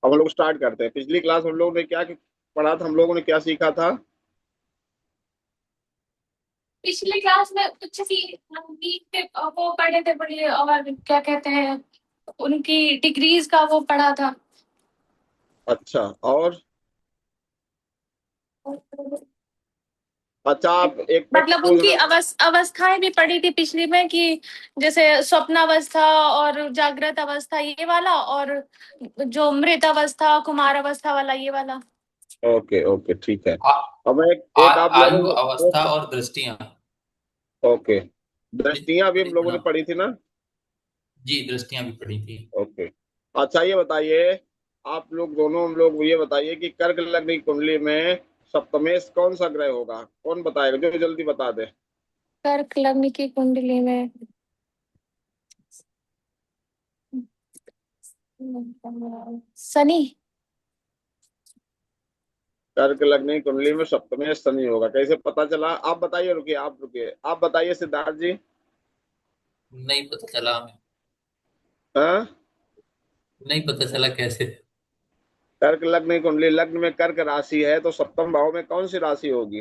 अब हम लोग स्टार्ट करते हैं। पिछली क्लास हम लोगों ने क्या पढ़ा था, हम लोगों ने क्या सीखा था? पिछली क्लास में कुछ वो पढ़े थे बड़े, और क्या कहते हैं, उनकी डिग्रीज का वो पढ़ा था। अच्छा, और? अच्छा, आप एक मिनट मतलब पूछ उनकी रहे थे। अवस्थाएं भी पढ़ी थी पिछली में, कि जैसे स्वप्नावस्था और जागृत अवस्था ये वाला, और जो मृत अवस्था कुमार अवस्था वाला ये वाला। ओके ओके, ठीक है। आ, अब मैं आ, एक आप लोगों आयु को अवस्था और दृष्टियां। ओके, ये दृष्टियां भी हम पढ़ी थी लोगों ने ना? पढ़ी थी ना? जी, दृष्टियां भी पढ़ी थी। ओके। अच्छा, ये बताइए, आप लोग दोनों, हम लोग ये बताइए कि कर्क लग्न की कुंडली में सप्तमेश कौन सा ग्रह होगा? कौन बताएगा, जो जल्दी बता दे। कर्क लग्न की कुंडली में शनि। कर्क लग्न की कुंडली में सप्तमेश शनि होगा, कैसे पता चला? आप बताइए, रुकिए, आप रुकिए, आप बताइए सिद्धार्थ जी। नहीं पता चला हमें। हाँ? नहीं पता चला कैसे। कर्क लग्न की कुंडली, लग्न में कर्क राशि है तो सप्तम भाव में कौन सी राशि होगी?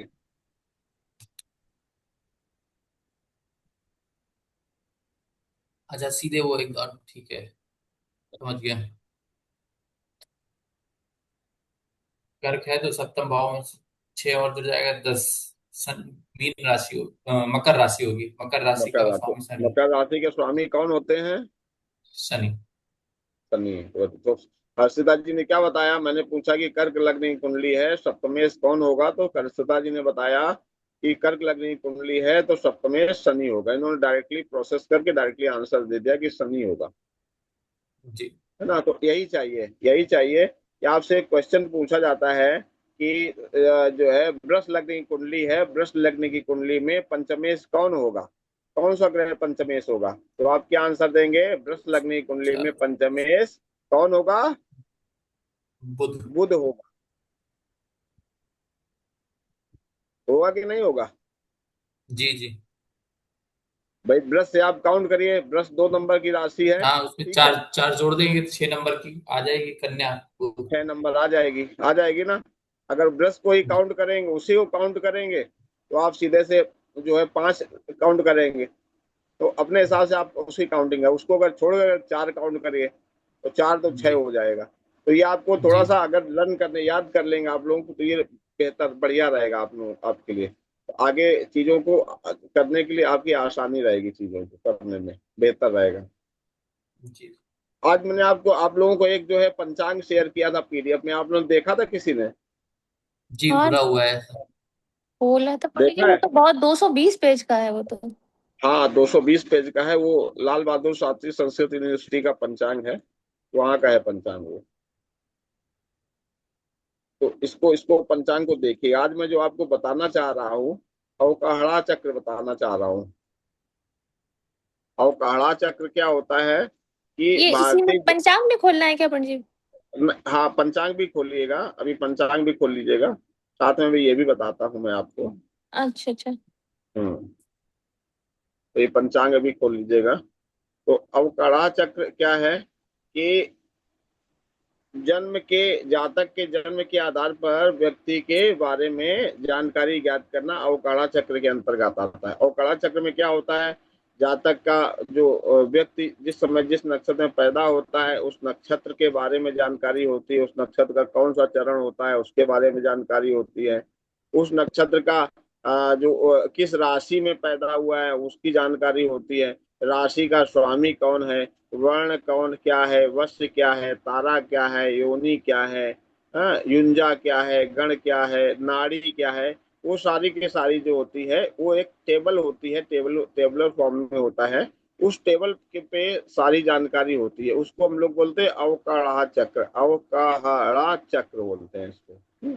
अच्छा, सीधे वो एक बार ठीक है, समझ गया। कर्क है तो सप्तम भाव में 6 और जुड़ जाएगा 10। सन मीन राशि मकर राशि होगी, मकर राशि मकर का राशि। स्वामी शनि। मकर राशि के स्वामी कौन होते हैं? शनि। शनि। तो हर्षिता जी ने क्या बताया? मैंने पूछा कि कर्क लग्न की कुंडली है, सप्तमेश कौन होगा, तो हर्षिता जी ने बताया कि कर्क लग्न की कुंडली है तो सप्तमेश शनि होगा। इन्होंने डायरेक्टली प्रोसेस करके डायरेक्टली आंसर दे दिया कि शनि होगा। जी। है ना? तो यही चाहिए, यही चाहिए कि आपसे एक क्वेश्चन पूछा जाता है कि जो है वृष लग्न की कुंडली है, वृष लग्न की कुंडली में पंचमेश कौन होगा? कौन सा ग्रह पंचमेश होगा? तो आप क्या आंसर देंगे? वृष लग्न की कुंडली अच्छा। में पंचमेश कौन होगा? बुध। बुध होगा। होगा कि नहीं होगा? जी जी। भाई, वृष से आप काउंट करिए, वृष 2 नंबर की राशि है, हाँ, उसमें ठीक है? चार चार जोड़ देंगे तो 6 नंबर की आ जाएगी कन्या। 6 नंबर आ जाएगी, आ जाएगी ना? अगर ब्रश को ही काउंट करेंगे, उसी को काउंट करेंगे, तो आप सीधे से जो है 5 काउंट करेंगे। तो अपने हिसाब से आप उसकी काउंटिंग है, उसको अगर छोड़ 4 काउंट करिए तो 4 तो 6 जी हो जाएगा। तो ये आपको थोड़ा जी सा अगर लर्न करने, याद कर लेंगे आप लोगों को, तो ये बेहतर बढ़िया रहेगा आप लोग, आपके लिए। तो आगे चीजों को करने के लिए आपकी आसानी रहेगी, चीजों को करने में बेहतर रहेगा। जी आज मैंने आपको, आप लोगों को एक जो है पंचांग शेयर किया था पीडीएफ में, आप लोगों ने देखा था किसी ने? जी, हाँ, खुला हुआ है। बोला था पंडित जी, देखा वो है? तो बहुत 220 पेज का है वो तो। हाँ, 220 पेज का है वो। लाल बहादुर शास्त्री संस्कृत यूनिवर्सिटी का पंचांग है, वहाँ का है पंचांग वो। तो इसको इसको पंचांग को देखिए। आज मैं जो आपको बताना चाह रहा हूँ, अवकाहड़ा चक्र बताना चाह रहा हूँ। अवकाहड़ा चक्र क्या होता है कि ये इसी में भारतीय, पंचांग में खोलना है क्या पंडित जी? हाँ, पंचांग भी खोल लीजिएगा, अभी पंचांग भी खोल लीजिएगा, साथ में भी ये भी बताता हूँ मैं आपको। अच्छा अच्छा। हम्म। तो ये पंचांग अभी खोल लीजिएगा। तो अवकड़ा चक्र क्या है कि जन्म के, जातक के जन्म के आधार पर व्यक्ति के बारे में जानकारी ज्ञात करना अवकड़ा चक्र के अंतर्गत आता है। अवकड़ा चक्र में क्या होता है? जातक का जो व्यक्ति जिस समय जिस नक्षत्र में पैदा होता है, उस नक्षत्र के बारे में जानकारी होती है, उस नक्षत्र का कौन सा चरण होता है उसके बारे में जानकारी होती है, उस नक्षत्र का जो किस राशि में पैदा हुआ है उसकी जानकारी होती है, राशि का स्वामी कौन है, वर्ण कौन क्या है, वश्य क्या है, तारा क्या है, योनि क्या है, हाँ, युंजा क्या है, गण क्या है, नाड़ी क्या है, वो सारी की सारी जो होती है वो एक टेबल होती है, टेबलर फॉर्म में होता है। उस टेबल के पे सारी जानकारी होती है, उसको हम लोग बोलते हैं अवकाढ़ा चक्र, अवकाढ़ा चक्र बोलते हैं इसको।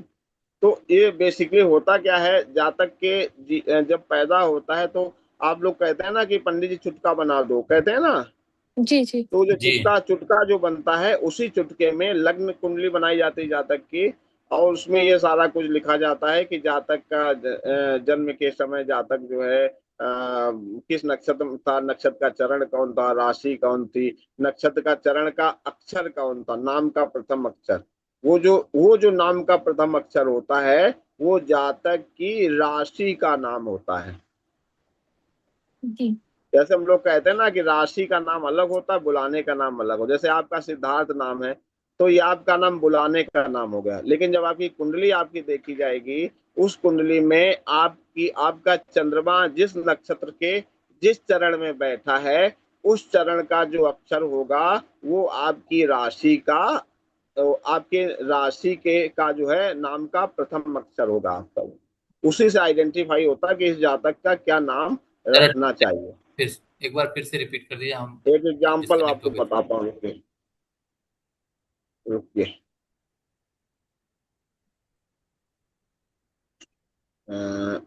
तो ये बेसिकली होता क्या है, जातक के जब पैदा होता है तो आप लोग कहते हैं ना कि पंडित जी चुटका बना दो, कहते हैं ना? जी जी। तो जो जी चुटका चुटका जो बनता है, उसी चुटके में लग्न कुंडली बनाई जाती है जातक की, और उसमें ये सारा कुछ लिखा जाता है कि जातक का जन्म के समय जातक जो है किस नक्षत्र में था, नक्षत्र का चरण कौन था, राशि कौन थी, नक्षत्र का चरण का अक्षर कौन था, नाम का प्रथम अक्षर। वो जो नाम का प्रथम अक्षर होता है वो जातक की राशि का नाम होता है। जी जैसे हम लोग कहते हैं ना कि राशि का नाम अलग होता है, बुलाने का नाम अलग हो। जैसे आपका सिद्धार्थ नाम है तो ये आपका नाम बुलाने का नाम हो गया, लेकिन जब आपकी कुंडली आपकी देखी जाएगी, उस कुंडली में आपका चंद्रमा जिस नक्षत्र के जिस चरण में बैठा है, उस चरण का जो अक्षर होगा वो आपकी राशि का, तो आपके राशि के का जो है नाम का प्रथम अक्षर होगा आपका। उसी से आइडेंटिफाई होता है कि इस जातक का क्या नाम जरा रखना चाहिए। फिर एक बार फिर से रिपीट कर दीजिए, हम एक एग्जाम्पल डिस्कनेक्ट हो आपको गए थे। बताता हूँ, रुकिए रुकिए। अ,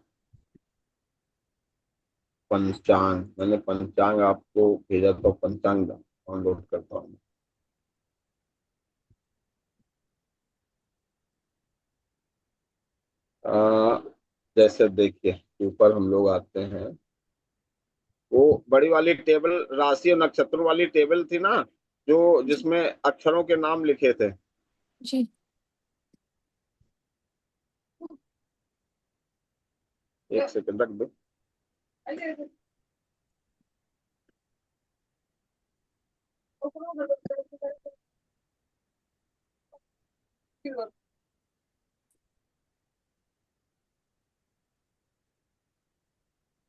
पंचांग, मैंने पंचांग आपको भेजा तो पंचांग डाउनलोड करता हूँ। अ, जैसे देखिए ऊपर हम लोग आते हैं, वो बड़ी वाली टेबल राशि और नक्षत्रों वाली टेबल थी ना, जो जी जिसमें अक्षरों के नाम लिखे थे। जी एक सेकंड रख दो।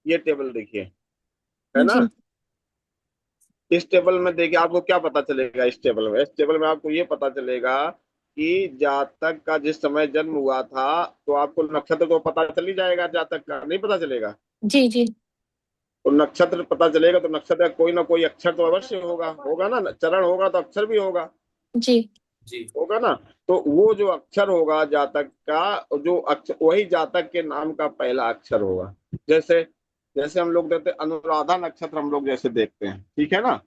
ये टेबल देखिए, है ना। जी इस टेबल में देखिए आपको क्या पता चलेगा, इस टेबल में आपको ये पता चलेगा कि जातक का जिस समय जन्म हुआ था, तो आपको नक्षत्र तो पता चल ही जाएगा, जातक का नहीं पता चलेगा। जी जी तो नक्षत्र पता चलेगा तो नक्षत्र का कोई ना कोई अक्षर तो अवश्य होगा, होगा ना, चरण होगा तो अक्षर भी होगा, जी जी होगा ना। तो वो जो अक्षर होगा जातक का, जो अक्षर वही जातक के नाम का पहला अक्षर होगा। जैसे जैसे हम लोग देखते हैं अनुराधा नक्षत्र, हम लोग जैसे देखते हैं, ठीक है ना।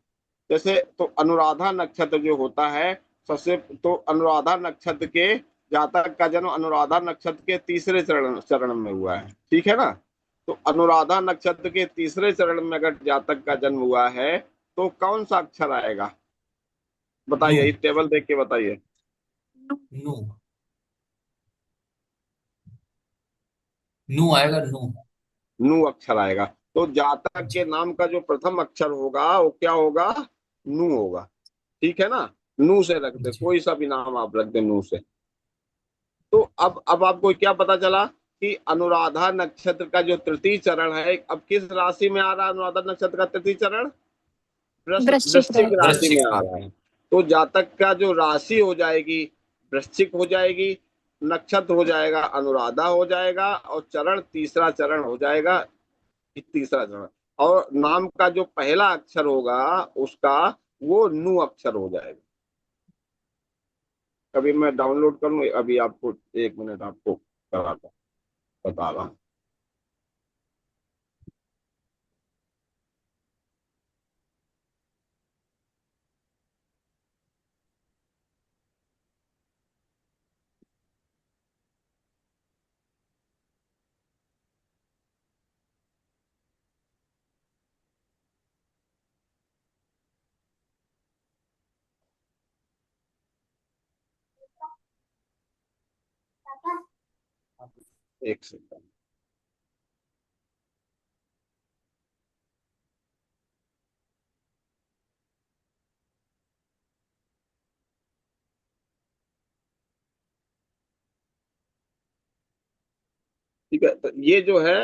जैसे तो अनुराधा नक्षत्र जो होता है, सबसे तो अनुराधा नक्षत्र के जातक का जन्म अनुराधा नक्षत्र के तीसरे चरण चरण में हुआ है, ठीक है ना। तो अनुराधा नक्षत्र के तीसरे चरण में अगर जातक का जन्म हुआ है तो कौन सा अक्षर आएगा, नू बताइए, इस टेबल देख के बताइए। नू नू आएगा, नू। नू अक्षर आएगा। तो जातक के जी नाम का जो प्रथम अक्षर होगा वो क्या होगा, नू होगा, ठीक है ना। नू से रख दे, जी कोई सा भी नाम आप रख दे नू से। तो अब आपको क्या पता चला कि अनुराधा नक्षत्र का जो तृतीय चरण है, अब किस राशि में आ रहा है अनुराधा नक्षत्र का तृतीय चरण, वृश्चिक वृश्चिक राशि। राशि में वृश्चिक आ में। रहा है। तो जातक का जो राशि हो जाएगी वृश्चिक हो जाएगी, नक्षत्र हो जाएगा अनुराधा हो जाएगा, और चरण तीसरा चरण हो जाएगा, तीसरा चरण। और नाम का जो पहला अक्षर होगा उसका, वो नु अक्षर हो जाएगा। कभी मैं डाउनलोड करूँ अभी आपको, एक मिनट आपको कराता बता रहा हूँ। एक सेकंड। ठीक है, तो ये जो है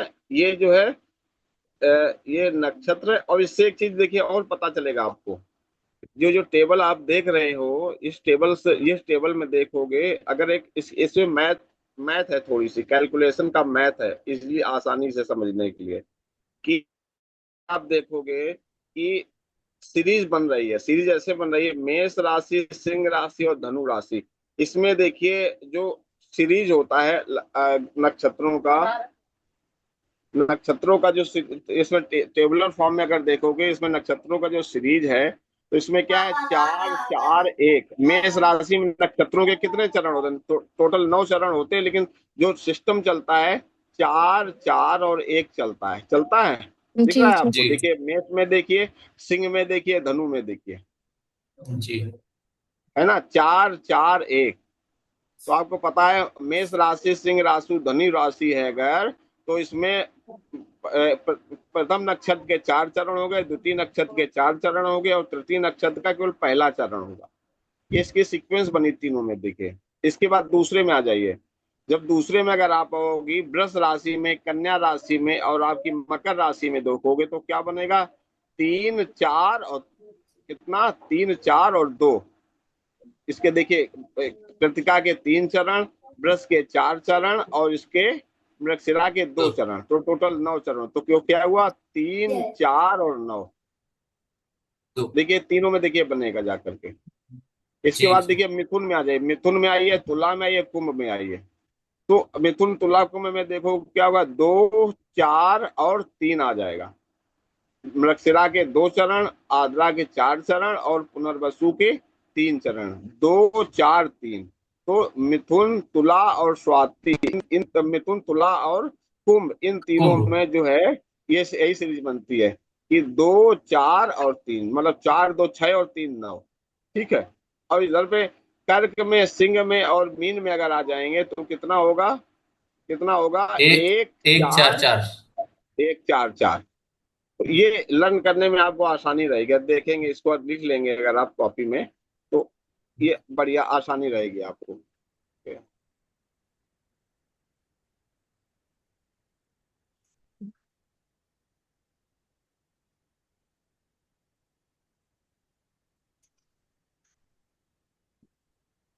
ये नक्षत्र है। और इससे एक चीज देखिए और पता चलेगा आपको, जो जो टेबल आप देख रहे हो, इस टेबल में देखोगे, अगर इसमें मैथ है, थोड़ी सी कैलकुलेशन का मैथ है, इसलिए आसानी से समझने के लिए कि आप देखोगे कि सीरीज बन रही है, सीरीज ऐसे बन रही है, मेष राशि, सिंह राशि और धनु राशि। इसमें देखिए जो सीरीज होता है नक्षत्रों का जो इसमें टेबुलर फॉर्म में अगर देखोगे, इसमें नक्षत्रों का जो सीरीज है, तो इसमें क्या है, 4 4 1। मेष राशि में नक्षत्रों के कितने चरण होते हैं, टोटल 9 चरण होते हैं, लेकिन जो सिस्टम चलता है 4 4 और 1 चलता है, दिख जी रहा है जी। आपको? जी देखिए मेष में देखिए, सिंह में देखिए, धनु में देखिए, जी। है ना, 4 4 1। तो आपको पता है मेष राशि सिंह राशि धनु राशि है अगर, तो इसमें प्रथम नक्षत्र के 4 चरण हो गए, द्वितीय नक्षत्र के 4 चरण हो गए, और तृतीय नक्षत्र का केवल पहला चरण होगा। ये इसकी सीक्वेंस बनी तीनों में, देखिए। इसके बाद दूसरे में आ जाइए। जब दूसरे में अगर आप होगी वृष राशि में, कन्या राशि में और आपकी मकर राशि में देखोगे तो क्या बनेगा? 3 4 और कितना, 3 4 और 2। इसके देखिए कृतिका के 3 चरण, वृष के 4 चरण और इसके मृगशिरा के दो तो चरण तो टोटल 9 चरण। तो क्यों, क्या हुआ? 3 4 और 9। तो देखिए तीनों में देखिए बनेगा जाकर के। इसके जी बाद जी। देखिए मिथुन में आ जाइए, मिथुन में आइए, तुला में आइए, कुंभ में आइए। तो मिथुन तुला कुंभ में देखो क्या होगा, 2 4 और 3 आ जाएगा। मृगशिरा के 2 चरण, आद्रा के 4 चरण और पुनर्वसु के 3 चरण। 2 4 3। तो मिथुन तुला और स्वाति, इन मिथुन तुला और कुंभ, इन तीनों कुंभ। में जो है ये यही सीरीज बनती है कि 2 4 और 3, मतलब 4 2 6 और 3 9। ठीक है। और इधर पे कर्क में, सिंह में और मीन में अगर आ जाएंगे तो कितना होगा? कितना होगा? एक एक एक चार चार चार। 1 4 4। ये लर्न करने में आपको आसानी रहेगी, अब देखेंगे इसको, लिख लेंगे अगर आप कॉपी में तो ये बढ़िया आसानी रहेगी आपको।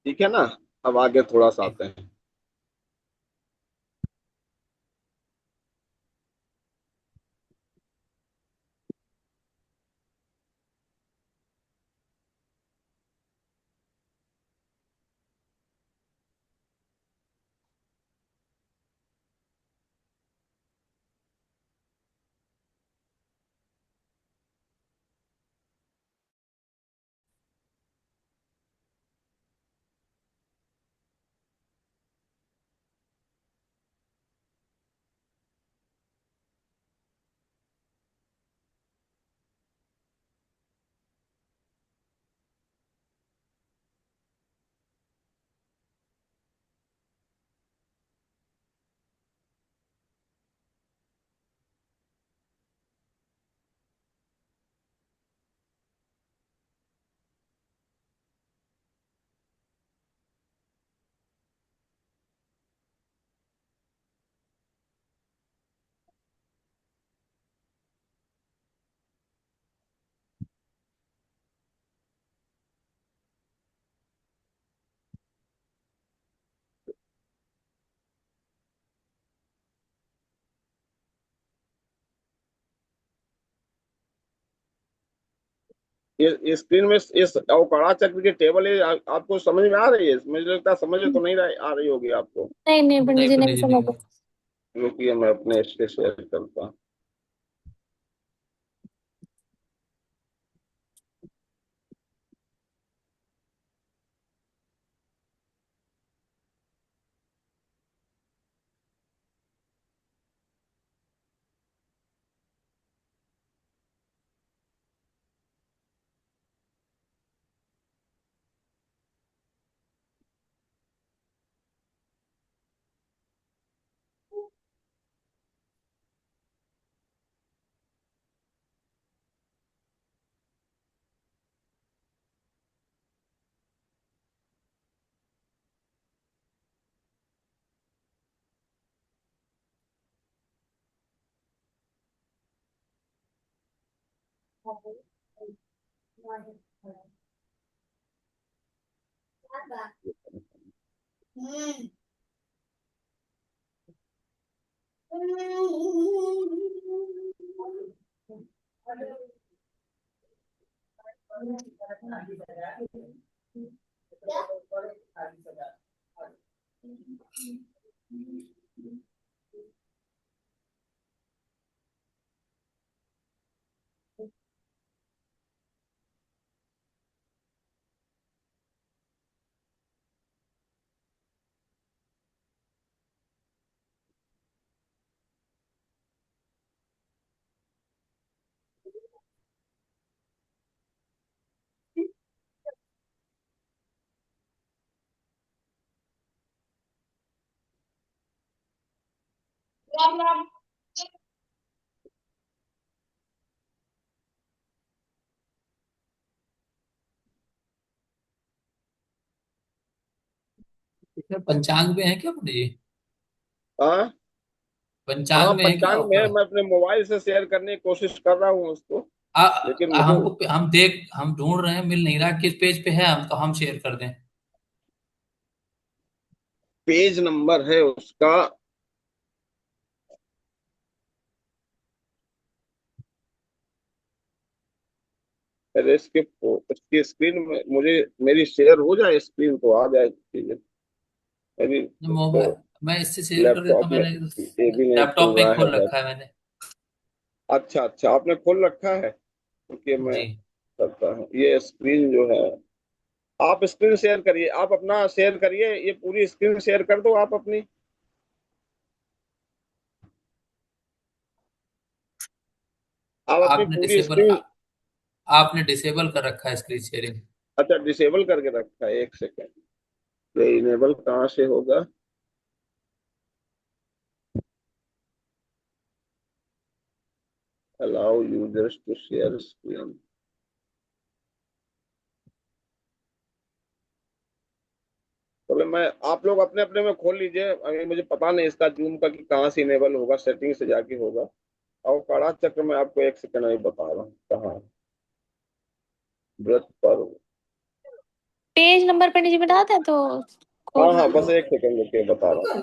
ठीक है ना? अब आगे थोड़ा सा आते हैं। ये स्क्रीन में इस अवकड़ा चक्र की टेबल है, आपको समझ में आ रही है? मुझे लगता है समझ में तो नहीं आ रही होगी आपको, नहीं नहीं पंडित नहीं जी, नहीं पंडित जी नहीं। समझ। क्योंकि मैं अपने इससे शेयर करता हूँ। इसमें पंचांग में है क्या पंडित जी? हाँ हाँ, पंचांग में है क्या पंचांग में है, अवकड़? मैं अपने मोबाइल से शेयर करने की कोशिश कर रहा हूँ उसको, लेकिन मुझे हमको हम ढूंढ रहे हैं, मिल नहीं रहा, किस पेज पे है, हम तो हम शेयर कर दें। पेज नंबर है उसका। अरे उसकी स्क्रीन में मुझे, मेरी शेयर हो जाए स्क्रीन तो आ जाए चीजें मेरी। तो मोबाइल मैं इससे शेयर कर देता लैपटॉप हूँ, में मैंने ये भी नहीं लैपटॉप खुल में रहा है खोल वेब। रखा है मैंने। अच्छा अच्छा, आपने खोल रखा है, क्योंकि मैं जी। करता हूँ ये स्क्रीन जो है। आप स्क्रीन शेयर करिए, आप अपना शेयर करिए, ये पूरी स्क्रीन शेयर कर दो आप अपनी। आप अपनी आपने पूरी डिसेबल स्क्रीन। आपने डिसेबल कर रखा है स्क्रीन शेयरिंग। अच्छा, डिसेबल करके रखा है, एक सेकेंड। ये इनेबल कहाँ से होगा? Allow users to share screen. तो मैं, आप लोग अपने अपने में खोल लीजिए, अभी मुझे पता नहीं इसका जूम का कि कहाँ से इनेबल होगा, सेटिंग से जाके होगा। और काड़ा चक्र में आपको एक सेकंड अभी बता रहा हूँ कहाँ है। व्रत पर्व। पेज नंबर पंडित जी बताते हैं तो हाँ खोल। हाँ, बस एक सेकंड रुकिए, बता रहा हूँ।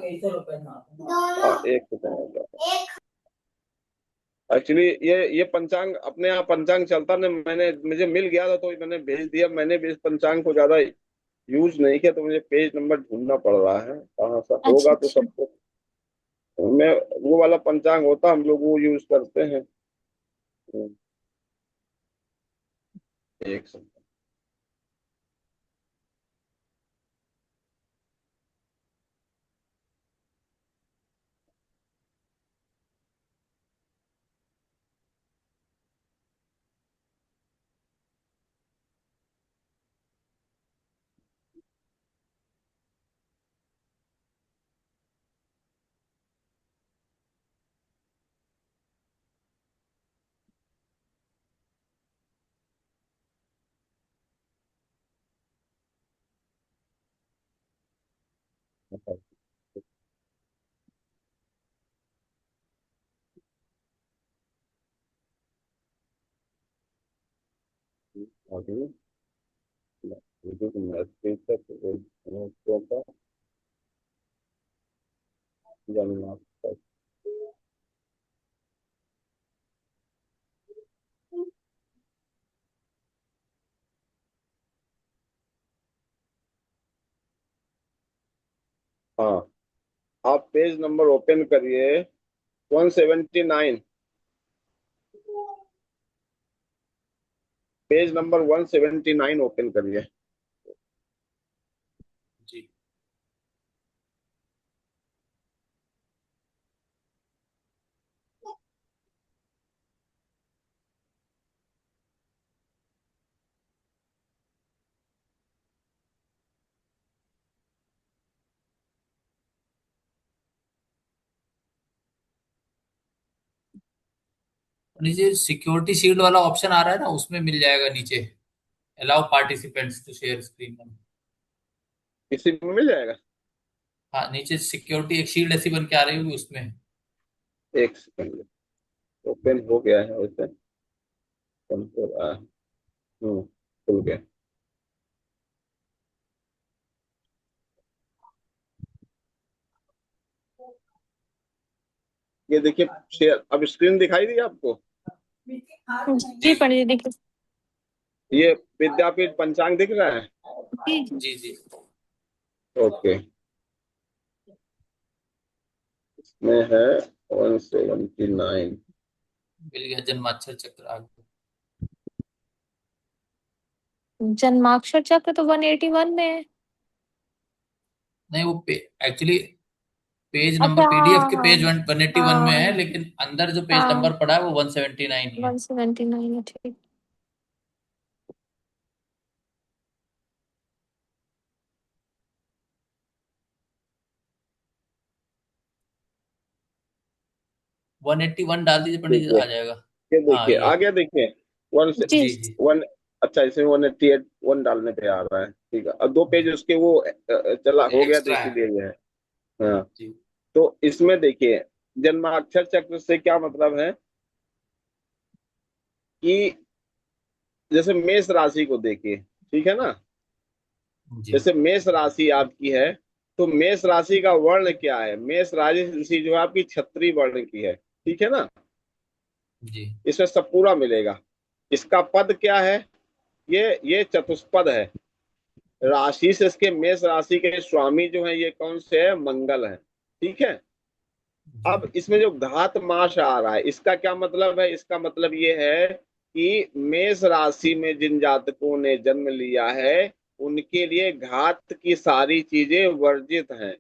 हाँ, एक सेकंड। एक्चुअली ये पंचांग अपने यहाँ पंचांग चलता ना, मैंने मुझे मिल गया था तो मैंने भेज दिया। मैंने भी इस पंचांग को ज्यादा यूज नहीं किया, तो मुझे पेज नंबर ढूंढना पड़ रहा है, कहाँ सा अच्छा होगा तो अच्छा। सबको। मैं, वो वाला पंचांग होता हम लोग वो यूज करते हैं। एक सेकंड। आगे मैसेज तक जन्माष्टमी। हाँ, आप पेज नंबर ओपन करिए, 179। पेज नंबर 179 ओपन करिए। जी। नीचे सिक्योरिटी शील्ड वाला ऑप्शन आ रहा है ना, उसमें मिल जाएगा नीचे, allow participants to share screen. इसी में मिल जाएगा। हाँ, नीचे सिक्योरिटी एक शील्ड ऐसी बन के आ रही होगी उसमें। एक सेकंड, ओपन हो गया है वैसे। ओपन हो रहा है। खुल गया। ये देखिए, शेयर अब स्क्रीन दिखाई दी आपको? जी पंडित जी देखिए। ये विद्यापीठ पंचांग दिख रहा है। जी जी। जी जी। ओके, इसमें है 179। मिल गया, जन्माक्षर चक्र आ गया। जन्माक्षर चक्र तो 181 में है। नहीं, वो एक्चुअली पेज नंबर अच्छा पीडीएफ हाँ के हाँ पेज 181 में है, हाँ लेकिन अंदर जो पेज हाँ। नंबर पड़ा है वो 179 ही है। 179 है, ठीक। 181 डाल दीजिए पंडित जी, देखिए, आ जाएगा। ये हाँ देखिए ये। आ गया, देखिए वन से जी। जी जी। वन। अच्छा, इसमें 188 वन डालने पे आ रहा है, ठीक है। अब 2 पेज उसके वो चला हो गया, तो एक्स्ट्रा है। इसीलिए ये है। हाँ, जी तो इसमें देखिए, जन्माक्षर चक्र से क्या मतलब है कि जैसे मेष राशि को देखिए, ठीक है ना। जी जैसे मेष राशि आपकी है, तो मेष राशि का वर्ण क्या है? मेष राशि जो है आपकी क्षत्रिय वर्ण की है, ठीक है ना। जी। इसमें सब पूरा मिलेगा। इसका पद क्या है? ये चतुष्पद है। राशि से इसके मेष राशि के स्वामी जो है ये कौन से है? मंगल है, ठीक है। जी अब इसमें जो घात मास आ रहा है, इसका क्या मतलब है? इसका मतलब ये है कि मेष राशि में जिन जातकों ने जन्म लिया है, उनके लिए घात की सारी चीजें वर्जित हैं।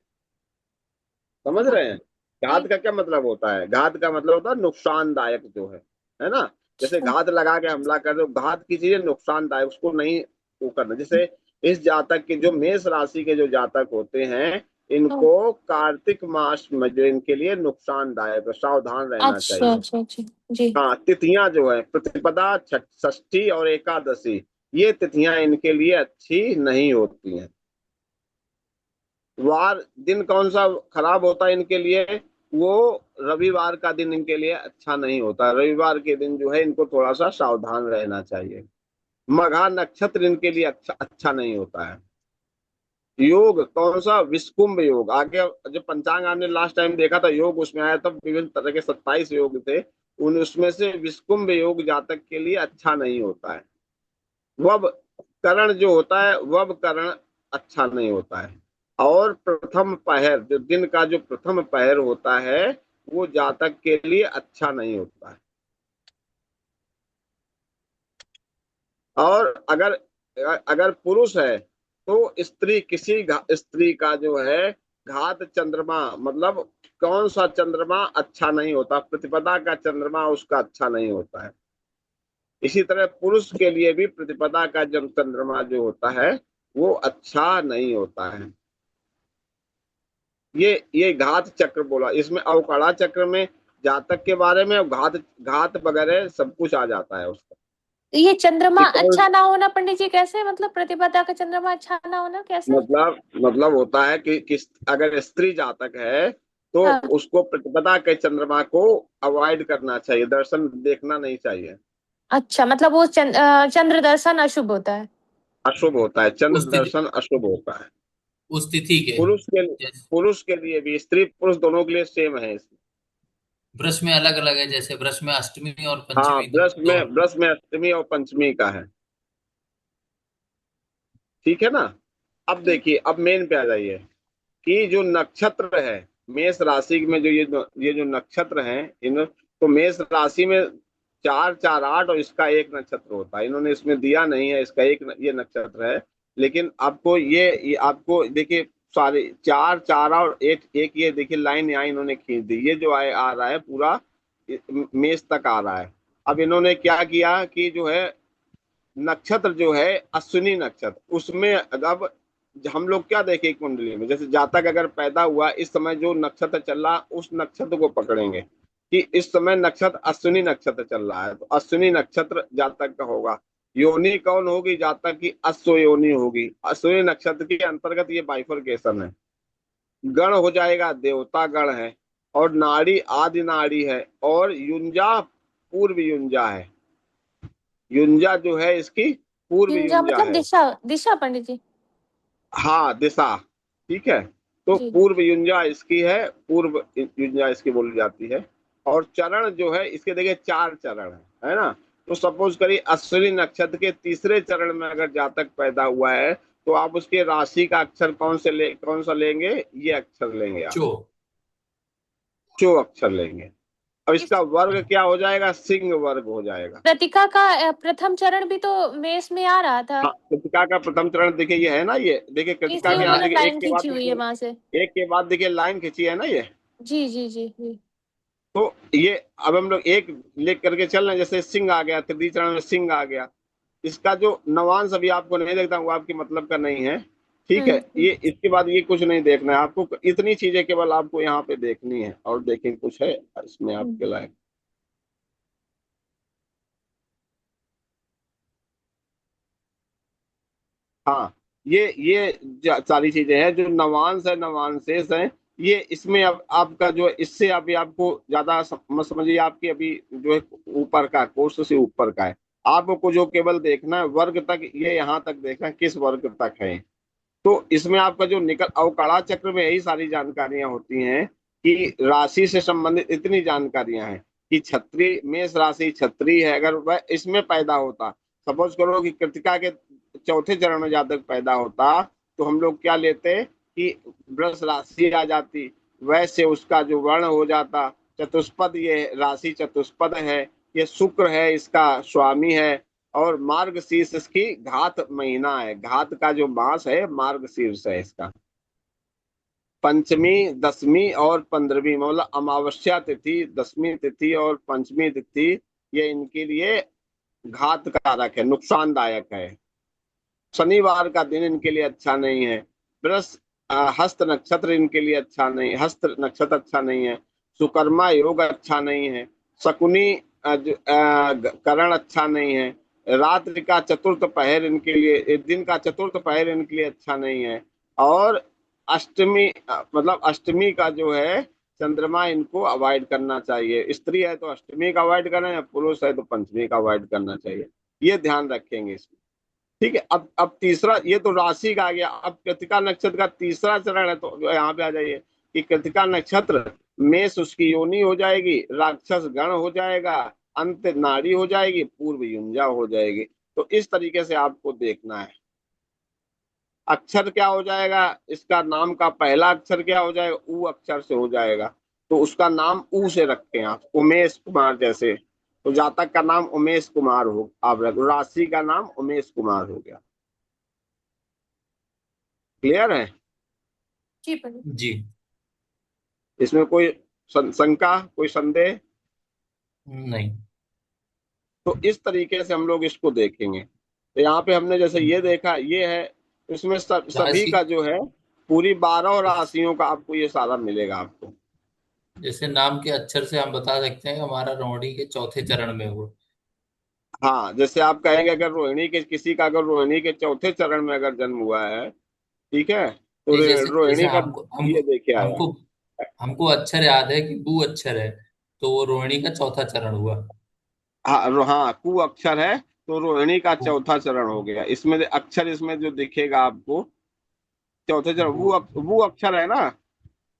समझ रहे हैं? घात जी। का क्या मतलब होता है? घात का मतलब होता है नुकसानदायक जो है ना। जैसे अच्छा। घात लगा के हमला कर दो, घात की चीजें नुकसानदायक, उसको नहीं वो करना। जैसे इस जातक के जो मेष राशि के जो जातक होते हैं, इनको कार्तिक मास में जो इनके लिए नुकसानदायक है, सावधान रहना अच्छा चाहिए। अच्छा अच्छा। जी। हाँ, तिथियां जो है प्रतिपदा, षष्ठी और एकादशी, ये तिथियां इनके लिए अच्छी नहीं होती हैं। वार दिन कौन सा खराब होता है इनके लिए? वो रविवार का दिन इनके लिए अच्छा नहीं होता। रविवार के दिन जो है इनको थोड़ा सा सावधान रहना चाहिए। मघा नक्षत्र इनके लिए अच्छा अच्छा नहीं होता है। योग कौन सा? विष्कुंभ योग। आगे जो पंचांग आपने लास्ट टाइम देखा था, योग उसमें आया था, विभिन्न तरह के 27 योग थे। उन उसमें से विष्कुंभ योग जातक के लिए अच्छा नहीं होता है। वब करण जो होता है, वब करण अच्छा नहीं होता है। और प्रथम पहर, जो दिन का जो प्रथम पहर होता है, वो जातक के लिए अच्छा नहीं होता है। और अगर अगर पुरुष है, तो स्त्री, स्त्री का जो है घात चंद्रमा, मतलब कौन सा चंद्रमा अच्छा नहीं होता? प्रतिपदा का चंद्रमा उसका अच्छा नहीं होता है। इसी तरह पुरुष के लिए भी प्रतिपदा का जब चंद्रमा जो होता है, वो अच्छा नहीं होता है। ये घात चक्र बोला। इसमें अवकड़ा चक्र में जातक के बारे में घात घात वगैरह सब कुछ आ जाता है उसका। ये चंद्रमा कि कौन, अच्छा ना होना पंडित जी कैसे, मतलब प्रतिपदा का चंद्रमा अच्छा ना होना कैसे? मतलब होता है कि किस, अगर स्त्री जातक है, तो हाँ। उसको प्रतिपदा के चंद्रमा को अवॉइड करना चाहिए, दर्शन देखना नहीं चाहिए। अच्छा, मतलब वो चंद्र दर्शन अशुभ होता है। अशुभ होता है, चंद्र उस तिथि, दर्शन अशुभ होता है। उस तिथि के। पुरुष के जैसे पुरुष के लिए भी, स्त्री पुरुष दोनों के लिए सेम है इसमें। वृष में अलग अलग है, जैसे वृष में अष्टमी और हाँ, पंचमी दो दो। ब्रश में अष्टमी और पंचमी का है, ठीक है ना। अब जी। देखिए, अब मेन पे आ जाइए कि जो नक्षत्र है मेष राशि में, जो ये जो नक्षत्र हैं, इन तो मेष राशि में 4 4 8 और इसका एक नक्षत्र होता है। इन्होंने इसमें दिया नहीं है, इसका एक ये नक्षत्र है। लेकिन आपको ये आपको देखिए, सारे 4 4 और एक एक, ये देखिए लाइन यहाँ इन्होंने खींच दी। ये जो आ रहा है पूरा मेष तक आ रहा है। अब इन्होंने क्या किया कि जो है नक्षत्र जो है अश्विनी नक्षत्र, उसमें अब हम लोग क्या देखें कुंडली में, जैसे जातक अगर पैदा हुआ इस समय जो नक्षत्र चल रहा, उस नक्षत्र को पकड़ेंगे कि इस समय नक्षत्र अश्विनी नक्षत्र चल रहा है, तो अश्विनी नक्षत्र जातक का होगा। योनि कौन होगी? जातक की अश्व योनि होगी। अश्विनी नक्षत्र के अंतर्गत ये बाइफरकेशन है। गण हो जाएगा, देवता गण है। और नाड़ी आदि नाड़ी है। और युंजा पूर्व युंजा है। युंजा जो है इसकी पूर्व युंजा युंजा मतलब है। दिशा, दिशा पंडित जी। हाँ, दिशा, ठीक है। तो जी। पूर्व युंजा इसकी है, पूर्व युंजा इसकी बोली जाती है। और चरण जो है इसके देखिए 4 चरण है ना। तो सपोज करिए अश्विनी नक्षत्र के तीसरे चरण में अगर जातक पैदा हुआ है, तो आप उसके राशि का अक्षर कौन सा लेंगे? ये अक्षर लेंगे आप, चो। चो अक्षर लेंगे। अब इस इसका वर्ग क्या हो जाएगा? सिंह वर्ग हो जाएगा। कृतिका का प्रथम चरण भी तो मेष में आ रहा था। हाँ, कृतिका का प्रथम चरण देखिए, ये है ना, ये देखिए कृतिका इसलिए के यहाँ हाँ उन्होंने देखिए, एक लाइन के बाद खींची हुई है वहां से। देखिए, एक के बाद देखिए लाइन खींची है ना ये। जी जी जी जी। तो ये अब हम लोग एक लेख करके चल रहे हैं। जैसे सिंह आ गया, तृतीय चरण में सिंह आ गया। इसका जो नवांश अभी आपको नहीं देखता, वो आपकी मतलब का नहीं है, ठीक है, हम्म। ये इसके बाद ये कुछ नहीं देखना है आपको, इतनी चीजें केवल आपको यहाँ पे देखनी है, और देखें कुछ है इसमें हम्म। आपके लायक। हाँ, ये सारी चीजें हैं जो नवांश है, नवांशेष है, ये इसमें अब आपका जो इससे अभी आपको ज्यादा मत समझिए, आपकी अभी जो है ऊपर का, कोर्स से ऊपर का है। आपको जो केवल देखना है वर्ग तक, ये यहाँ तक देखना है किस वर्ग तक है। तो इसमें आपका जो निकल अवकड़ा चक्र में यही सारी जानकारियां होती हैं कि राशि से संबंधित इतनी जानकारियां हैं कि छत्री, मेष राशि छत्री है, अगर वह इसमें पैदा होता, सपोज करो कि कृतिका के चौथे चरण में जातक पैदा होता, तो हम लोग क्या लेते कि वृष राशि आ जाती, वैसे उसका जो वर्ण हो जाता चतुष्पद, ये राशि चतुष्पद है, ये शुक्र है इसका स्वामी है, और मार्ग शीर्ष इसकी घात महीना है, घात का जो मास है मार्ग शीर्ष है इसका। पंचमी, दसवीं और पंद्रहवीं, मतलब अमावस्या तिथि, दसवीं तिथि और पंचमी तिथि, ये इनके लिए घात कारक है, नुकसानदायक है। शनिवार का दिन इनके लिए अच्छा नहीं है। बृहस् हस्त नक्षत्र इनके लिए अच्छा नहीं, हस्त नक्षत्र अच्छा नहीं है। सुकर्मा योग अच्छा नहीं है। शकुनी करण अच्छा नहीं है। रात्रि का चतुर्थ पहर इनके लिए, दिन का चतुर्थ पहर इनके लिए अच्छा नहीं है। और अष्टमी मतलब अष्टमी का जो है चंद्रमा, इनको अवॉइड करना चाहिए। स्त्री है तो अष्टमी का अवॉइड करना है, पुरुष है तो पंचमी का अवॉइड करना चाहिए। ये ध्यान रखेंगे इसमें। ठीक है, अब तीसरा, ये तो राशि का आ गया। अब कृतिका नक्षत्र का तीसरा चरण है, तो यहाँ पे आ जाइए कि कृतिका नक्षत्र, मेष उसकी योनि हो जाएगी, राक्षस गण हो जाएगा, अंत नाड़ी हो जाएगी, पूर्व युंजा हो जाएगी। तो इस तरीके से आपको देखना है। अक्षर क्या हो जाएगा, इसका नाम का पहला अक्षर क्या हो जाएगा, ऊ अक्षर से हो जाएगा, तो उसका नाम ऊ से रखें आप, उमेश कुमार जैसे। तो जातक का नाम उमेश कुमार हो, आप रख, राशि का नाम उमेश कुमार हो गया। क्लियर है? जी पंडित। जी। इसमें कोई शंका, कोई संदेह? नहीं। तो इस तरीके से हम लोग इसको देखेंगे। तो यहाँ पे हमने जैसे ये देखा, ये है, इसमें सभी राशि, का जो है पूरी 12 राशियों का आपको ये सारा मिलेगा आपको। जैसे नाम के अक्षर से हम बता सकते हैं हमारा रोहिणी के चौथे चरण में हो। हाँ, जैसे आप कहेंगे अगर रोहिणी के, किसी का अगर रोहिणी के चौथे चरण में अगर जन्म हुआ है, ठीक है, तो नहीं, जैसे जैसे रोहिणी का हमको हमको ये देखे आया। हमको हमको अक्षर याद है कि बू अक्षर है, तो वो रोहिणी का चौथा चरण हुआ। हाँ, हाँ, कु अक्षर है तो रोहिणी का चौथा चरण हो गया। इसमें अक्षर, इसमें जो दिखेगा आपको चौथे चरण, बू। वो अक्षर है ना,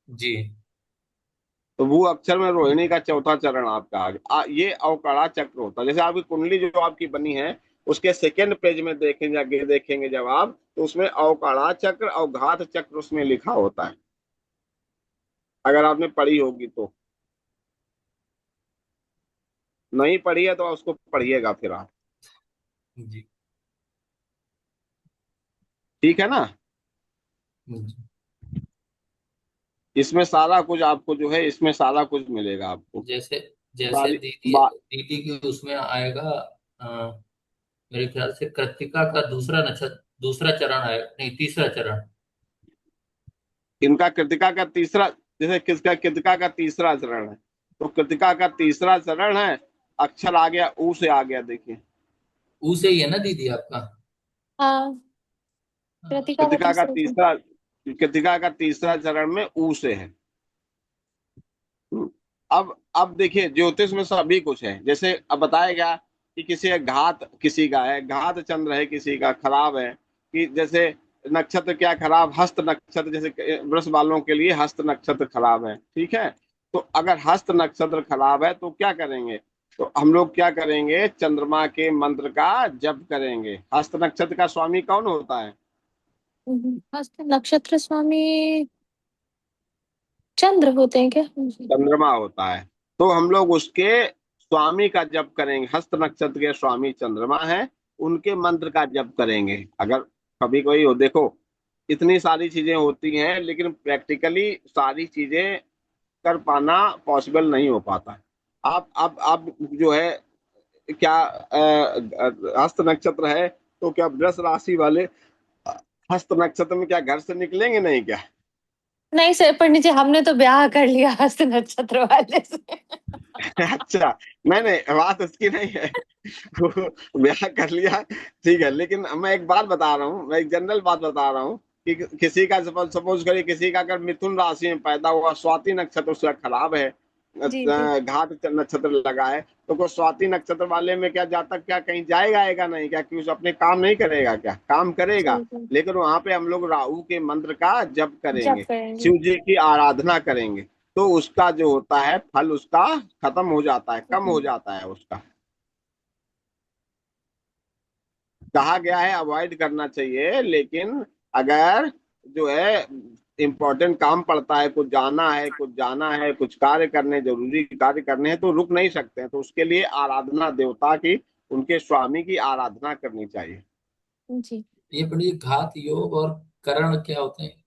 जी। तो वो अक्षर में रोहिणी का चौथा चरण आपका आ गया। ये अवकड़ा चक्र होता है। जैसे आपकी कुंडली जो आपकी बनी है, उसके सेकेंड पेज में देखेंगे, आगे देखेंगे जब आप, तो उसमें अवकड़ा चक्र और घात चक्र उसमें लिखा होता है, अगर आपने पढ़ी होगी तो। नहीं पढ़ी है तो उसको पढ़िएगा फिर आप। जी। ठीक है ना? जी। इसमें सारा कुछ आपको जो है, इसमें सारा कुछ मिलेगा आपको। जैसे जैसे सारी दीदी बा, दीदी के उसमें आएगा, मेरे ख्याल से कृत्तिका का दूसरा नक्षत्र, दूसरा चरण है, नहीं तीसरा चरण। इनका कृतिका का तीसरा, जैसे किसका कृतिका का तीसरा चरण है, तो कृतिका का तीसरा चरण है, अक्षर आ गया ऊ से आ गया, देखिए। ऊ से ही है ना दीदी आपका? हाँ, हाँ। कृतिका का तीसरा था। कृतिका का तीसरा चरण में ऊ से है। अब देखिए, ज्योतिष में सभी कुछ है। जैसे अब बताया गया कि किसी का घात, किसी का है घात चंद्र है, किसी का खराब है, कि जैसे नक्षत्र क्या खराब, हस्त नक्षत्र, जैसे वृष वालों के लिए हस्त नक्षत्र खराब है, ठीक है। तो अगर हस्त नक्षत्र खराब है तो क्या करेंगे, तो हम लोग क्या करेंगे, चंद्रमा के मंत्र का जप करेंगे। हस्त नक्षत्र का स्वामी कौन होता है? हस्त नक्षत्र स्वामी चंद्र होते हैं क्या? चंद्रमा होता है। तो हम लोग उसके स्वामी का जप करेंगे। हस्त नक्षत्र के स्वामी चंद्रमा है, उनके मंत्र का जप करेंगे। अगर कभी कोई हो, देखो इतनी सारी चीजें होती हैं, लेकिन प्रैक्टिकली सारी चीजें कर पाना पॉसिबल नहीं हो पाता। आप जो है क्या हस्त नक्षत्र है तो क्या वृष राशि वाले हस्त नक्षत्र में क्या घर से निकलेंगे नहीं क्या? नहीं सर पंडित जी, हमने तो ब्याह कर लिया हस्त नक्षत्र वाले से। अच्छा, नहीं नहीं, बात उसकी नहीं है। वो ब्याह कर लिया, ठीक है, लेकिन मैं एक बात बता रहा हूँ, मैं एक जनरल बात बता रहा हूँ कि किसी का सपोज करिए, किसी का अगर मिथुन राशि में पैदा हुआ, स्वाति नक्षत्र उसका खराब है, जी जी। घात नक्षत्र लगा है, तो को स्वाति नक्षत्र वाले में क्या जातक क्या कहीं जाएगा आएगा नहीं क्या? कि उस अपने काम नहीं करेगा क्या? काम जी करेगा, जी। लेकिन वहां पे हम लोग राहु के मंत्र का जप जब करेंगे, करेंगे। शिव जी की आराधना करेंगे, तो उसका जो होता है फल उसका खत्म हो जाता है, कम हो जाता है उसका। कहा गया है अवॉइड करना चाहिए, लेकिन अगर जो है इम्पोर्टेंट काम पड़ता है, कुछ जाना है, कुछ जाना है, कुछ कार्य करने, जरूरी कार्य करने हैं, तो रुक नहीं सकते हैं, तो उसके लिए आराधना देवता की, उनके स्वामी की आराधना करनी चाहिए। जी। ये पंडित घात योग और करण क्या होते हैं?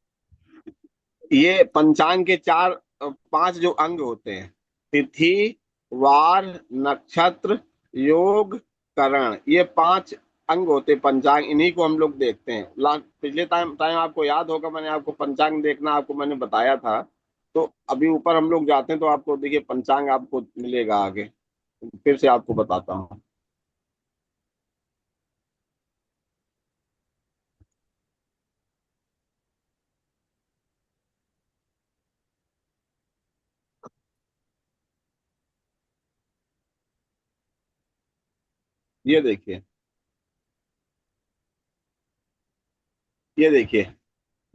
ये पंचांग के चार पांच जो अंग होते हैं, तिथि, वार, नक्षत्र, योग, करण, ये पांच अंग होते हैं पंचांग, इन्हीं को हम लोग देखते हैं। पिछले टाइम टाइम आपको याद होगा, मैंने आपको पंचांग देखना आपको मैंने बताया था। तो अभी ऊपर हम लोग जाते हैं तो आपको देखिए पंचांग आपको मिलेगा आगे, फिर से आपको बताता हूँ। ये देखिए, ये देखिए,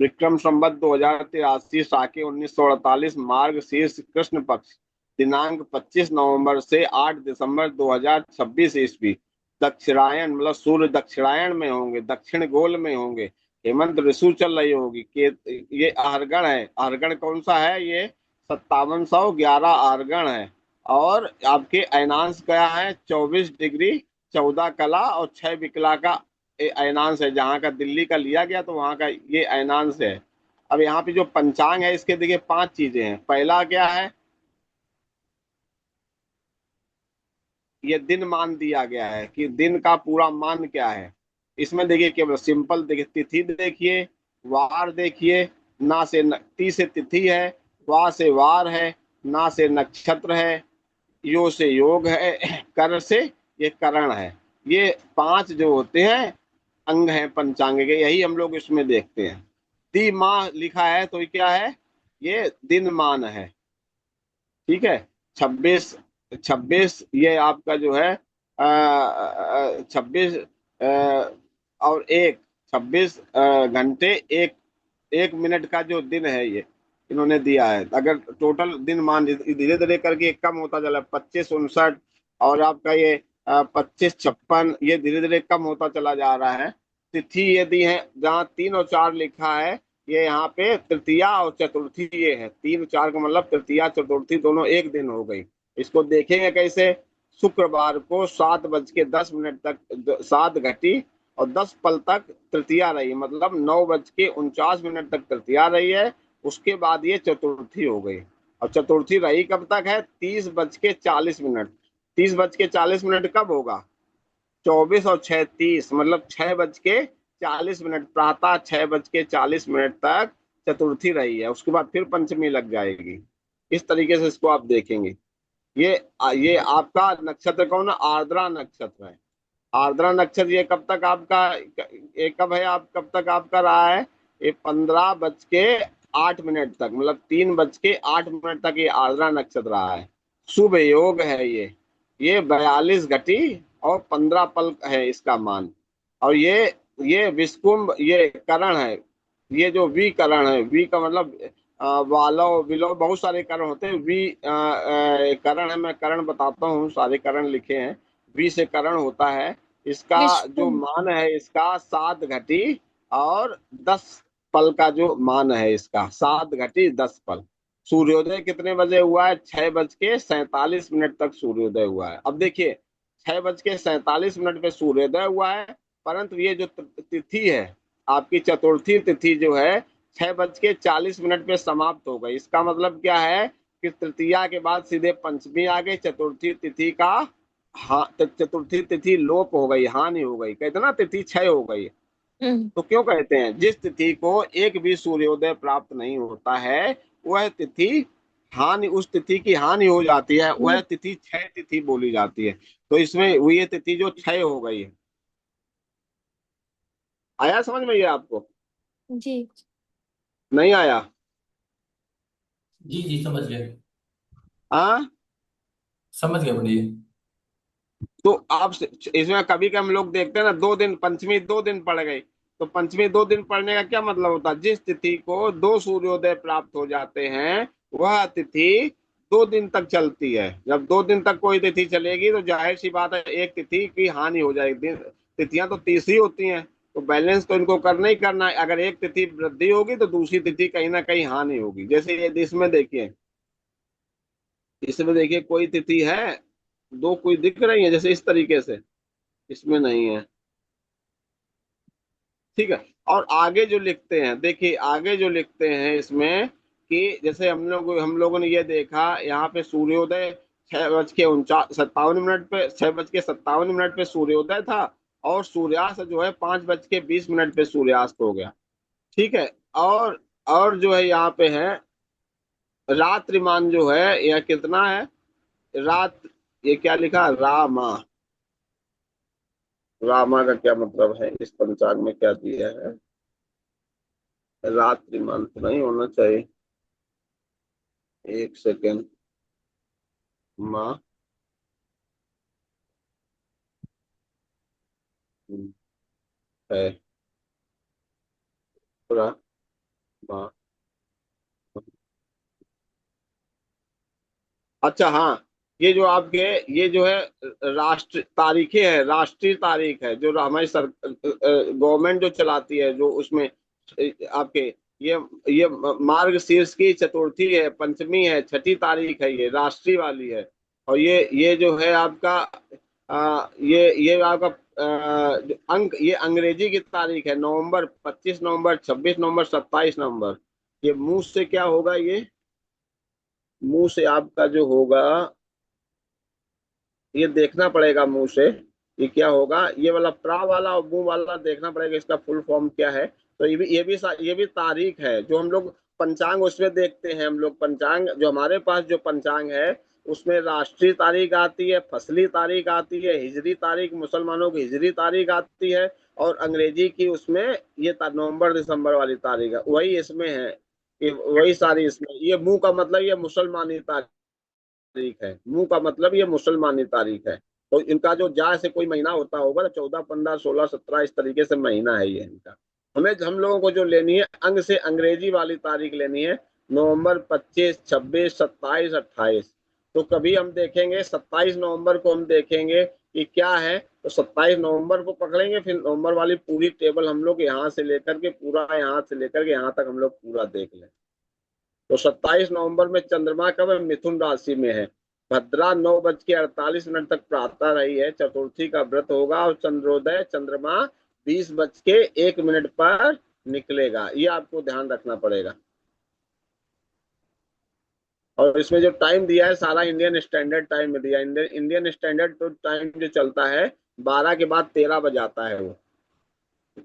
विक्रम संवत 2083, साके 1948, मार्ग शीर्ष कृष्ण पक्ष, दिनांक 25 नवंबर से 8 दिसंबर 2026 ईस्वी, दक्षिणायन मतलब सूर्य दक्षिणायन में होंगे, दक्षिण गोल में होंगे, हेमंत ऋतु चल रही होगी के, ये आहरगण है। आहरगण कौन सा है? ये 5711 आहरगण है। और आपके अयनांश क्या है? 24 डिग्री 14 कला और 6 विकला का अयनांश है। जहाँ का दिल्ली का लिया गया तो वहाँ का ये अयनांश है। अब यहाँ पे जो पंचांग है इसके देखिए पांच चीजें हैं। पहला क्या है? ये दिन मान दिया गया है कि दिन का पूरा मान क्या है। इसमें देखिए केवल सिंपल देखिए, तिथि देखिए, वार देखिए, ना से ती से तिथि है, वा से वार है, ना से नक्षत्र है, यो से योग है, कर से ये करण है। ये पांच जो होते हैं अंग हैं पंचांग के, यही हम लोग इसमें देखते हैं। दी माह लिखा है तो ये क्या है? ये दिन मान है, ठीक है। 26, 26 ये आपका जो है 26 और एक, 26 घंटे एक, 1 मिनट का जो दिन है ये इन्होंने दिया है। अगर टोटल दिन मान धीरे धीरे करके कम होता चला, 25 59, और आपका ये 25 56, ये धीरे धीरे कम होता चला जा रहा है। तिथि ये दी है, जहाँ 3 और 4 लिखा है, ये यहाँ पे तृतीया और चतुर्थी ये है। 3 4 का मतलब तृतीया चतुर्थी दोनों एक दिन हो गई। इसको देखेंगे कैसे? शुक्रवार को 7:10 तक 7 घटी और 10 पल तक तृतीया रही, मतलब 9:49 तक तृतीया रही है। उसके बाद ये चतुर्थी हो गई। और चतुर्थी रही कब तक है? 30:40। 30:40 कब होगा? 24 और 6 30, मतलब 6:40, प्रातः 6:40 तक चतुर्थी रही है। उसके बाद फिर पंचमी लग जाएगी। इस तरीके से इसको आप देखेंगे। ये ये आपका नक्षत्र कौन है? आर्द्रा नक्षत्र है। आर्द्रा नक्षत्र ये कब तक आपका, ये कब है, आप कब तक आपका रहा है? ये 15:08 तक, मतलब 3:08 तक ये आर्द्रा नक्षत्र रहा है। शुभ योग है ये 42 घटी और 15 पल है इसका मान। और ये विस्कुंभ ये करण है। ये जो वी करण है, वी का मतलब वालो विलो बहुत सारे करण होते हैं। करण है, मैं करण बताता हूँ, सारे करण लिखे हैं। वी से करण होता है। इसका जो विश्व। मान है इसका 7 घटी और 10 पल का जो मान है इसका 7 घटी 10 पल। सूर्योदय कितने बजे हुआ है? 6:47 तक सूर्योदय हुआ है। अब देखिए, 6:47 पे सूर्योदय हुआ है, परंतु ये जो तिथि है आपकी, चतुर्थी तिथि जो है 6:40 पे समाप्त हो गई। इसका मतलब क्या है कि तृतीया के बाद सीधे पंचमी आ गई। चतुर्थी तिथि का, हाँ, चतुर्थी तिथि लोप हो गई, हानि हो गई, कहते ना तिथि क्षय हो गई। हम्म। तो क्यों कहते हैं जिस तिथि को एक भी सूर्योदय प्राप्त नहीं होता है वह तिथि हानि, उस तिथि की हानि हो जाती है, वह तिथि क्षय तिथि बोली जाती है। तो इसमें वो ये तिथि जो क्षय हो गई है। आया समझ में ये आपको? जी। नहीं आया? जी जी समझ गए। हाँ। समझ गए, बोलिए। तो आप इसमें कभी कभी हम लोग देखते हैं ना, 2 दिन पंचमी 2 दिन पड़ गई। तो पंचमी 2 दिन पड़ने का क्या मतलब होता है? जिस तिथि को 2 सूर्योदय प्राप्त हो जाते हैं वह तिथि 2 दिन तक चलती है। जब 2 दिन तक कोई तिथि चलेगी तो जाहिर सी बात है एक तिथि की हानि हो जाएगी। तिथियां तो 30 ही होती हैं, तो बैलेंस तो इनको करना ही करना है। अगर एक तिथि वृद्धि होगी तो दूसरी तिथि कहीं ना कहीं हानि होगी। जैसे ये इसमें देखिए, इसमें देखिए कोई तिथि है, दो कोई दिख रही है जैसे इस तरीके से, इसमें नहीं है। ठीक है। और आगे जो लिखते हैं, देखिए आगे जो लिखते हैं इसमें कि जैसे हम लोगों ने ये देखा यहाँ पे सूर्योदय 6:57 पे, 6:57 पे सूर्योदय था, और सूर्यास्त जो है 5:20 पे सूर्यास्त हो गया। ठीक है। और और जो है यहाँ पे है रात्रिमान जो है यह कितना है? रात, ये क्या लिखा? रामा। रामा का क्या मतलब है? इस पंचांग में क्या दिया है? रात्रिमान तो नहीं होना चाहिए। एक सेकेंड। माँ है पूरा, माँ। अच्छा हाँ, ये जो आपके, ये जो है राष्ट्र तारीखें है, राष्ट्रीय तारीख है जो हमारी सर गवर्नमेंट जो चलाती है, जो उसमें आपके ये मार्ग शीर्ष की चतुर्थी है, पंचमी है, छठी तारीख है, ये राष्ट्रीय वाली है। और ये जो है आपका ये आपका जो अंक, ये अंग्रेजी की तारीख है, नवंबर, 25 नवंबर, 26 नवंबर, 27 नवंबर। ये मुंह से क्या होगा? ये मुंह से आपका जो होगा, ये देखना पड़ेगा मुंह से, ये क्या होगा? ये वाला प्रा वाला और मुंह वाला देखना पड़ेगा, इसका फुल फॉर्म क्या है। तो ये भी तारीख है जो हम लोग पंचांग उसमें देखते हैं। हम लोग पंचांग, जो हमारे पास जो पंचांग है उसमें राष्ट्रीय तारीख आती है, फसली तारीख आती है, हिजरी तारीख, मुसलमानों की हिजरी तारीख आती है, और अंग्रेजी की उसमें ये नवंबर दिसंबर वाली तारीख है, वही इसमें है। ये वही सारी इसमें, ये मुंह का मतलब ये मुसलमानी तारीख तारीख है। मुंह का मतलब ये मुसलमानी तारीख है। तो इनका जो जा से कोई महीना होता होगा तो 14, 15, 16, 17 इस तरीके से महीना है ये इनका। हम लोगों को जो लेनी है अंग से, अंग्रेजी वाली तारीख लेनी है, नवंबर, 25, 26, 27, 28। तो कभी हम देखेंगे 27 नवंबर को, हम देखेंगे कि क्या है, तो 27 नवंबर को पकड़ेंगे, फिर नवंबर वाली पूरी टेबल हम लोग यहाँ से लेकर के पूरा, यहाँ से लेकर के यहाँ तक हम लोग पूरा देख लें। तो 27 नवंबर में चंद्रमा कब है? मिथुन राशि में है। भद्रा 9:48 तक प्रातः रही है, चतुर्थी का व्रत होगा, और चंद्रोदय चंद्रमा 20:01 पर निकलेगा। ये आपको ध्यान रखना पड़ेगा। और इसमें जो टाइम दिया है सारा इंडियन स्टैंडर्ड टाइम में दिया है। इंडियन स्टैंडर्ड तो टाइम जो चलता है 12 के बाद 13 बज आता है, वो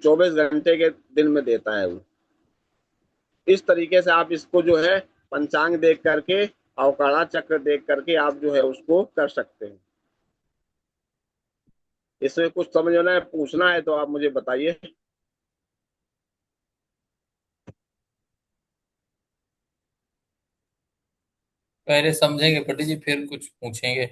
24 घंटे के दिन में देता है वो। इस तरीके से आप इसको जो है पंचांग देख करके, अवकाड़ा चक्र देख करके आप जो है उसको कर सकते हैं। इसमें कुछ समझना है, पूछना है तो आप मुझे बताइए। पहले समझेंगे पंडित जी, फिर कुछ पूछेंगे।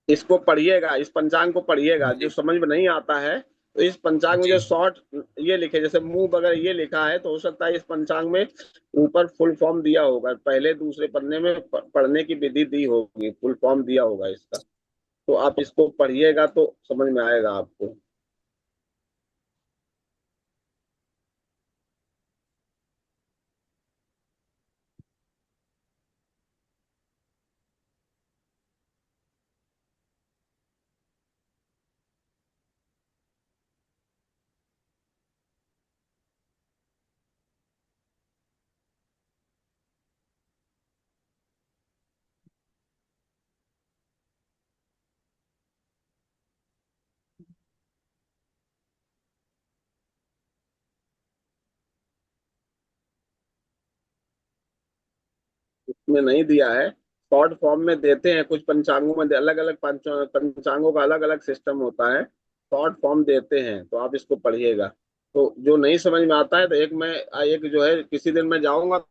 इसको पढ़िएगा, इस पंचांग को पढ़िएगा, जो जी समझ में नहीं आता है तो इस पंचांग में जी। जो शॉर्ट ये लिखे, जैसे मुंह वगैरह ये लिखा है, तो हो सकता है इस पंचांग में ऊपर फुल फॉर्म दिया होगा, पहले दूसरे पन्ने में पढ़ने की विधि दी होगी, फुल फॉर्म दिया होगा इसका। तो आप इसको पढ़िएगा तो समझ में आएगा आपको। में नहीं दिया है, शॉर्ट फॉर्म में देते हैं। कुछ पंचांगों में अलग अलग पंचांगों का अलग अलग सिस्टम होता है, शॉर्ट फॉर्म देते हैं, तो आप इसको पढ़िएगा। तो जो नहीं समझ में आता है तो एक जो है किसी दिन मैं जाऊंगा,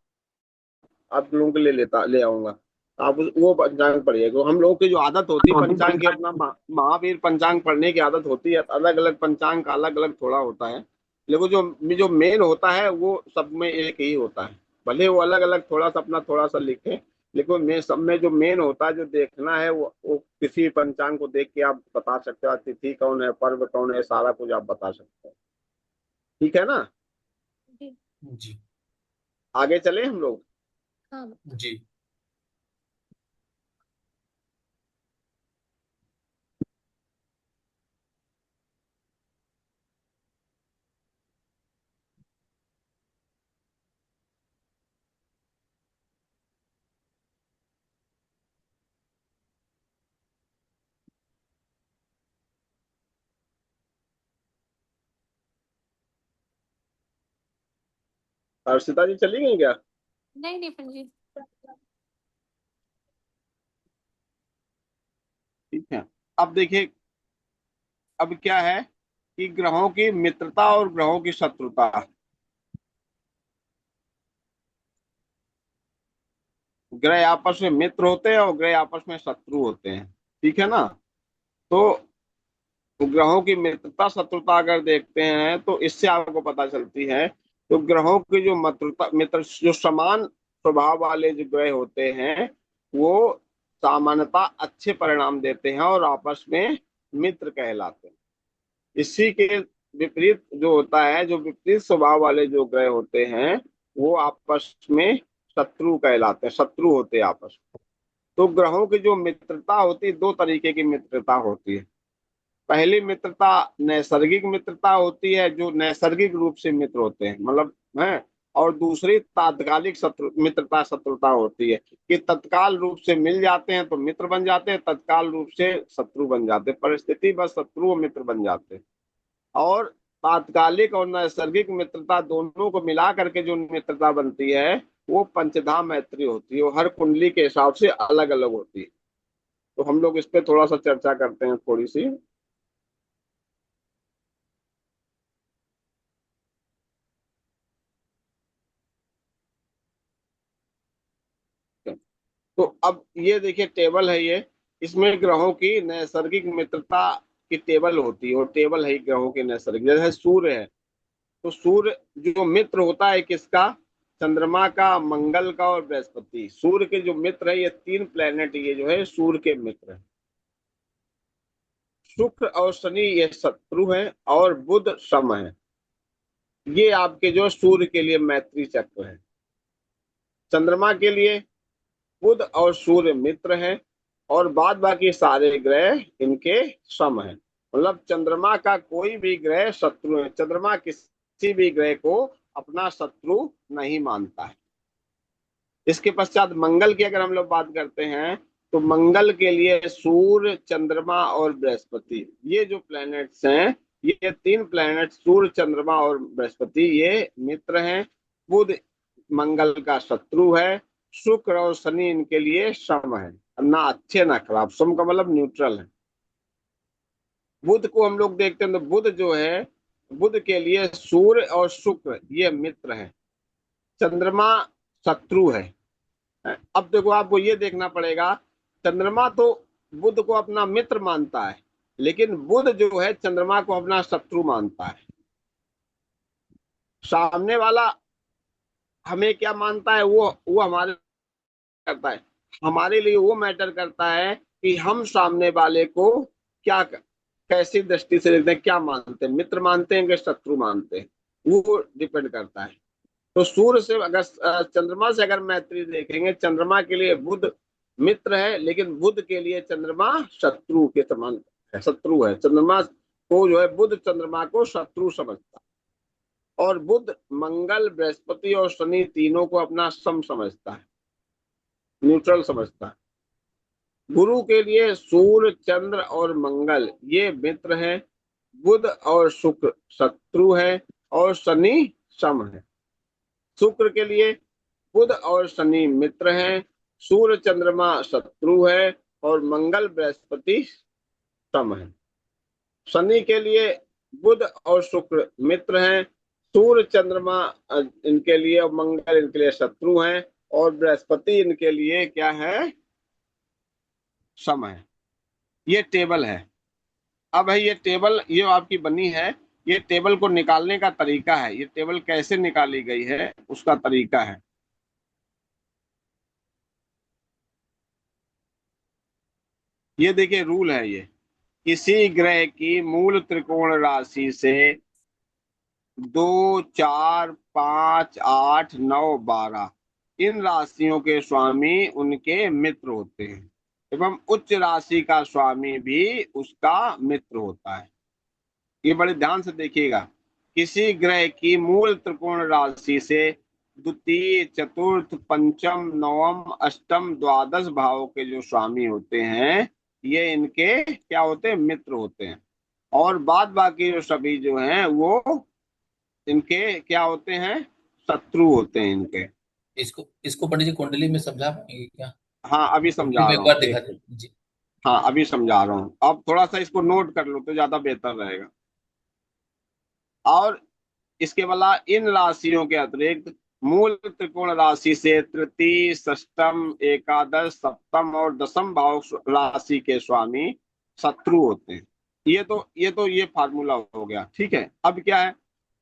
आप लोगों के लिए ले आऊंगा, आप वो पंचांग पढ़िए। तो हम लोगों की जो आदत होती है पंचांग की, अपना महावीर पंचांग पढ़ने की आदत होती है। अलग अलग पंचांग का अलग अलग थोड़ा होता है, लेकिन जो जो मेन होता है वो सब में एक ही होता है। भले वो अलग अलग थोड़ा सा अपना थोड़ा सा लिखे, लेकिन मैं सब में जो मेन होता है, जो देखना है, वो किसी पंचांग को देख के आप बता सकते हो। तिथि कौन है, पर्व कौन है, सारा कुछ आप बता सकते हो। ठीक है ना? जी। जी। आगे चले हम लोग। हाँ। जी। हर्षिता जी चली गई क्या? नहीं नहीं पंडित जी। ठीक है। अब देखिए, अब क्या है कि ग्रहों की मित्रता और ग्रहों की शत्रुता। ग्रह आपस में मित्र होते हैं और ग्रह आपस में शत्रु होते हैं। ठीक है ना? तो ग्रहों की मित्रता शत्रुता अगर देखते हैं तो इससे आपको पता चलती है। तो ग्रहों की जो मित्र जो समान स्वभाव वाले जो ग्रह होते हैं, वो सामान्यतः अच्छे परिणाम देते हैं और आपस में मित्र कहलाते हैं। इसी के विपरीत जो होता है, जो विपरीत स्वभाव वाले जो ग्रह होते हैं, वो आपस में शत्रु कहलाते हैं, शत्रु होते हैं आपस में। तो ग्रहों की जो मित्रता होती है, दो तरीके की मित्रता होती है। पहली मित्रता नैसर्गिक मित्रता होती है, जो नैसर्गिक रूप से मित्र होते हैं, मतलब है। और दूसरी तात्कालिक मित्रता शत्रुता होती है, कि तत्काल रूप से मिल जाते हैं तो मित्र बन जाते हैं, तत्काल रूप से शत्रु बन जाते हैं, परिस्थिति बस शत्रु और मित्र बन जाते हैं। और तात्कालिक और नैसर्गिक मित्रता दोनों को मिला करके जो मित्रता बनती है, वो पंचधाम मैत्री होती है। वो हर कुंडली के हिसाब से अलग अलग होती है। तो हम लोग इस पे थोड़ा सा चर्चा करते हैं, थोड़ी सी। तो अब ये देखिए टेबल है ये, इसमें ग्रहों की नैसर्गिक मित्रता की टेबल होती है। और टेबल है ग्रहों की नैसर्गिक, जैसे सूर्य है। तो सूर्य जो मित्र होता है किसका? चंद्रमा का, मंगल का और बृहस्पति। सूर्य के जो मित्र है, ये तीन प्लेनेट ये जो है सूर्य के मित्र है। शुक्र और शनि ये शत्रु हैं, और बुध सम है। ये आपके जो सूर्य के लिए मैत्री चक्र है। चंद्रमा के लिए बुध और सूर्य मित्र हैं, और बाद बाकी सारे ग्रह इनके सम हैं। मतलब चंद्रमा का कोई भी ग्रह शत्रु है। चंद्रमा किसी भी ग्रह को अपना शत्रु नहीं मानता है। इसके पश्चात मंगल की अगर हम लोग बात करते हैं, तो मंगल के लिए सूर्य, चंद्रमा और बृहस्पति, ये जो प्लैनेट्स हैं, ये तीन प्लैनेट सूर्य, चंद्रमा और बृहस्पति, ये मित्र हैं। बुध मंगल का शत्रु है। शुक्र और शनि इनके लिए सम है, ना अच्छे ना खराब, सम का मतलब न्यूट्रल है। बुध को हम लोग देखते हैं तो बुध जो है, बुध के लिए सूर्य और शुक्र ये मित्र हैं, चंद्रमा शत्रु है। अब देखो, आपको ये देखना पड़ेगा, चंद्रमा तो बुध को अपना मित्र मानता है, लेकिन बुध जो है चंद्रमा को अपना शत्रु मानता है। सामने वाला हमें क्या मानता है, वो हमारे करता है। हमारे लिए वो मैटर करता है कि हम सामने वाले को क्या, कैसी दृष्टि से देखते हैं, क्या मानते हैं, मित्र मानते हैं कि शत्रु मानते हैं, वो डिपेंड करता है। तो सूर्य से अगर चंद्रमा से अगर मैत्री देखेंगे, चंद्रमा के लिए बुध मित्र है, लेकिन बुध के लिए चंद्रमा शत्रु के समान है, शत्रु है। चंद्रमा को जो है बुध चंद्रमा को शत्रु समझता है, और बुध मंगल, बृहस्पति और शनि तीनों को अपना सम समझता है, न्यूट्रल समझता है। गुरु के लिए सूर्य, चंद्र और मंगल ये मित्र हैं। बुध और शुक्र शत्रु है, और शनि सम है। शुक्र के लिए बुध और शनि मित्र हैं, सूर्य चंद्रमा शत्रु है और मंगल बृहस्पति सम है। शनि के लिए बुध और शुक्र मित्र हैं, सूर्य चंद्रमा इनके लिए और मंगल इनके लिए शत्रु हैं, और बृहस्पति इनके लिए क्या है, सम है। ये टेबल है। अब है ये टेबल, ये आपकी बनी है, ये टेबल को निकालने का तरीका है। ये टेबल कैसे निकाली गई है उसका तरीका है। ये देखिए रूल है ये, किसी ग्रह की मूल त्रिकोण राशि से 2, 4, 5, 8, 9, 12 इन राशियों के स्वामी उनके मित्र होते हैं, एवं उच्च राशि का स्वामी भी उसका मित्र होता है। ये बड़े ध्यान से देखिएगा। किसी ग्रह की मूल त्रिकोण राशि से द्वितीय, चतुर्थ, पंचम, नवम, अष्टम, द्वादश भाव के जो स्वामी होते हैं ये इनके क्या होते हैं, मित्र होते हैं। और बाद बाकी जो सभी जो हैं वो इनके क्या होते हैं, शत्रु होते हैं इनके। इसको इसको पंडित जी कुंडली में समझा पाएंगे क्या? हाँ अभी कुंडली समझा में रहा एक हूँ, बार दिखा एक दे मिनट। जी। हाँ अभी समझा रहा हूँ, अब थोड़ा सा इसको नोट कर लो तो ज्यादा बेहतर रहेगा। और इसके वाला इन राशियों के अतिरिक्त मूल त्रिकोण राशि से तृतीय, षष्टम, एकादश, सप्तम और दसम भाव राशि के स्वामी शत्रु होते हैं। ये फार्मूला हो गया, ठीक है। अब क्या है,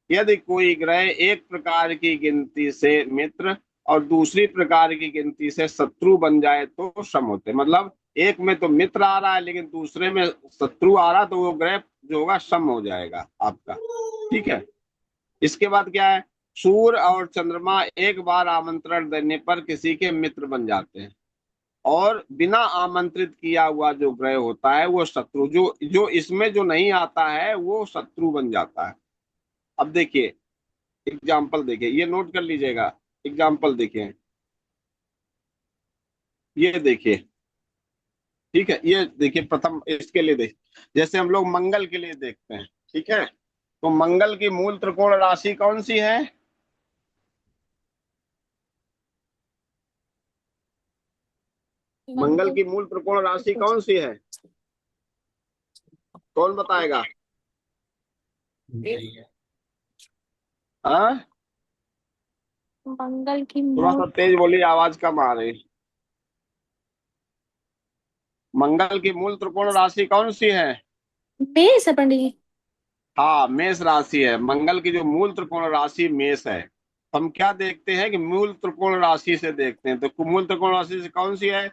यदि कोई ग्रह एक प्रकार की गिनती से मित्र और दूसरी प्रकार की गिनती से शत्रु बन जाए तो सम होते हैं। मतलब एक में तो मित्र आ रहा है लेकिन दूसरे में शत्रु आ रहा, तो वो ग्रह जो होगा सम हो जाएगा आपका, ठीक है। इसके बाद क्या है, सूर्य और चंद्रमा एक बार आमंत्रण देने पर किसी के मित्र बन जाते हैं, और बिना आमंत्रित किया हुआ जो ग्रह होता है वो शत्रु, जो जो इसमें जो नहीं आता है वो शत्रु बन जाता है। अब देखिए एग्जाम्पल देखिए, ये नोट कर लीजिएगा। एग्जाम्पल देखिए, ये देखिए, ठीक है। ये देखिए प्रथम इसके लिए देख, जैसे हम लोग मंगल के लिए देखते हैं, ठीक है। तो मंगल की मूल त्रिकोण राशि कौन सी है, मंगल की मूल त्रिकोण राशि कौन सी है, कौन बताएगा? जी। हाँ मंगल की थोड़ा मूल सा तेज बोलिए, आवाज कम आ रही। मंगल की मूल त्रिकोण राशि कौन सी है? मेष है पंडित जी। हाँ मेष राशि है। मंगल की जो मूल त्रिकोण राशि मेष है। हम क्या देखते हैं कि मूल त्रिकोण राशि से देखते हैं, तो मूल त्रिकोण राशि से कौन सी है,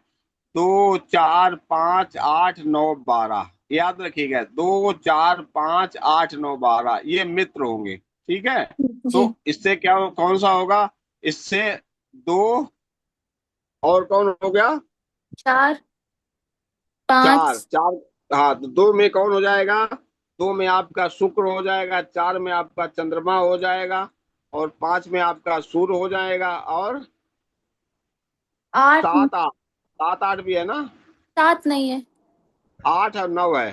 2, 4, 5, 8, 9, 12 याद रखिएगा। 2, 4, 5, 8, 9, 12 ये मित्र होंगे, ठीक है। जी। तो इससे क्या कौन सा होगा, इससे दो, और कौन हो गया, 4, चार 5। चार। हाँ तो दो में कौन हो जाएगा, दो में आपका शुक्र हो जाएगा, चार में आपका चंद्रमा हो जाएगा, और पांच में आपका सूर्य हो जाएगा, और 8। सात आठ, सात आठ भी है ना, 7 नहीं है। आठ और नौ है,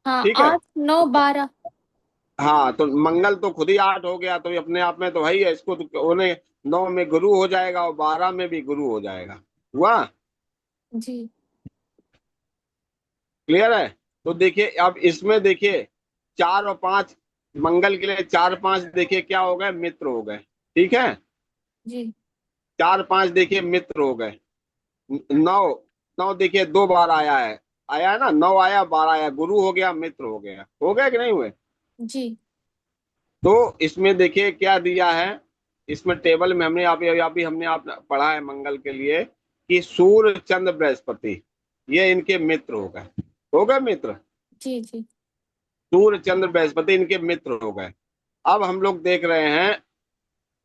हाँ, ठीक है। 8, 9, 12। हाँ तो मंगल तो खुद ही आठ हो गया, तो ये अपने आप में तो है ही है। इसको तो उन्हें 9 में गुरु हो जाएगा और 12 में भी गुरु हो जाएगा, हुआ जी। क्लियर है। तो देखिए अब इसमें देखिए 4 और 5, मंगल के लिए 4, 5 देखिए क्या हो गए, मित्र हो गए, ठीक है। जी। 4, 5 देखिए मित्र हो गए। 9, 9 देखिए 2 बार आया है ना, 9 आया, 12 आया, गुरु हो गया, मित्र हो गया, हो गया कि नहीं हुए। जी। तो इसमें देखिए क्या दिया है, इसमें टेबल में हमने अभी हमने आप पढ़ा है मंगल के लिए कि सूर्य, चंद्र, बृहस्पति ये इनके मित्र हो गए मित्र। जी। जी। सूर्य, चंद्र, बृहस्पति इनके मित्र हो गए। अब हम लोग देख रहे हैं,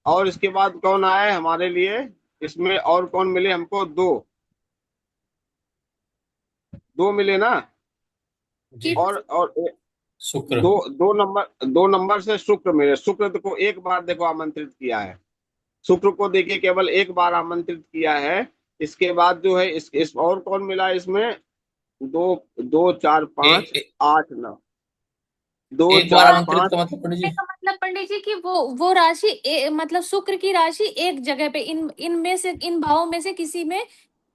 और इसके बाद कौन आए हमारे लिए, इसमें और कौन मिले हमको, दो, दो मिले ना। जी। और शुक्र। दो नंबर से शुक्र मिले। शुक्र को एक बार देखो आमंत्रित किया है, शुक्र को देखिए केवल एक बार आमंत्रित किया है। इसके बाद जो है इस और कौन मिला इसमें, दो, 2, 4, 5, एक 8, 9, 2, एक बार 4, आमंत्रित 5। का मतलब पंडित कहने जी? का मतलब पंडित जी कि वो राशि मतलब शुक्र की राशि एक जगह पे इन इनमें से इन भावों में से किसी में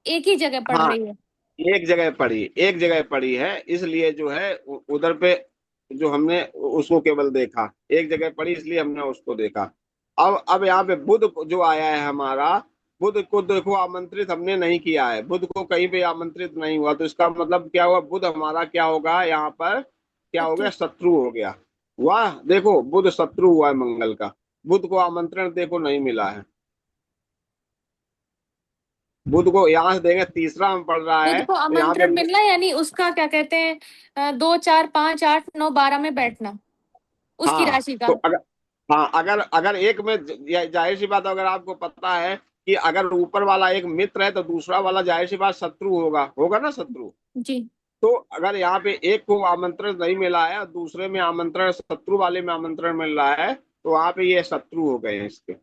एक ही जगह पड़ हाँ, रही है। एक जगह पड़ी है, इसलिए जो है उधर पे जो हमने उसको केवल देखा, एक जगह पड़ी इसलिए हमने उसको देखा। अब यहाँ पे बुध जो आया है हमारा, बुध को देखो आमंत्रित हमने नहीं किया है, बुध को कहीं पे आमंत्रित नहीं हुआ, तो इसका मतलब क्या हुआ, बुध हमारा क्या होगा यहाँ पर, क्या हो गया, शत्रु। शत्रु हो गया। वाह, देखो बुध शत्रु हुआ है मंगल का, बुध को आमंत्रण देखो नहीं मिला है। बुध को यहाँ से देंगे, तीसरा में पड़ रहा बुध है को तो यहाँ पे आमंत्रण मिलना यानी उसका क्या कहते हैं, 2 4 5 8 9 12 में बैठना, उसकी हाँ राशि तो का। अगर, हाँ अगर अगर एक में जाहिर सी बात है, अगर आपको पता है कि अगर ऊपर वाला एक मित्र है तो दूसरा वाला जाहिर सी बात शत्रु होगा, होगा ना शत्रु। जी। तो अगर यहाँ पे एक को आमंत्रण नहीं मिला है और दूसरे में आमंत्रण, शत्रु वाले में आमंत्रण मिल रहा है, तो वहां पे ये शत्रु हो गए हैं इसके।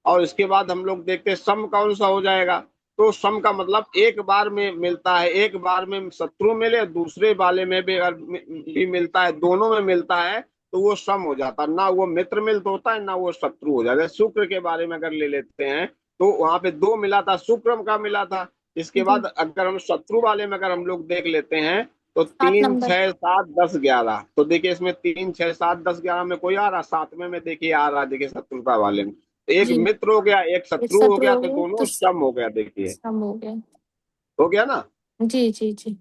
और इसके बाद हम लोग देखते हैं सम कौन सा हो जाएगा। तो सम का मतलब एक बार में मिलता है, एक बार में शत्रु मिले, दूसरे वाले में भी अगर भी मिलता है, दोनों में मिलता है, तो वो सम हो जाता है, ना वो मित्र मिल होता है ना वो शत्रु हो जाता है। शुक्र के बारे में अगर ले लेते हैं, तो वहां पे 2 मिला था, शुक्र का मिला था। इसके जी। बाद अगर हम शत्रु वाले में अगर हम लोग देख लेते हैं, तो 7 नंबर। 3 6 7 10 11, तो देखिए इसमें 3 6 7 10 11 में कोई आ रहा, सातवें में देखिए आ रहा, देखिए शत्रुता वाले में एक जी। मित्र हो गया, एक एक शत्रु हो शत्रु गया, हो तो गया तो दोनों सम हो गया, देखिए सम हो गया। हो गया ना। जी जी जी।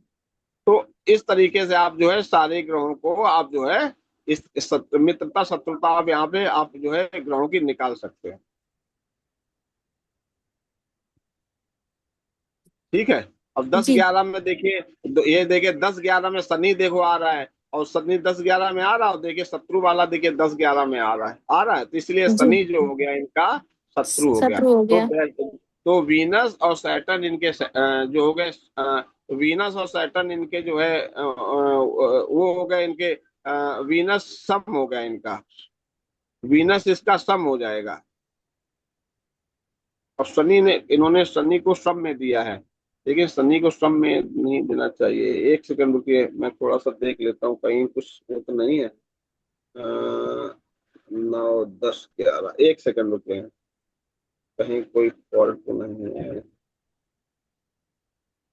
तो इस तरीके से आप जो है सारे ग्रहों को आप जो है इस मित्रता शत्रुता आप यहाँ पे आप जो है ग्रहों की निकाल सकते हैं। ठीक है। अब दस जी ग्यारह में देखिए, ये देखिए 10 11 में शनि देखो आ रहा है, और शनि 10 11 में आ रहा है, और देखिए शत्रु वाला देखिए 10 11 में आ रहा है, तो इसलिए जी। शनि जो हो गया इनका शत्रु हो गया। शत्रु हो तो गया। तो वीनस और सैटर्न इनके जो हो गए, वीनस और सैटर्न इनके जो है वो हो गए इनके, वीनस सम हो गया इनका, वीनस इसका सम हो जाएगा। और शनि ने, इन्होंने शनि को सम में दिया है, लेकिन शनि को सम में नहीं देना चाहिए। एक सेकंड रुकिए, मैं थोड़ा सा देख लेता हूँ कहीं कुछ वो तो नहीं है। 9 10 11, एक सेकंड रुकिए, कहीं कोई फॉल्ट तो नहीं है,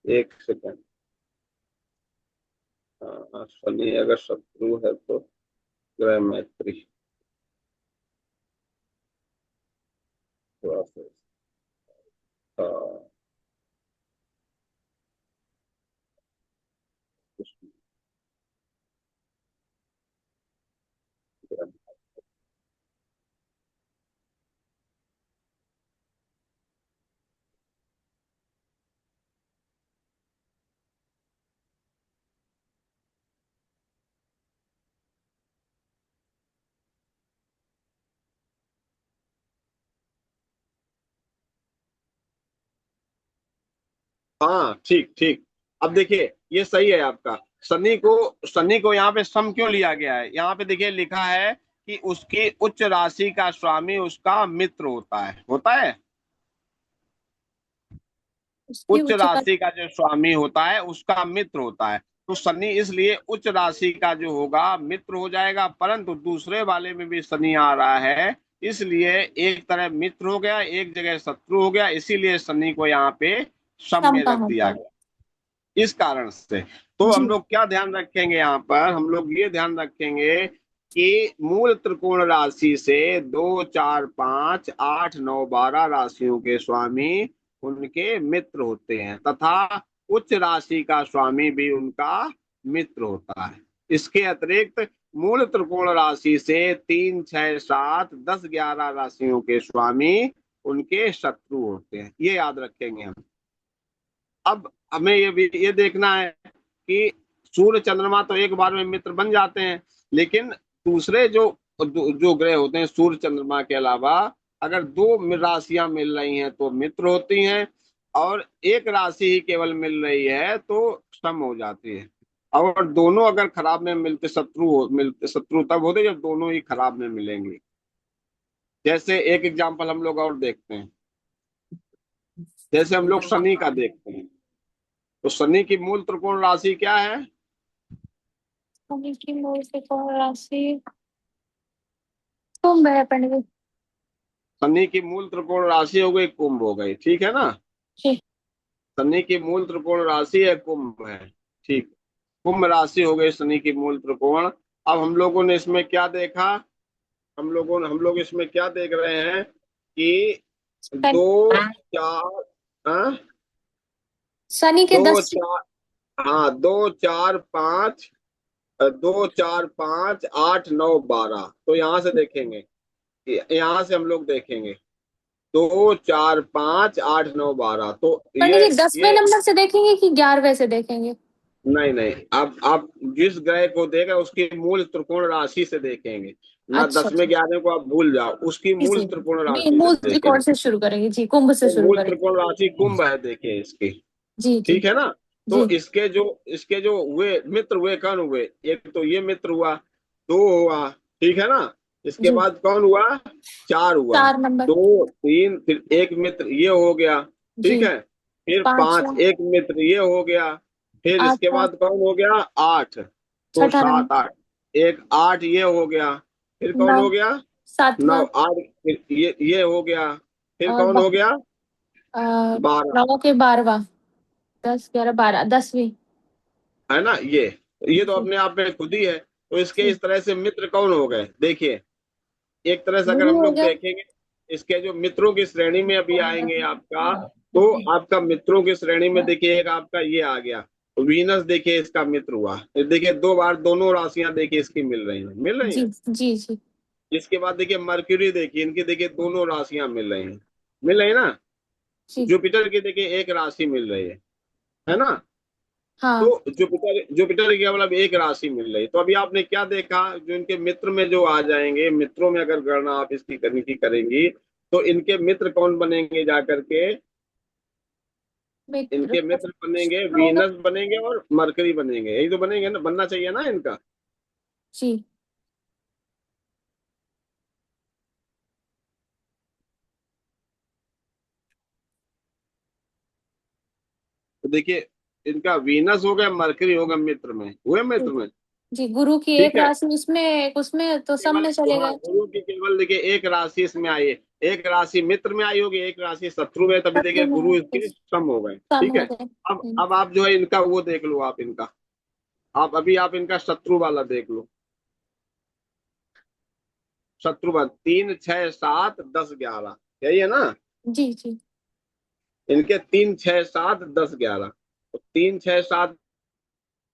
एक सेकंड। हाँ, शनि अगर शत्रु है तो ग्रह मैत्री, थोड़ा सा हाँ, कुछ हाँ, ठीक ठीक। अब देखिए ये सही है आपका। शनि को यहाँ पे सम क्यों लिया गया है, यहाँ पे देखिए लिखा है कि उसकी उच्च राशि का स्वामी उसका मित्र होता है। उसकी उच्च उच्चता। राशि का जो स्वामी होता है उसका मित्र होता है। तो शनि इसलिए उच्च राशि का जो होगा मित्र हो जाएगा, परंतु दूसरे वाले में भी शनि आ रहा है, इसलिए एक तरह मित्र हो गया, एक जगह शत्रु हो गया, इसीलिए शनि को यहाँ पे सम सम में का रख होता दिया है। गया, इस कारण से। तो हम जी। लोग क्या ध्यान रखेंगे यहाँ पर, हम लोग ये ध्यान रखेंगे कि मूल त्रिकोण राशि से 2 4 5 8 9 12 राशियों के स्वामी उनके मित्र होते हैं, तथा उच्च राशि का स्वामी भी उनका मित्र होता है। इसके अतिरिक्त मूल त्रिकोण राशि से 3 6 7 10 11 राशियों के स्वामी उनके शत्रु होते हैं, ये याद रखेंगे हम। अब हमें ये भी ये देखना है कि सूर्य चंद्रमा तो एक बार में मित्र बन जाते हैं, लेकिन दूसरे जो ग्रह होते हैं सूर्य चंद्रमा के अलावा, अगर 2 राशियां मिल रही हैं तो मित्र होती हैं, और एक राशि ही केवल मिल रही है तो सम हो जाती है। और दोनों अगर खराब में मिलते, मिलते शत्रु तब होते जब दोनों ही खराब में मिलेंगे। जैसे एक एग्जांपल हम लोग और देखते हैं, जैसे हम लोग शनि का देखते हैं, तो शनि की मूल त्रिकोण राशि क्या है, शनि की मूल त्रिकोण राशि कुंभ है पंडित शनि की मूल त्रिकोण राशि हो गई कुंभ हो गई, ठीक है ना। जी। शनि की मूल त्रिकोण राशि है कुंभ है। ठीक, कुंभ राशि हो गई शनि की मूल त्रिकोण। अब हम लोगों ने इसमें क्या देखा, हम लोग इसमें क्या देख रहे हैं कि दो चार, हाँ, शनि के दो 10। चार, हाँ, 2 4 5, 2 4 5 8 9 12। तो यहाँ से देखेंगे, यहाँ से हम लोग देखेंगे 2 4 5 8 9 12। तो पंडित ये जी 10वें ये नंबर से देखेंगे कि 11वें से देखेंगे? नहीं नहीं, आप जिस ग्रह को देख रहे हैं उसकी मूल त्रिकोण राशि से देखेंगे ना। अच्छा 10वें अच्छा। 11वें को आप भूल जाओ, उसकी जी मूल जी। त्रिकोण नहीं, राशि से मूल देखेंगे। त्रिकोण से शुरू करेंगे जी, कुंभ से तो शुरू मूल करेंगे। त्रिकोण राशि कुंभ है, देखिए इसकी। जी जी। ठीक है ना। जी तो इसके जो हुए मित्र हुए, कौन हुए, एक तो ये मित्र हुआ, दो हुआ, ठीक है ना। इसके जी। बाद कौन हुआ, चार हुआ, 4 नंबर। दो तीन, फिर एक मित्र ये हो गया, जी। ठीक है। फिर 5 5वां। एक मित्र ये हो गया। फिर इसके 8वां। बाद कौन हो गया, 8। तो छठा नंबर। 7 8, एक 8 ये हो गया। फिर कौन 9। हो गया, 9 7वां। 8, फिर ये हो गया। फिर और कौन हो गया, 12, 9 के 12वां। 10 11 12, 10वीं। है ना। ये तो जी अपने आप में खुद ही है। तो इसके जी। इस तरह से मित्र कौन हो गए, देखिए। एक तरह से अगर गुरु हम हो लोग गया। देखेंगे, इसके जो मित्रों की श्रेणी में अभी आएंगे आपका, तो आपका मित्रों की श्रेणी में देखिए एक आपका ये आ गया, वीनस देखिए इसका मित्र हुआ। देखिए 2 बार दोनों राशियां देखिए इसकी मिल रही जी हैं। जी जी। इसके बाद देखिए मर्क्यूरी देखिए, इनकी देखिए दोनों राशियां मिल रही है ना। जी। जुपिटर की देखिए एक राशि मिल रही है ना। तो हाँ। जुपिटर जुपिटर की केवल अब एक राशि मिल रही। तो अभी आपने क्या देखा, जो इनके मित्र में जो आ जाएंगे, मित्रों में अगर गणना आप इसकी करने की करेंगी, तो इनके मित्र कौन बनेंगे जा करके, मित्र। इनके मित्र बनेंगे शुक्र हो गया। वीनस बनेंगे और मरकरी बनेंगे। यही तो बनेंगे ना, बनना चाहिए ना इनका। जी। तो देखिए इनका वीनस हो गया, मरकरी हो गया मित्र में, हुए मित्र में। जी, गुरु की एक ठीक है। राशि इसमें, एक उसमें, तो सब केवल में चले हाँ, गए। गुरु की केवल देखिए एक राशि इसमें आई है। एक राशि मित्र में आई होगी, एक राशि शत्रु में, तभी शत्रु देखिए में गुरु तो इसके सम हो गए। कम ठीक हो है। गए। अब आप जो है इनका वो देख लो, आप इनका, आप इनका शत्रु वाला देख लो। शत्रु वाला 3 6 7 10 11, यही है ना। जी जी। इनके 3 6 7 10 11। तो 3 6 7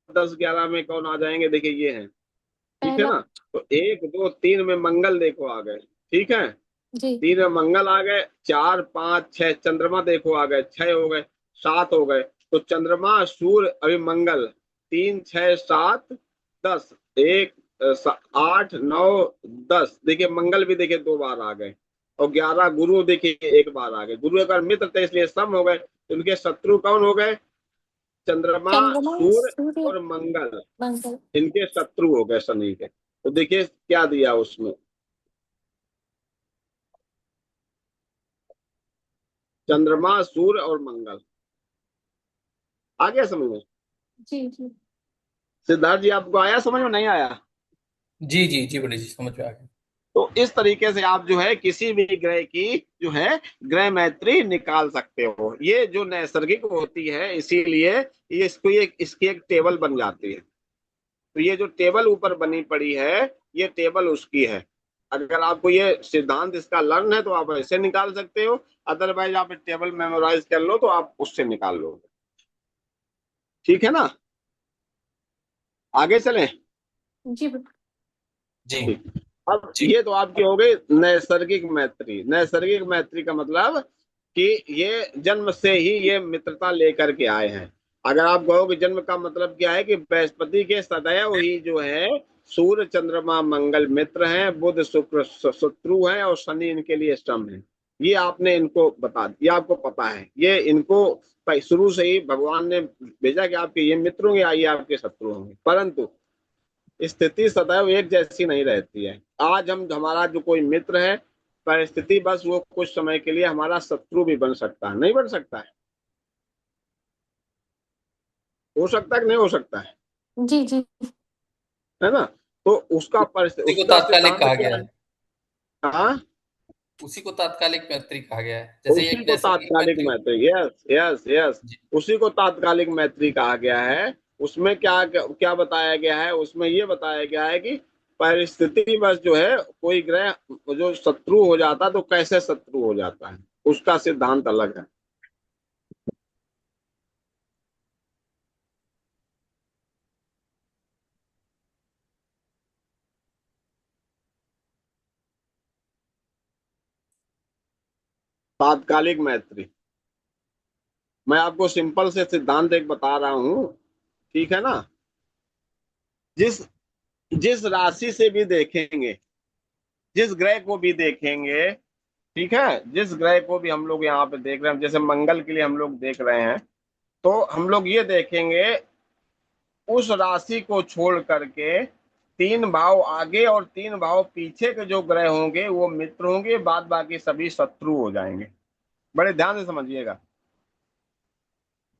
10 11 में कौन आ जाएंगे, देखिए ये है। ठीक है पहला। ना। तो 1 2 3 में मंगल देखो आ गए। ठीक है। जी। 3 में मंगल आ गए, 4 5 6 चंद्रमा देखो आ गए, 6 हो गए, 7 हो गए। तो चंद्रमा सूर्य अभी मंगल, 3 6 7 10, 1 8 9 10, देखिए मंगल भी देखिए 2 बार आ गए। और 11 गुरु देखिए एक बार आ गए। गुरु अगर मित्र थे इसलिए सम हो गए। तो इनके शत्रु कौन हो गए, चंद्रमा चंद्रमा सूर्य सूर्य और मंगल, मंगल। इनके शत्रु हो गए शनि के। तो देखिए क्या दिया उसमें, चंद्रमा सूर्य और मंगल। आ गया समझ में। जी जी। सिद्धार्थ जी आपको आया समझ में, नहीं आया। जी जी जी पंडित जी, समझ में आ गया। तो इस तरीके से आप जो है किसी भी ग्रह की जो है ग्रह मैत्री निकाल सकते हो। ये जो नैसर्गिक होती है, इसीलिए इसकी एक टेबल बन जाती है। तो ये जो टेबल ऊपर बनी पड़ी है, ये टेबल उसकी है। अगर आपको ये सिद्धांत इसका लर्न है तो आप ऐसे निकाल सकते हो। अदरवाइज आप टेबल मेमोराइज कर लो तो आप उससे निकाल लो। ठीक है ना। आगे चलें। जी जी ठीक। अब जी। ये तो आपकी हो गई नैसर्गिक मैत्री। नैसर्गिक मैत्री का मतलब कि ये जन्म से ही ये मित्रता लेकर के आए हैं। अगर आप कहो कि जन्म का मतलब क्या है, कि बृहस्पति के सदैव ही जो है सूर्य चंद्रमा मंगल मित्र हैं, बुध शुक्र शत्रु हैं, और शनि इनके लिए सम है। ये आपने इनको बता दिया, आपको पता है। ये इनको शुरू से ही भगवान ने भेजा कि आपके ये मित्र होंगे, आइए आपके शत्रु होंगे। परंतु स्थिति सदैव एक जैसी नहीं रहती है। आज हमारा जो कोई मित्र है, परिस्थिति बस वो कुछ समय के लिए हमारा शत्रु भी बन सकता है, नहीं बन सकता है। हो सकता है कि नहीं हो सकता जी। जी। है ना। तो उसका किसी को उसका तात्कालिक सिद्धांत कहा क्या गया है। है। हाँ, उसी को तात्कालिक मैत्री कहा गया है, जैसे उसी एक को नैसर्गिक तात्कालिक मैत्री। मैत्री, यस यस यस, जी। उसी को तात्कालिक मैत्री कहा गया है। उसमें क्या क्या बताया गया है, उसमें ये बताया गया है कि परिस्थिति बस जो है कोई ग्रह जो शत्रु हो जाता तो कैसे शत्रु हो जाता है, उसका सिद्धांत अलग है। तात्कालिक मैत्री, मैं आपको सिंपल से सिद्धांत एक बता रहा हूं, ठीक है ना। जिस जिस राशि से भी देखेंगे, जिस ग्रह को भी देखेंगे, ठीक है, जिस ग्रह को भी हम लोग यहाँ पे देख रहे हैं, जैसे मंगल के लिए हम लोग देख रहे हैं, तो हम लोग ये देखेंगे उस राशि को छोड़ करके तीन भाव आगे और तीन भाव पीछे के जो ग्रह होंगे वो मित्र होंगे, बाद बाकी सभी शत्रु हो जाएंगे। बड़े ध्यान से समझिएगा।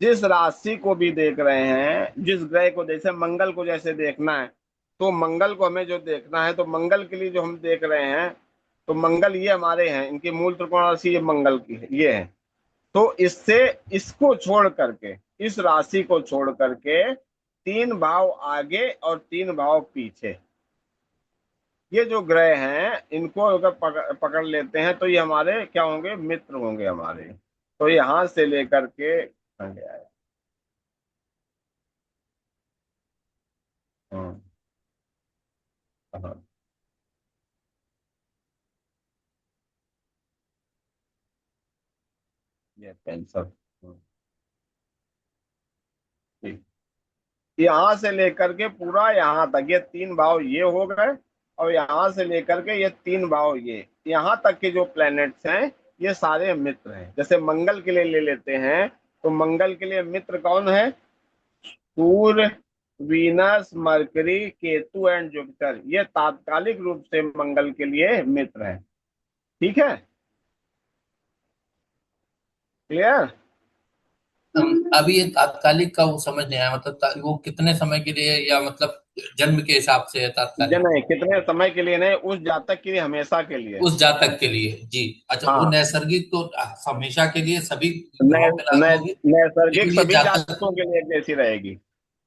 जिस राशि को भी देख रहे हैं, जिस ग्रह को, जैसे मंगल को जैसे देखना है, तो मंगल को हमें जो देखना है, तो मंगल के लिए जो हम देख रहे हैं, तो मंगल ये हमारे हैं, इनकी मूल त्रिकोण राशि ये मंगल की है, ये है। तो इससे इसको छोड़ करके, इस राशि को छोड़ करके तीन भाव आगे और तीन भाव पीछे, ये जो ग्रह हैं, इनको अगर पकड़ लेते हैं तो ये हमारे क्या होंगे, मित्र होंगे हमारे। तो यहां से लेकर के आगे आए। हाँ हाँ, ये पेंशन, ठीक। यहाँ से लेकर के पूरा यहाँ तक ये तीन भाव ये हो गए, और यहाँ से लेकर के ये तीन भाव ये यहाँ तक के जो प्लैनेट्स हैं ये सारे मित्र हैं। जैसे मंगल के लिए ले लेते हैं, तो मंगल के लिए मित्र कौन है, Surya, Venus, Mercury, Ketu and Jupiter, ये तात्कालिक रूप से मंगल के लिए मित्र हैं। ठीक है, क्लियर। अभी ये तात्कालिक का वो समझ नहीं आया, मतलब वो कितने समय के लिए, या मतलब जन्म के हिसाब से है तात्कालिक? नहीं, कितने समय के लिए नहीं, उस जातक के लिए हमेशा के लिए। उस जातक के लिए, जी। अच्छा, वो हाँ, नैसर्गिक तो हमेशा के लिए सभी ग्रहों पे लागू होगी, नैसर्गिक लेकिन ये सभी जातक, जातकों के लिए एक जैसी रहेगी।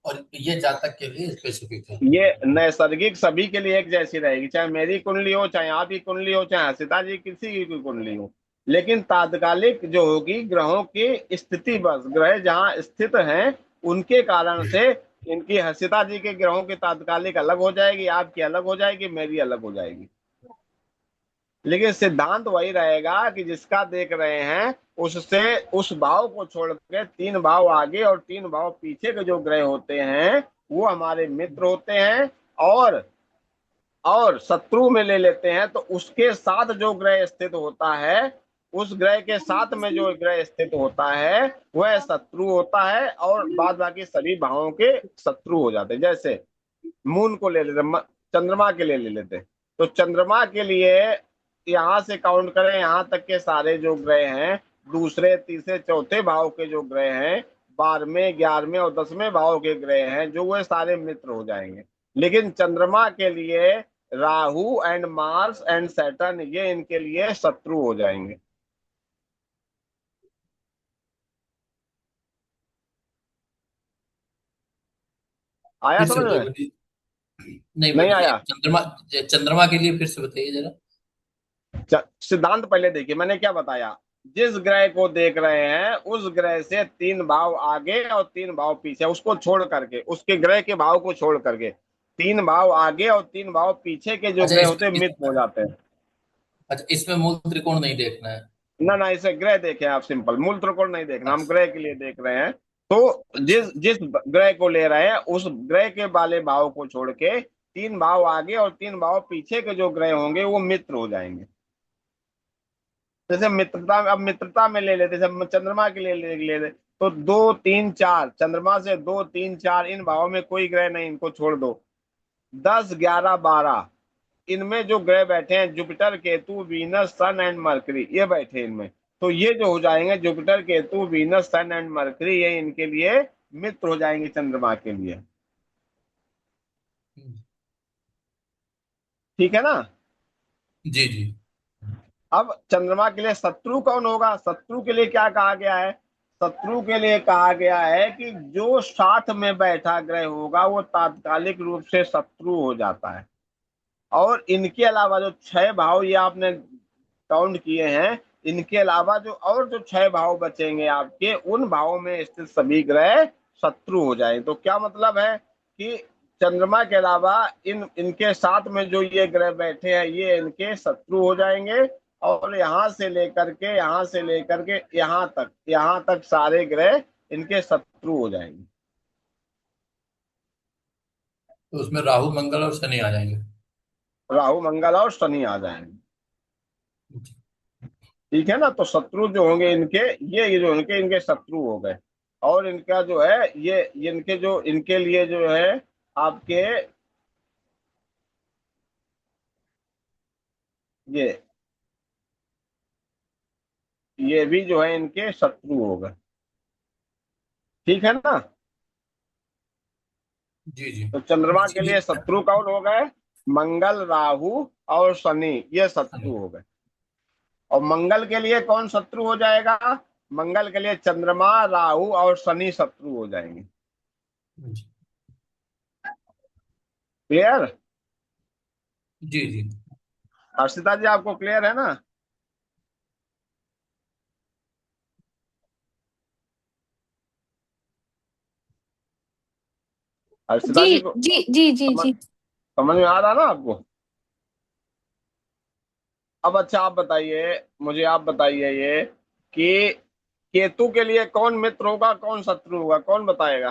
और ये जातक के लिए स्पेसिफिक है। ये नैसर्गिक सभी के लिए एक जैसी रहेगी, चाहे मेरी कुंडली हो, चाहे आपकी कुंडली हो, चाहे हर्षिता जी किसी की भी कुंडली हो। लेकिन तात्कालिक जो होगी ग्रहों की स्थिति, बस ग्रह जहाँ स्थित हैं उनके कारण से इनकी, हर्षिता जी के ग्रहों की तात्कालिक अलग हो जाएगी, आपकी अलग हो जाएगी, मेरी अलग हो जाएगी। लेकिन सिद्धांत वही रहेगा कि जिसका देख रहे हैं उससे, उस भाव को छोड़ के तीन भाव आगे और तीन भाव पीछे के जो ग्रह होते हैं वो हमारे मित्र होते हैं। और शत्रु में ले लेते हैं तो उसके साथ जो ग्रह स्थित होता है, उस ग्रह के साथ में जो ग्रह स्थित होता है वह शत्रु होता है, और बाद बाकी सभी भावों के शत्रु हो जाते हैं। जैसे मून को ले लेते, चंद्रमा के लिए ले लेते, तो चंद्रमा के लिए यहां से काउंट करें यहाँ तक के सारे जो ग्रह हैं, दूसरे तीसरे चौथे भाव के जो ग्रह हैं, 12वें 11वें और 10वें भाव के ग्रह हैं, जो वो सारे मित्र हो जाएंगे। लेकिन चंद्रमा के लिए Rahu and Mars and Saturn, ये इनके लिए शत्रु हो जाएंगे। आया फिर से समझ में, बताइए। नहीं, नहीं ये आया। चंद्रमा, चंद्रमा के लिए फिर से बताइए जरा। सिद्धांत पहले देखिए, मैंने क्या बताया। जिस ग्रह को देख रहे हैं उस ग्रह से तीन भाव आगे और तीन भाव पीछे, उसको छोड़ करके, उसके ग्रह के भाव को छोड़ करके तीन भाव आगे और तीन भाव पीछे के जो अच्छा, ग्रह होते हैं मित्र हो जाते हैं। अच्छा, इसमें मूल त्रिकोण नहीं देखना है? ना ना, इसे ग्रह देखें आप, सिंपल, मूल त्रिकोण नहीं देखना, हम अच्छा। ग्रह के लिए देख रहे हैं। तो अच्छा। जिस जिस ग्रह को ले रहे हैं उस ग्रह के वाले भाव को छोड़ के तीन भाव आगे और तीन भाव पीछे के जो ग्रह होंगे वो मित्र हो जाएंगे। जैसे मित्रता, अब मित्रता में ले लेते, जैसे चंद्रमा के लिए ले ले, तो दो तीन चार, चंद्रमा से दो तीन चार, इन भावों में कोई ग्रह नहीं, इनको छोड़ दो। 10 11 12, इनमें जो ग्रह बैठे हैं, Jupiter Ketu Venus Sun and Mercury, ये बैठे इनमें। तो ये जो हो जाएंगे Jupiter Ketu Venus Sun and Mercury, ये इनके लिए मित्र हो जाएंगे चंद्रमा के लिए। ठीक है ना। जी जी। अब चंद्रमा के लिए शत्रु कौन होगा? शत्रु के लिए क्या कहा गया है? शत्रु के लिए कहा गया है कि जो साथ में बैठा ग्रह होगा वो तात्कालिक रूप से शत्रु हो जाता है। और इनके अलावा जो 6 भाव ये आपने काउंट किए हैं, इनके अलावा जो 6 भाव बचेंगे आपके, उन भावों में स्थित सभी ग्रह शत्रु हो जाए। तो क्या मतलब है कि चंद्रमा के अलावा इनके साथ में जो ये ग्रह बैठे हैं ये इनके शत्रु हो जाएंगे। और यहाँ से लेकर के यहाँ तक सारे ग्रह इनके शत्रु हो जाएंगे। तो उसमें राहु मंगल और शनि आ जाएंगे। राहु मंगल और शनि आ जाएंगे। ठीक है ना? तो शत्रु जो होंगे इनके, ये जो इनके शत्रु हो गए। और इनका जो है ये इनके लिए जो है आपके ये ये भी जो है इनके शत्रु हो गए। ठीक है ना? जी जी तो चंद्रमा के जी लिए शत्रु कौन हो गए? मंगल, राहु और शनि, ये जी शत्रु हो गए। और मंगल के लिए कौन शत्रु हो जाएगा? मंगल के लिए चंद्रमा, राहु और शनि शत्रु हो जाएंगे। क्लियर? जी जी। हर्षिता जी आपको क्लियर है ना? हर्षिता जी जी को जी जी जी समझ जी। समझ में आ रहा ना आपको? अब अच्छा आप बताइए, मुझे आप बताइए ये कि केतु के लिए कौन मित्र होगा, कौन शत्रु होगा, कौन बताएगा?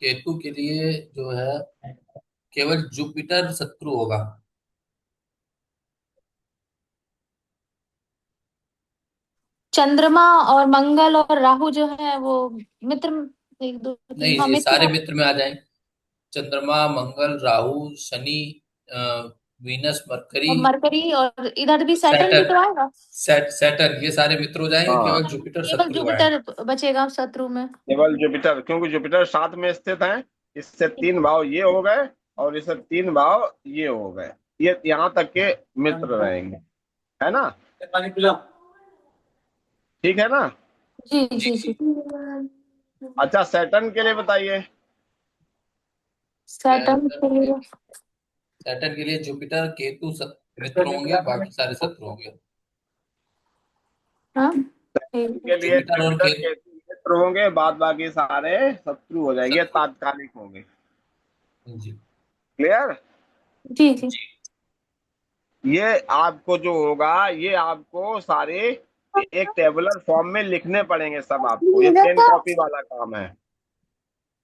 केतु के लिए जो है केवल जुपिटर शत्रु होगा। चंद्रमा और मंगल और राहु जो है वो मित्र, एक दो तीन, नहीं, हाँ ये मित्र। सारे मित्र में आ जाएंगे। चंद्रमा, मंगल, राहु, शनि, वीनस, मरकरी, और मरकरी, और इधर भी सैटर्न भी सैटर्न, तो आएगा। सैटर्न, ये सारे मित्र हो जाएंगे, हाँ, केवल जुपिटर केवल शत्रु आएगा। जुपिटर बचेगा शत्रु में। केवल जुपिटर, क्योंकि जुपिटर साथ में स्थित है। इससे 3 भाव ये हो गए और इससे 3 भाव ये हो गए। ये यहाँ तक के मित्र रहेंगे, है ना? ठीक है ना? जी जी जी जी। जी। अच्छा, सैटर्न के लिए बताइए। सैटर्न सैटर्न के लिए। सैटर्न के लिए जुपिटर, केतु मित्र होंगे, बाकी सारे शत्रु होंगे। हाँ। इनके लिए जुपिटर और जुपिटर केतु। के मित्र होंगे, बाद बाकी सारे शत्रु हो जाएंगे, शत्रु। तात्कालिक होंगे। जी क्लियर? जी जी। जी। ये आपको जो होगा ये आपको सारे एक टेबुलर फॉर्म में लिखने पड़ेंगे सब आपको। ये पेन कॉपी वाला काम है।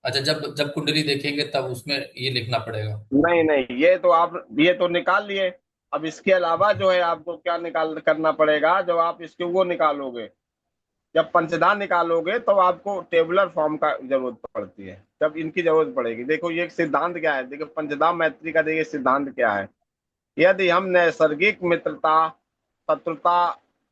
अच्छा, जब जब कुंडली देखेंगे तब उसमें ये लिखना पड़ेगा। नहीं नहीं, ये तो निकाल लिए। अब इसके अलावा जो है आपको क्या निकाल करना पड़ेगा? जब आप इसके वो निकालोगे, जब पंचदान निकालोगे तो आपको टेबुलर फॉर्म का जरूरत पड़ती है, जब इनकी जरूरत पड़ेगी। देखो ये सिद्धांत क्या है, देखो पंचदान मैत्री का देखिए सिद्धांत क्या है। यदि हम नैसर्गिक मित्रता, शत्रुता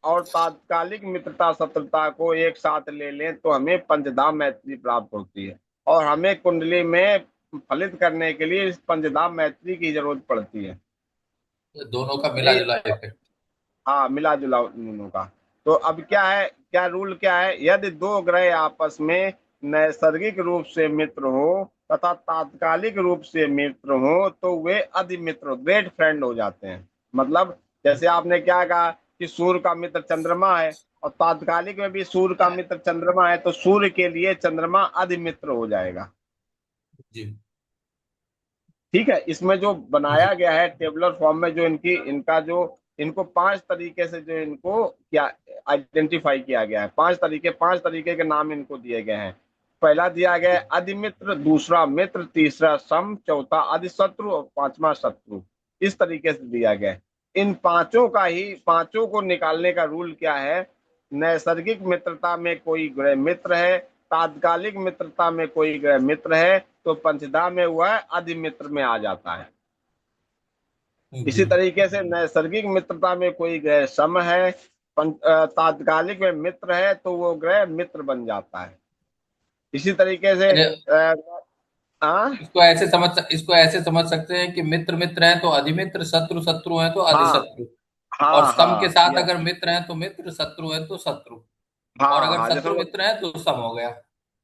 और तात्कालिक मित्रता शत्रुता को एक साथ ले लें तो हमें पंचधाम मैत्री प्राप्त होती है। और हमें कुंडली में फलित करने के लिए इस पंचधाम मैत्री की जरूरत पड़ती है। तो दोनों का मिला ये जुला इफेक्ट। हाँ, मिला जुला दोनों का। तो अब क्या है, क्या रूल क्या है? यदि 2 ग्रह आपस में नैसर्गिक रूप से मित्र हो तथा तात्कालिक रूप से मित्र हो तो वे अधिमित्र, ग्रेट फ्रेंड हो जाते हैं। मतलब जैसे आपने क्या कहा कि सूर्य का मित्र चंद्रमा है, और तात्कालिक में भी सूर्य का मित्र चंद्रमा है, तो सूर्य के लिए चंद्रमा अधिमित्र हो जाएगा। जी ठीक है? इसमें जो जी बनाया गया है टेबुलर फॉर्म में, जो इनका जो इनको 5 तरीके से जो इनको क्या आइडेंटिफाई किया गया है, 5 तरीके के नाम इनको दिए गए हैं। पहला दिया गया है अधिमित्र, दूसरा मित्र, तीसरा सम, चौथा अधिशत्रु और पांचवा शत्रु। इस तरीके से दिया गया है। इन पांचों को निकालने का रूल क्या है? नैसर्गिक मित्रता में कोई ग्रह मित्र है, तात्कालिक मित्रता में कोई ग्रह मित्र है, तो पंचदा में हुआ है अधिमित्र में आ जाता है। जी। इसी तरीके से नैसर्गिक मित्रता में कोई ग्रह सम है, तात्कालिक में मित्र है तो वो ग्रह मित्र बन जाता है। इसी तरीके से अरे, हाँ इसको ऐसे समझ सकते हैं कि मित्र मित्र हैं तो अधिमित्र, शत्रु शत्रु हैं तो हाँ अधिशत्रु। और हाँ सम के हाँ साथ ये अगर मित्र हैं तो मित्र, शत्रु है तो शत्रु, और हाँ अगर हाँ जैसे हम शत्रु लोग, मित्र है तो सम हो गया।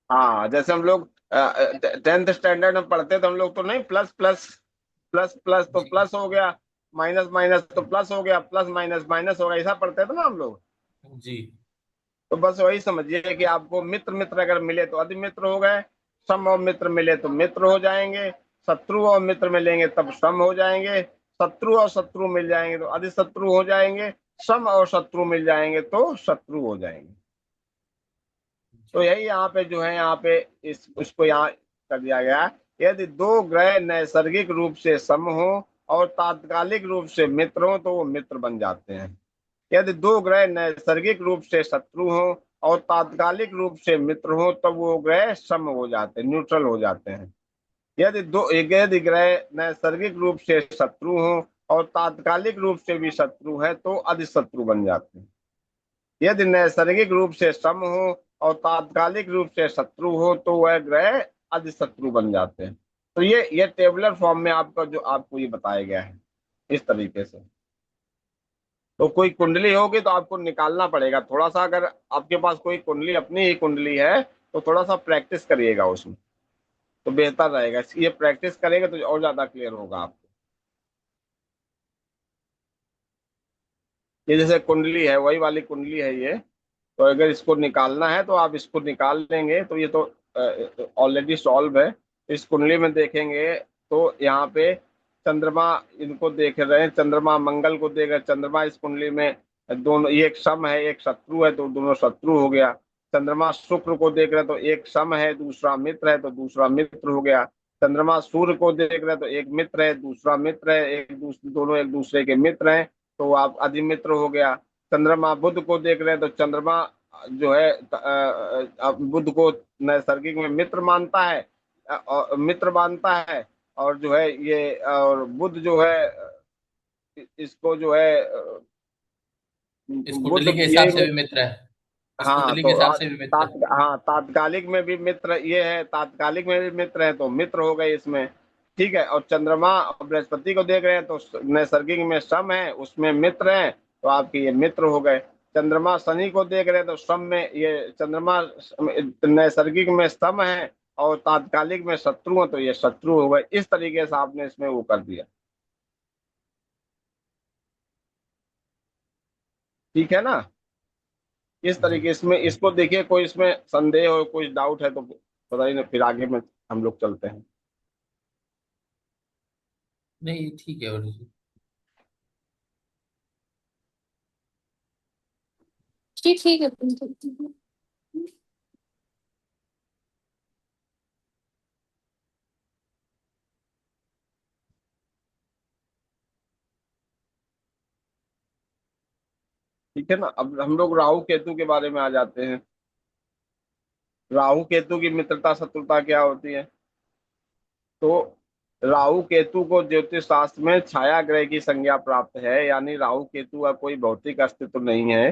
हाँ जैसे हम लोग 10th स्टैंडर्ड में पढ़ते तो हम लोग तो नहीं, प्लस प्लस, प्लस प्लस तो जी प्लस हो गया, माइनस माइनस तो प्लस हो गया, प्लस माइनस माइनस हो गया, ऐसा पढ़ते थे ना हम लोग। जी तो बस वही समझिए कि आपको मित्र मित्र अगर मिले तो अधि मित्र हो गए, सम और मित्र मिले तो मित्र हो जाएंगे, शत्रु और मित्र मिलेंगे तब सम हो जाएंगे, शत्रु और शत्रु मिल जाएंगे तो अधि शत्रु हो जाएंगे, सम और शत्रु मिल जाएंगे तो शत्रु हो जाएंगे। तो जी यही यहाँ पे जो है, यहाँ पे इस उसको यहाँ कर दिया गया। यदि दो ग्रह नैसर्गिक रूप से सम हो और तात्कालिक रूप से मित्र हो तो वो मित्र बन जाते हैं। यदि दो ग्रह नैसर्गिक रूप से शत्रु हो और तात्कालिक रूप से मित्र हो तब वो ग्रह सम हो जाते हैं, न्यूट्रल हो जाते हैं। यदि ग्रह नैसर्गिक रूप से शत्रु हो और तात्कालिक रूप से भी शत्रु है तो अधिशत्रु बन जाते हैं। यदि नैसर्गिक रूप से सम हो और तात्कालिक रूप से शत्रु हो तो वह ग्रह अधिशत्रु बन जाते हैं। तो ये टेबुलर फॉर्म में आपका जो आपको ये बताया गया है इस तरीके से। तो कोई कुंडली होगी तो आपको निकालना पड़ेगा थोड़ा सा, अगर आपके पास कोई कुंडली, अपनी ही कुंडली है तो थोड़ा सा प्रैक्टिस करिएगा उसमें, तो बेहतर रहेगा। ये प्रैक्टिस करेगा तो और ज्यादा क्लियर होगा आपको। ये जैसे कुंडली है, वही वाली कुंडली है ये। तो अगर इसको निकालना है तो आप इसको निकाल लेंगे तो ये तो ऑलरेडी सॉल्व है। इस कुंडली में देखेंगे तो यहाँ पे चंद्रमा, इनको देख रहे हैं, चंद्रमा मंगल को देख रहे हैं। चंद्रमा इस कुंडली में दोनों, ये एक सम है एक शत्रु है तो दोनों शत्रु हो गया। चंद्रमा शुक्र को देख रहे हैं तो एक सम है दूसरा मित्र है तो दूसरा मित्र हो गया। चंद्रमा सूर्य को देख रहे हैं तो एक मित्र है दूसरा मित्र है, एक दूसरे, दोनों एक दूसरे के मित्र हैं तो आप अधिमित्र हो गया। चंद्रमा बुध को देख रहे हैं तो चंद्रमा जो है बुध को नैसर्गिक में मित्र मानता है, और मित्र मानता है। और जो है ये, और बुध जो है इसको जो है इस बुध कुंडली के हिसाब ये, से भी मित्र है, इस हाँ कुंडली के तो हिसाब से भी मित्र है। हाँ तात्कालिक में भी मित्र ये है, तात्कालिक में भी मित्र है तो मित्र हो गए इसमें। ठीक है, और चंद्रमा और बृहस्पति को देख रहे हैं तो नैसर्गिक में सम है उसमें मित्र है तो आपके ये मित्र हो गए। चंद्रमा शनि को देख रहे हैं तो सम में ये चंद्रमा नैसर्गिक में सम है और तात्कालिक में शत्रु है तो ये शत्रु हो गए। इस तरीके से आपने इसमें वो कर दिया। ठीक है ना? इस जी तरीके इसमें इसको देखिए, कोई इसमें संदेह हो कोई डाउट है तो बताइए ना, फिर आगे में हम लोग चलते हैं। नहीं ठीक है। और जी ठीक है, बन सकती है। ठीक है ना? अब हम लोग राहु केतु के बारे में आ जाते हैं। राहु केतु की मित्रता शत्रुता क्या होती है? तो राहु केतु को ज्योतिष शास्त्र में छाया ग्रह की संज्ञा प्राप्त है, यानी राहु केतु का कोई भौतिक अस्तित्व नहीं है।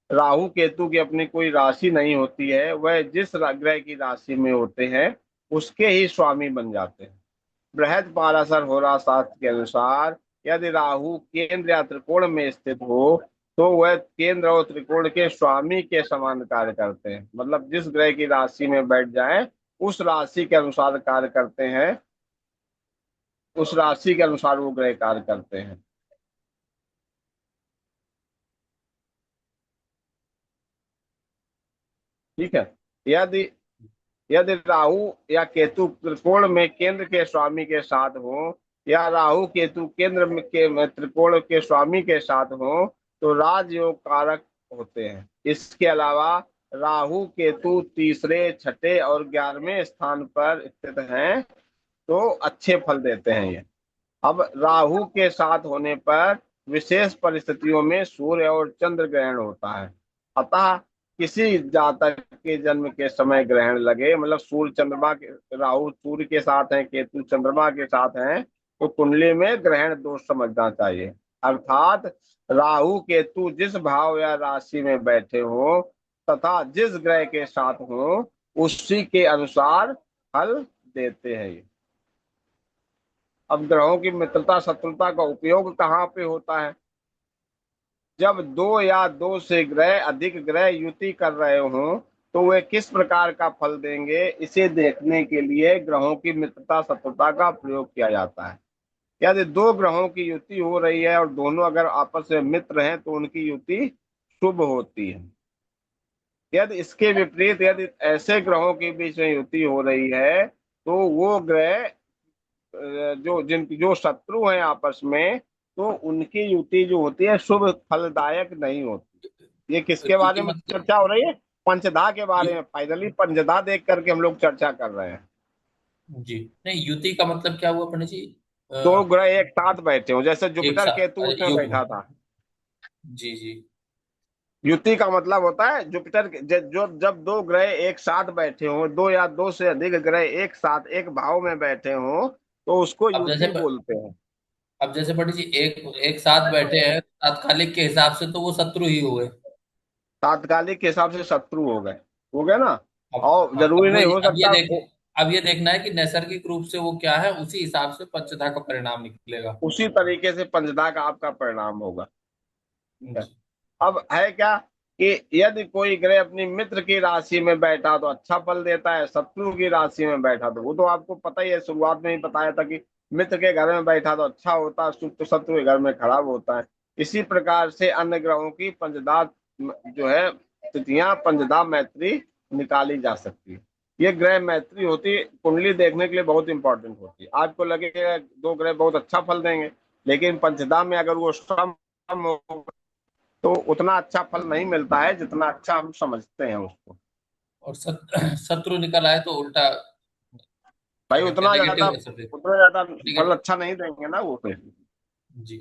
राहु केतु की अपनी कोई राशि नहीं होती है, वह जिस ग्रह की राशि में होते हैं उसके ही स्वामी बन जाते हैं। बृहद पाराशर होरा शास्त्र के अनुसार यदि राहु केंद्र या त्रिकोण में स्थित हो तो वह केंद्र और त्रिकोण के स्वामी के समान कार्य करते हैं। मतलब जिस ग्रह की राशि में बैठ जाए उस राशि के अनुसार कार्य करते हैं, उस राशि के अनुसार वो ग्रह कार्य करते हैं। ठीक है। यदि यदि राहु या केतु त्रिकोण में केंद्र के स्वामी के साथ हो या राहु केतु केंद्र के त्रिकोण के स्वामी के साथ हो तो राजयोग कारक होते हैं। इसके अलावा राहु केतु तीसरे छठे और 11वें स्थान पर स्थित हैं तो अच्छे फल देते हैं ये। अब राहु के साथ होने पर विशेष परिस्थितियों में सूर्य और चंद्र ग्रहण होता है। अतः किसी जातक के जन्म के समय ग्रहण लगे, मतलब सूर्य चंद्रमा के, राहु सूर्य के साथ है केतु चंद्रमा के साथ है, तो कुंडली में ग्रहण दोष समझना चाहिए। अर्थात राहु केतु जिस भाव या राशि में बैठे हो तथा जिस ग्रह के साथ हो उसी के अनुसार फल देते हैं ये। अब ग्रहों की मित्रता शत्रुता का उपयोग कहाँ पे होता है? जब दो या दो से ग्रह अधिक ग्रह युति कर रहे हों तो वे किस प्रकार का फल देंगे, इसे देखने के लिए ग्रहों की मित्रता शत्रुता का प्रयोग किया जाता है। यदि दो ग्रहों की युति हो रही है और दोनों अगर आपस में मित्र हैं तो उनकी युति शुभ होती है। यदि इसके विपरीत यदि ऐसे ग्रहों के बीच में युति हो रही है तो वो ग्रह जो शत्रु हैं आपस में, तो उनकी युति जो होती है शुभ फलदायक नहीं होती। ये किसके बारे युति में मतलब चर्चा हो रही है? पंचदा के बारे यु, में। फाइनली पंचदा देख करके हम लोग चर्चा कर रहे हैं। जी नहीं, युति का मतलब क्या हुआ पंडित जी? दो अ, ग्रह एक साथ बैठे हो, जैसे एक जुपिटर साथ केतु उसमें युग्म। बैठा था। जी जी। युति का मतलब होता है जुपिटर जो जब दो ग्रह एक साथ बैठे हों, दो या दो से अधिक ग्रह एक साथ एक भाव में बैठे हों, तो उसको अब जैसे युति बोलते हैं। अब जैसे पंडित जी एक एक साथ बैठे हैं, तात्कालिक के हिसाब से तो वो शत्रु ही हुए। तात्कालिक के हिसाब से शत्रु हो गए ना। अब और हाँ, जरूरी अब नहीं वही हो सकता अब ये देखना है कि नैसर्गिक रूप से वो क्या है, उसी हिसाब से पंचधा का परिणाम निकलेगा। उसी तरीके से पंचदा का आपका परिणाम होगा। ठीक है। जी अब है क्या कि यदि कोई ग्रह अपनी मित्र की राशि में बैठा तो अच्छा फल देता है, शत्रु की राशि में बैठा तो वो तो आपको पता ही है, शुरुआत में ही बताया था कि मित्र के घर में बैठा तो अच्छा होता है, तो शत्रु के घर में खराब होता है। इसी प्रकार से अन्य ग्रहों की पंचदा जो है तिथियां पंचदा मैत्री निकाली जा सकती है। ये ग्रह मैत्री होती है, कुंडली देखने के लिए बहुत इंपॉर्टेंट होती है। आपको लगेगा दो ग्रह बहुत अच्छा फल देंगे, लेकिन पंचदा में अगर वो सम हो तो उतना अच्छा फल नहीं मिलता है जितना अच्छा हम समझते हैं उसको। और शत्रु निकल आए तो उल्टा, भाई क्या कहते हैं, नेगेटिव असर दे। उतना ज्यादा फल नेगेटिव। अच्छा नहीं देंगे ना वो फिर। जी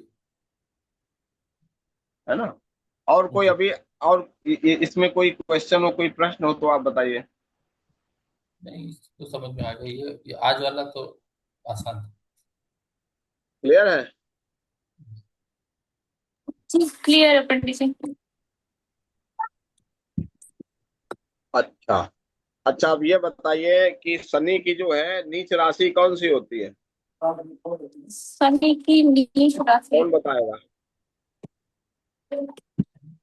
है ना। और कोई जी। अभी और इसमें कोई क्वेश्चन हो, कोई प्रश्न हो तो आप बताइए। नहीं, तो समझ में आ गई है ये आज वाला तो आसान था। क्लियर है? जी क्लियर है पंडित जी। अच्छा। अच्छा, अब ये बताइए कि शनि की जो है नीच राशि कौन सी होती है? शनि की नीच राशि, कौन बताएगा?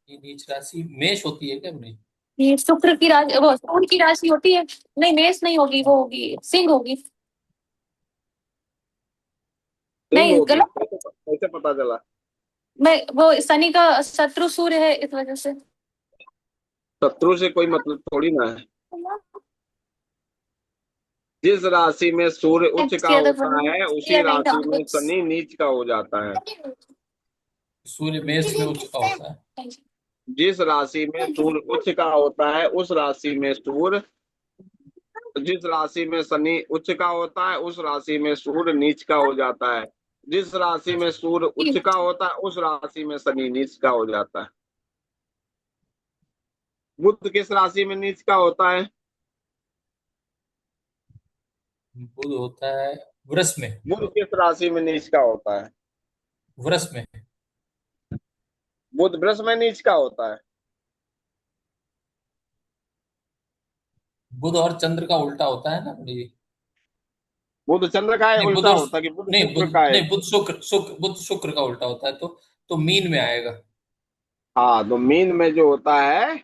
ये नीच राशि मेष होती है क्या अपनी? ये शुक्र की राशि, वो सूर्य की राशि होती है। नहीं मेष नहीं होगी, वो होगी सिंह होगी। सिंह नहीं होगी? गलत। कैसे पता चला? मैं वो शनि का शत्रु सूर्य है इस वजह से। शत्रु से कोई मतलब थोड़ी ना है। जिस राशि में सूर्य उच्च का होता है उसी नहीं था राशि में शनि नीच का हो जाता है। सूर्य मेष में उच्च का होता है। जिस राशि में सूर्य उच्च का होता है उस राशि में सूर्य, जिस राशि में शनि उच्च का होता है उस राशि में सूर्य नीच का हो जाता है। जिस राशि में सूर्य उच्च का होता है उस राशि में शनि नीच का हो जाता है। बुध किस राशि में नीच का होता है? बुध होता है वृष में। बुध किस राशि में नीच का होता है? वृष में। बुध वृष में नीच का होता है। बुध और चंद्र का उल्टा होता है ना ये? बुध चंद्र का है नहीं बुध उल्टा और होता है कि बुध नहीं शुक्र बुध का है? नहीं बुध शुक्र का उल्टा होता है तो मीन में आएगा। हाँ, तो मीन में जो होता है,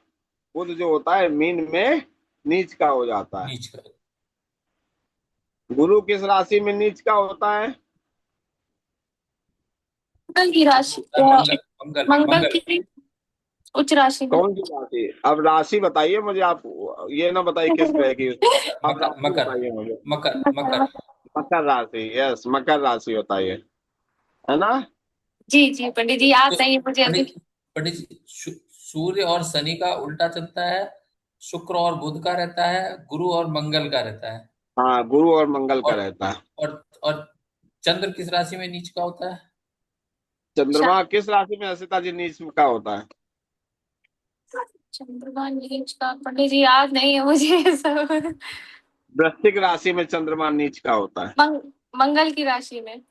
बुध जो होता है मीन में नीच का हो जाता है। नीच का। गुरु किस राशि में नीच का होता है? मंगल की गुरु राशि, होता है मंगल मंगल मंगल मंगल। की उच्च राशि में। कौन सी राशि? अब राशि बताइए मुझे आप। ये ना बताइए किस ग्रह की। मकर आप मकर राशि मकर बताइए मुझे। मकर मकर। मकर राशि, यस मकर राशि होता है ना। जी जी पंडित जी याद तो नहीं है मुझे अभी। पंडित पंडित जी, सूर्य और शनि का उल्टा चलता है, शुक्र और बुध का रहता है, गुरु और मंगल का रहता है। हाँ, गुरु और मंगल का और रहता है। और चंद्र किस राशि में नीच का होता है? चंद्रमा किस राशि में हर्षिता जी नीच का होता है? चंद्रमा नीच का पंडित जी याद नहीं है मुझे ये सब। वृश्चिक राशि में चंद्रमा नीच का होता है। मंगल की राशि में।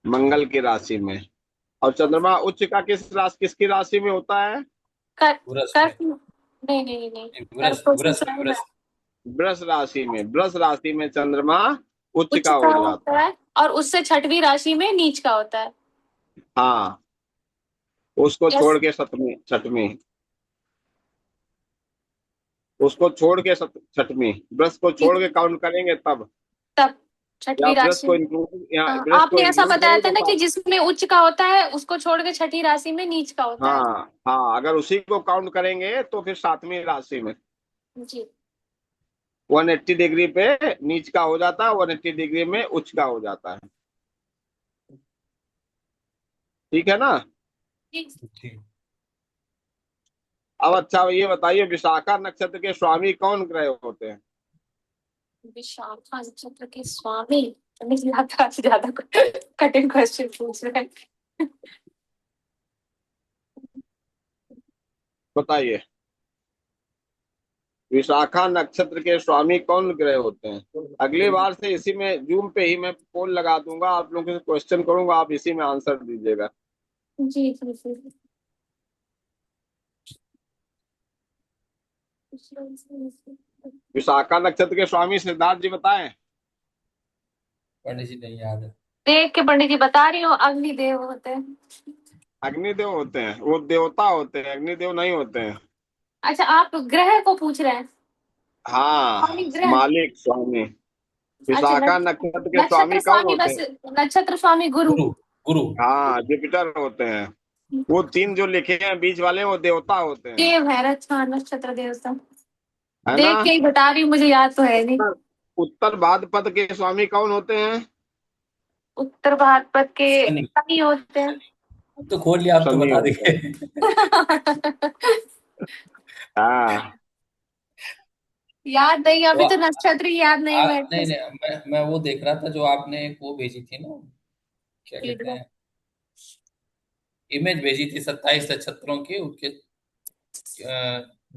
मंगल की राशि में। और चंद्रमा उच्च का किसकी राशि में होता है? कर वृष कर में। नहीं नहीं नहीं। नहीं, कर वृष तो वृष में दूसरा है। वृष। वृष राशि में। वृष राशि में चंद्रमा उच्च उच्च का का हो जाता होता है। है और उससे छठवीं राशि में नीच का होता है। हाँ, उसको यस। छोड़ के सतमी छठवीं, उसको छोड़ के छठवीं, ब्रश को छोड़ के काउंट करेंगे तब, तब या छठवीं ब्रश राशि। को इंक्लूड, या हाँ, ब्रश को आपने ऐसा इंक्लूड बताया करेंगे था तो ना कि सात। जिसमें उच्च का होता है उसको छोड़ के छठी राशि में नीच का होता है। हाँ हाँ, अगर उसी को काउंट करेंगे तो फिर सातवीं राशि में जी। 180 डिग्री पे नीच का हो जाता है, 180 डिग्री में उच्च का हो जाता है। ठीक है ना। जी। जी। अब अच्छा ये बताइए, विशाखा नक्षत्र के स्वामी कौन ग्रह होते हैं? विशाखा नक्षत्र के स्वामी, मुझे लगता है ज्यादा कठिन क्वेश्चन पूछ रहे हैं। बताइए, विशाखा नक्षत्र के स्वामी कौन ग्रह होते हैं? अगली बार से इसी में जूम पे ही मैं पोल लगा दूंगा, आप लोगों से क्वेश्चन करूंगा, आप इसी में आंसर दीजिएगा। जी जी जी। विशाखा नक्षत्र के स्वामी सिद्धार्थ जी बताएं। पंडित जी नहीं याद है। देख के पंडित जी बता रही हूँ, अग्निदेव होते हैं। अग्निदेव होते हैं, वो देवता होते हैं, अग्निदेव नहीं होते हैं। अच्छा, आप ग्रह को पूछ रहे हैं? हाँ, स्वामी ग्रह। मालिक स्वामी। अच्छा, विशाखा नक्षत्र के स्वामी नक्षत्र कौन स्वामी होते बस। हैं? नक्षत्र स्वामी गुरु। गुरु। गुरु। हाँ, जुपिटर होते हैं। वो तीन जो लिखे हैं बीच वाले, वो देवता होते हैं, देव है, अच्छा नक्षत्र देवता। है ना। देख के ही बता रही हूँ, मुझे याद तो है नहीं। उत्तर उत्तर भाद्रपद के स्वामी कौन होते हैं? उत्तर भाद्रपद के शनि। शनि होते हैं। अब तो खोल लिया, आप तो शनि बता होते हैं। देंगे। हाँ। याद नहीं, तो अभी तो नक्षत्र ही याद नहीं हुए नहीं थे। नहीं, मैं वो देख रहा था जो आपने एक वो भेजी थी ना, क्या कहते हैं, इमेज भेजी थी 27 नक्षत्रों की, उनके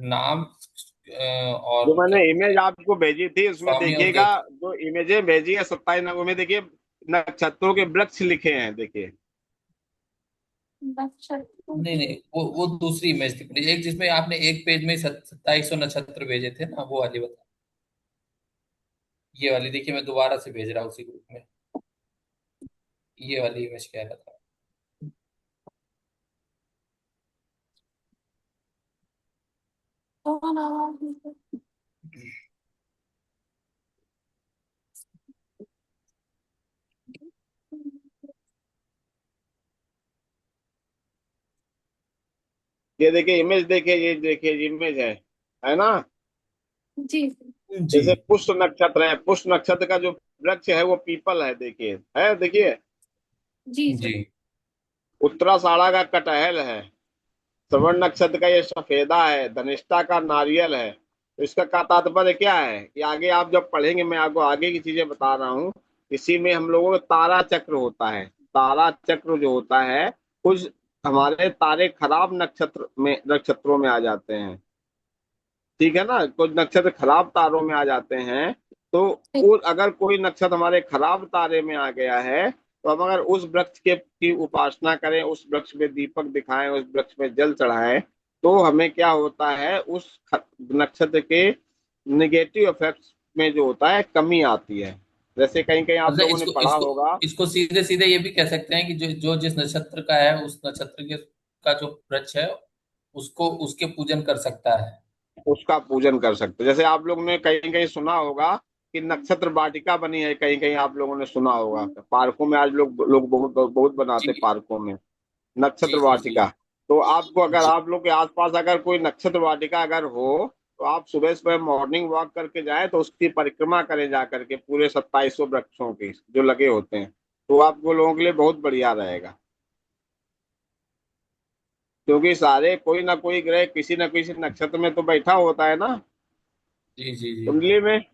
नाम जो और क्या मैंने कहते इमेज हैं, आपको भेजी थी उसमें स्वामी और देखिएगा, देवता। जो इमेजें भेजी है 27 नंबर में, देखिए नक्षत्रों के वृक्ष लिखे हैं, देखिए। नक्षत्र। नहीं नहीं, वो दूसरी इमेज थी, एक जिसमें आपने एक पेज में 2700 नक्षत्र भेजे थे ना, वो वाली बता। ये वाली देखिए, मैं दोबारा से भेज रहा हूँ उसी ग्रुप में, ये वाली इमेज कह रहा था। कौन आवाज। ये देखिए इमेज, देखिए ये देखिए इमेज है ना। जी जी। जैसे पुष्य नक्षत्र है, पुष्य नक्षत्र का जो वृक्ष है वो पीपल है, देखिए, है देखिए। जी जी। जी। उत्तराषाढ़ा का कटहल है, श्रवण नक्षत्र का ये सफेदा है, धनिष्ठा का नारियल है। तो इसका का तात्पर्य क्या है कि आगे आप जब पढ़ेंगे, मैं आपको आगे की चीजें बता रहा हूँ। इसी में हम लोगों का तारा चक्र होता है, तारा चक्र जो होता है, कुछ हमारे तारे खराब नक्षत्रों में आ जाते हैं। ठीक है ना, कुछ नक्षत्र खराब तारों में आ जाते हैं। तो अगर कोई नक्षत्र हमारे खराब तारे में आ गया है, तो हम अगर उस वृक्ष के की उपासना करें, उस वृक्ष में दीपक दिखाएं, उस वृक्ष में जल चढ़ाएं, तो हमें क्या होता है, उस नक्षत्र के निगेटिव इफेक्ट्स में जो होता है कमी आती है। जैसे कहीं कहीं आप मतलब लोगों ने इसको पढ़ा इसको होगा। इसको सीधे सीधे ये भी कह सकते हैं कि जो जिस नक्षत्र का है, उस नक्षत्र के का जो वृक्ष है, उसको उसके पूजन कर सकता है। उसका पूजन कर सकते हैं। जैसे आप लोगों ने कहीं कहीं सुना होगा कि नक्षत्र वाटिका बनी है, कहीं कहीं आप लोगों ने सुना होगा, पार्कों में आज लोग लोग बहुत बहुत बनाते जी पार्कों में जी नक्षत्र जी जी वाटिका। तो आपको, अगर जी। आप लोग के आसपास अगर कोई नक्षत्र वाटिका अगर हो, तो आप सुबह सुबह मॉर्निंग वॉक करके जाएं, तो उसकी परिक्रमा करें जा करके, पूरे 2700 वृक्षों की जो लगे होते हैं। तो आपको लोगों के लिए बहुत बढ़िया रहेगा, क्योंकि सारे कोई ना कोई ग्रह किसी न किसी नक्षत्र में तो बैठा होता है ना, जी जी जी कुंडली में।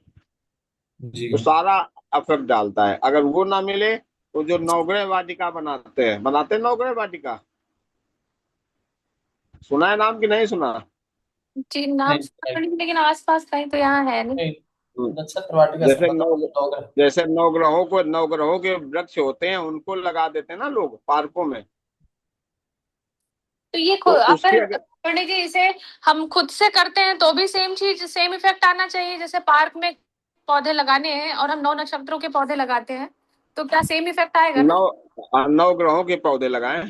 जी। तो सारा अफेक्ट डालता है। अगर वो ना मिले, तो जो नवग्रह वाटिका बनाते हैं नवग्रह वाटिका, सुना है नाम कि नहीं सुना? जी, नाम नहीं सुना नहीं तो नहीं, लेकिन आसपास कहीं तो यहाँ है नहीं। नहीं, हम्म। नक्षत्र वाटिका जैसे सुना था, नौ मतलब लोग। जैसे नवग्रहों के वृक्ष होते हैं, उनको लगा देते हैं ना लोग पार्कों में। तो ये तो उसकी अगर अगर पंडित जी इसे हम खुद से करते हैं तो भी सेम चीज, सेम इफेक्ट आना चाहिए। जैसे पार्क में पौधे लगाने हैं और हम 9 नक्षत्रों के पौधे लगाते हैं, तो क्या सेम इफेक्ट आएगा ना? नौ नवग्रहों के पौधे लगाएं,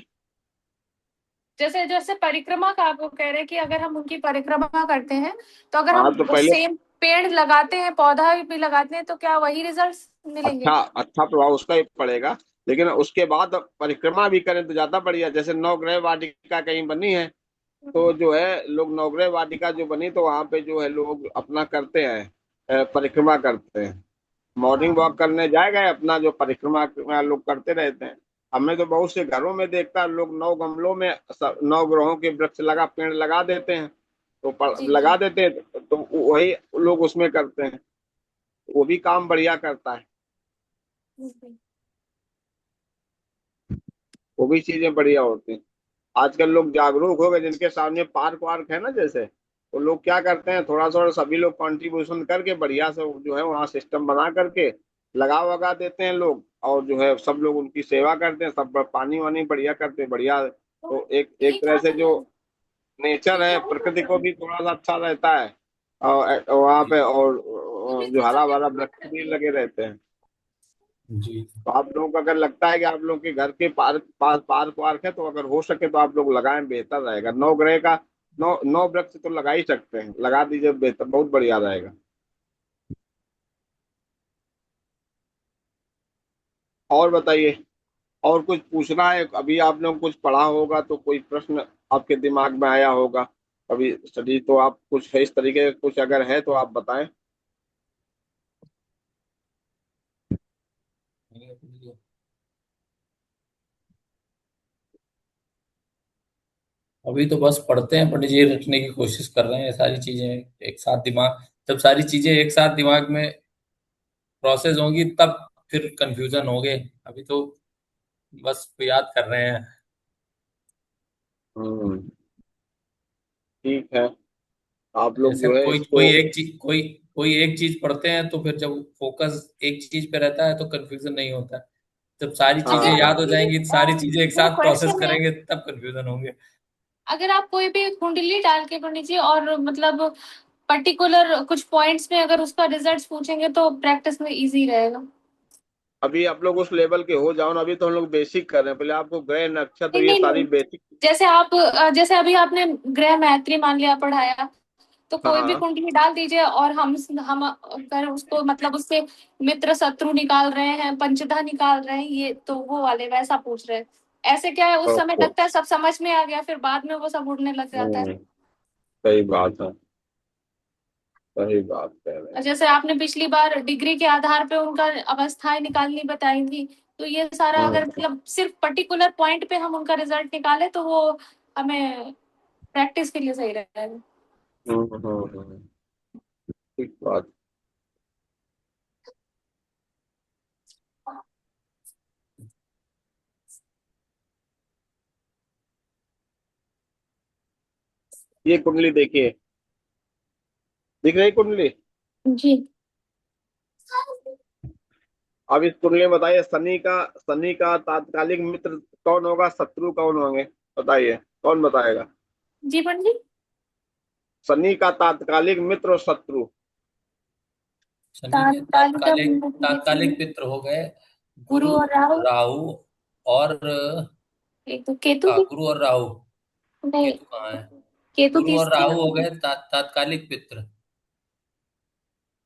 जैसे जैसे परिक्रमा का आप वो कह रहे हैं कि अगर हम उनकी परिक्रमा करते हैं तो अगर हाँ हम तो पहले सेम पेड़ लगाते हैं, पौधा भी लगाते हैं, तो क्या वही रिजल्ट मिलेंगे? अच्छा अच्छा प्रभाव उसका ही पड़ेगा। लेकिन उसके बाद परिक्रमा भी करें तो ज्यादा बढ़िया। जैसे नवग्रह वाटिका कहीं बनी है, तो जो है लोग नवग्रह वाटिका जो बनी, तो वहां पे जो है लोग अपना करते हैं, परिक्रमा करते हैं। मॉर्निंग हाँ वॉक करने जाएगा, अपना जो परिक्रमा लोग करते रहते हैं। हमने तो बहुत से घरों में देखता है, लोग 9 गमलों में 9 ग्रहों के वृक्ष लगा, पेड़ लगा देते हैं। तो जी जी। लगा देते हैं तो वही लोग उसमें करते हैं। वो भी काम बढ़िया करता है। जी वो भी चीजें बढ़िया होती हैं। आजकल लोग जागरूक हो गए, जिनके सामने पार्क वार्क है ना जैसे, तो लोग क्या करते हैं, थोड़ा थोड़ा सभी लोग कंट्रीब्यूशन करके बढ़िया से जो है वहाँ सिस्टम बना करके लगा वगा देते हैं लोग। और जो है सब लोग उनकी सेवा करते हैं, सब पानी वानी बढ़िया करते हैं, बढ़िया। तो एक एक तरह से जो नेचर है, प्रकृति को भी थोड़ा सा अच्छा रहता है। और वहाँ पे और जो हरा भरा वृक्ष भी लगे रहते हैं। जी। तो आप लोगों को अगर लगता है कि आप लोगों के घर के पास पार्क वार्क है, तो अगर हो सके तो आप लोग लगाएं, बेहतर रहेगा। 9 ग्रह का 9 9 वृक्ष तो लगा ही सकते हैं, लगा दीजिए, बेहतर, बहुत बढ़िया रहेगा। और बताइए, और कुछ पूछना है? अभी आप लोग कुछ पढ़ा होगा तो कोई प्रश्न आपके दिमाग में आया होगा अभी स्टडी, तो आप कुछ है इस तरीके का कुछ अगर है तो आप बताएं। अभी तो बस पढ़ते हैं, पंडित जी रटने की कोशिश कर रहे हैं सारी चीजें एक साथ दिमाग। जब सारी चीजें एक साथ दिमाग में प्रोसेस होंगी तब फिर कंफ्यूजन होगे। अभी तो बस याद कर रहे हैं। हम्म। ठीक है। आप लोग जैसे जो है कोई इसको। कोई एक चीज कोई एक चीज पढ़ते हैं तो फिर जब फोकस एक चीज पे रहता है तो कंफ्यूजन नहीं होता। जब सारी चीजें हाँ याद हो जाएंगी, सारी चीजें एक वो साथ प्रोसेस क्वेश्चन है, करेंगे तब कंफ्यूजन होंगे। अगर आप कोई भी कुंडली डाल के पंडित जी और मतलब पर्टिकुलर कुछ पॉइंट्स में अगर उसका रिजल्ट पूछेंगे तो प्रैक्टिस में इजी रहेगा। अभी आप लोग उस लेवल के हो जाओ ना, अभी तो हम लोग बेसिक कर रहे हैं, पहले आपको ग्रह नक्षत्र नहीं ये नहीं सारी नहीं, बेसिक। जैसे आप जैसे अभी आपने ग्रह मैत्री मान लिया पढ़ाया, तो कोई भी हाँ। कुंडली डाल दीजिए और हम अगर उसको मतलब उससे मित्र शत्रु निकाल रहे हैं, पंचधा निकाल रहे हैं, ये तो वो वाले वैसा पूछ रहे हैं। ऐसे क्या है, उस समय ओके। लगता है सब समझ में आ गया, फिर बाद में वो सब उड़ने लग जाता है। हम्म। सही बात है। सही बात कह रहे और हैं। जैसे आपने पिछली बार डिग्री के आधार पे उनका अवस्थाएं निकालनी बताई थी, तो ये सारा अगर हम्म मतलब सिर्फ पर्टिकुलर पॉइंट पे हम उनका रिजल्ट निकाले तो वो हमें प्रैक्टिस के लिए सही रहेगा। हम्म। ठीक बात। ये कुंडली देखिए, दिख रही कुंडली? जी। अब इस कुंडली में बताइए, शनि का तात्कालिक मित्र कौन होगा, शत्रु कौन होंगे? बताइए, कौन बताएगा? जी पंडित शनि का तात्कालिक मित्र और शत्रु। शनि के तालिका तात्कालिक मित्र हो गए गुरु गुरु, और राहु। राहु और एक तो केतु भी गुरु और राहु। नहीं, केतु कहाँ है? केतु गुरु और तीसरे राहु हो नंबर गए तात्कालिक मित्र।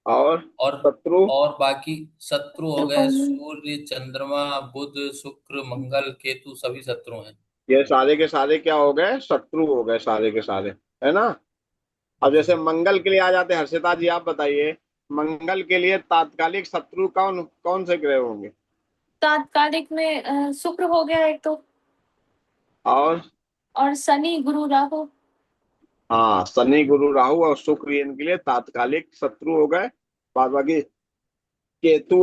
और और शत्रु। बाकी शत्रु हो पर गए कौन? सूर्य, चंद्रमा, बुध, शुक्र, मंगल, केतु, सभी शत्रु हैं। ये सारे के सारे क्या हो गए, शत्रु हो गए सारे के सारे, है ना? अब जैसे जी। मंगल के लिए आ जाते हैं, हर्षिता जी आप बताइए, मंगल के लिए तात्कालिक शत्रु कौन कौन से ग्रह होंगे? तात्कालिक में शुक्र हो गया एक तो, और और शनि गुरु राहु। हाँ, शनि गुरु राहु और शुक्र ये इनके लिए तात्कालिक शत्रु हो गए। बाद बाकी केतु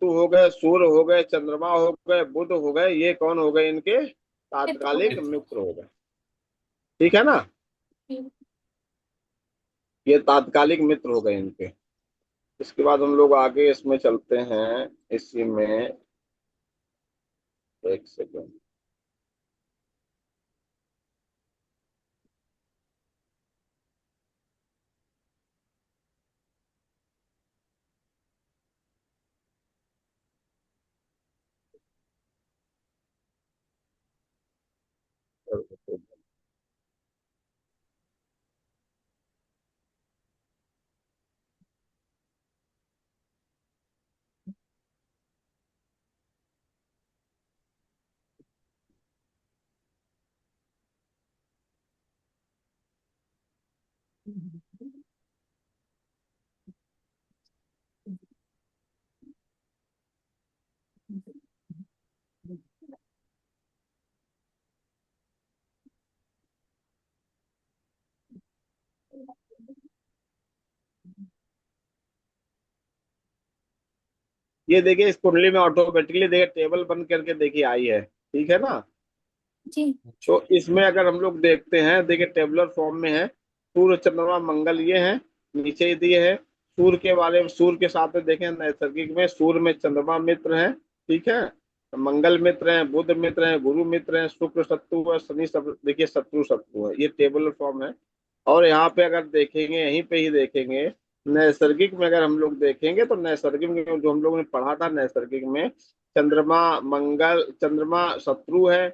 हो गए, सूर्य हो गए, चंद्रमा हो गए, बुध हो गए, ये कौन हो गए इनके चित्त हो गया। तात्कालिक मित्र हो गए। ठीक है ना? ठीक। ये तात्कालिक मित्र हो गए इनके। इसके बाद हम लोग आगे इसमें चलते हैं, इसी में एक सेकंड। ये देखिए इस कुंडली में ऑटोमेटिकली देखिए टेबल बन करके देखिए आई है, ठीक है ना। जी। तो इसमें अगर हम लोग देखते हैं, देखिए टेबुलर फॉर्म में है, सूर्य चंद्रमा मंगल ये है, नीचे ही दिए है। सूर्य के बारे में, सूर्य के साथ में देखें नैसर्गिक में सूर्य में चंद्रमा मित्र है, ठीक है। मंगल मित्र है, बुध मित्र है, गुरु मित्र है, शुक्र शत्रु है, शनि सब देखिए शत्रु शत्रु है, ये टेबुलर फॉर्म है। और यहाँ पे अगर देखेंगे, यहीं पे ही देखेंगे, नैसर्गिक में अगर हम लोग देखेंगे तो नैसर्गिक में जो हम लोगों ने पढ़ा था नैसर्गिक में, चंद्रमा शत्रु है,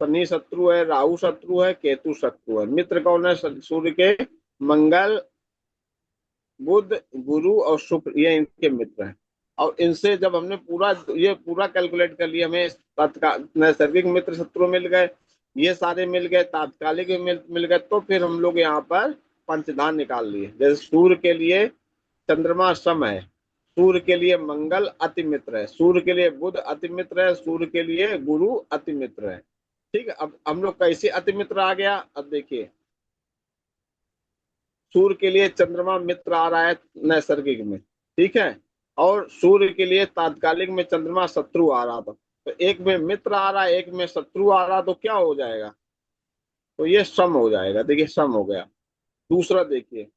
शनि शत्रु है, राहु शत्रु है, केतु शत्रु है। मित्र कौन है सूर्य के? मंगल, बुध, गुरु और शुक्र, ये इनके मित्र हैं। और इनसे जब हमने पूरा कैलकुलेट कर लिया, हमें तत्काल नैसर्गिक मित्र शत्रु मिल गए, ये सारे मिल गए, तात्कालिक मिल गए, तो फिर हम लोग यहाँ पर पंचधान निकाल लिए। जैसे सूर्य के लिए चंद्रमा सम है, सूर्य के लिए मंगल अति मित्र है, सूर्य के लिए बुध अति मित्र है, सूर्य के लिए गुरु अति मित्र है। ठीक है, अब हम लोग कैसे अति मित्र आ गया, अब देखिए सूर्य के लिए चंद्रमा मित्र आ रहा है नैसर्गिक में, ठीक है। और सूर्य के लिए तात्कालिक में चंद्रमा शत्रु आ रहा था, तो एक में मित्र आ रहा है, एक में शत्रु आ रहा, तो क्या हो जाएगा? तो ये सम हो जाएगा, देखिए सम हो गया। दूसरा देखिए,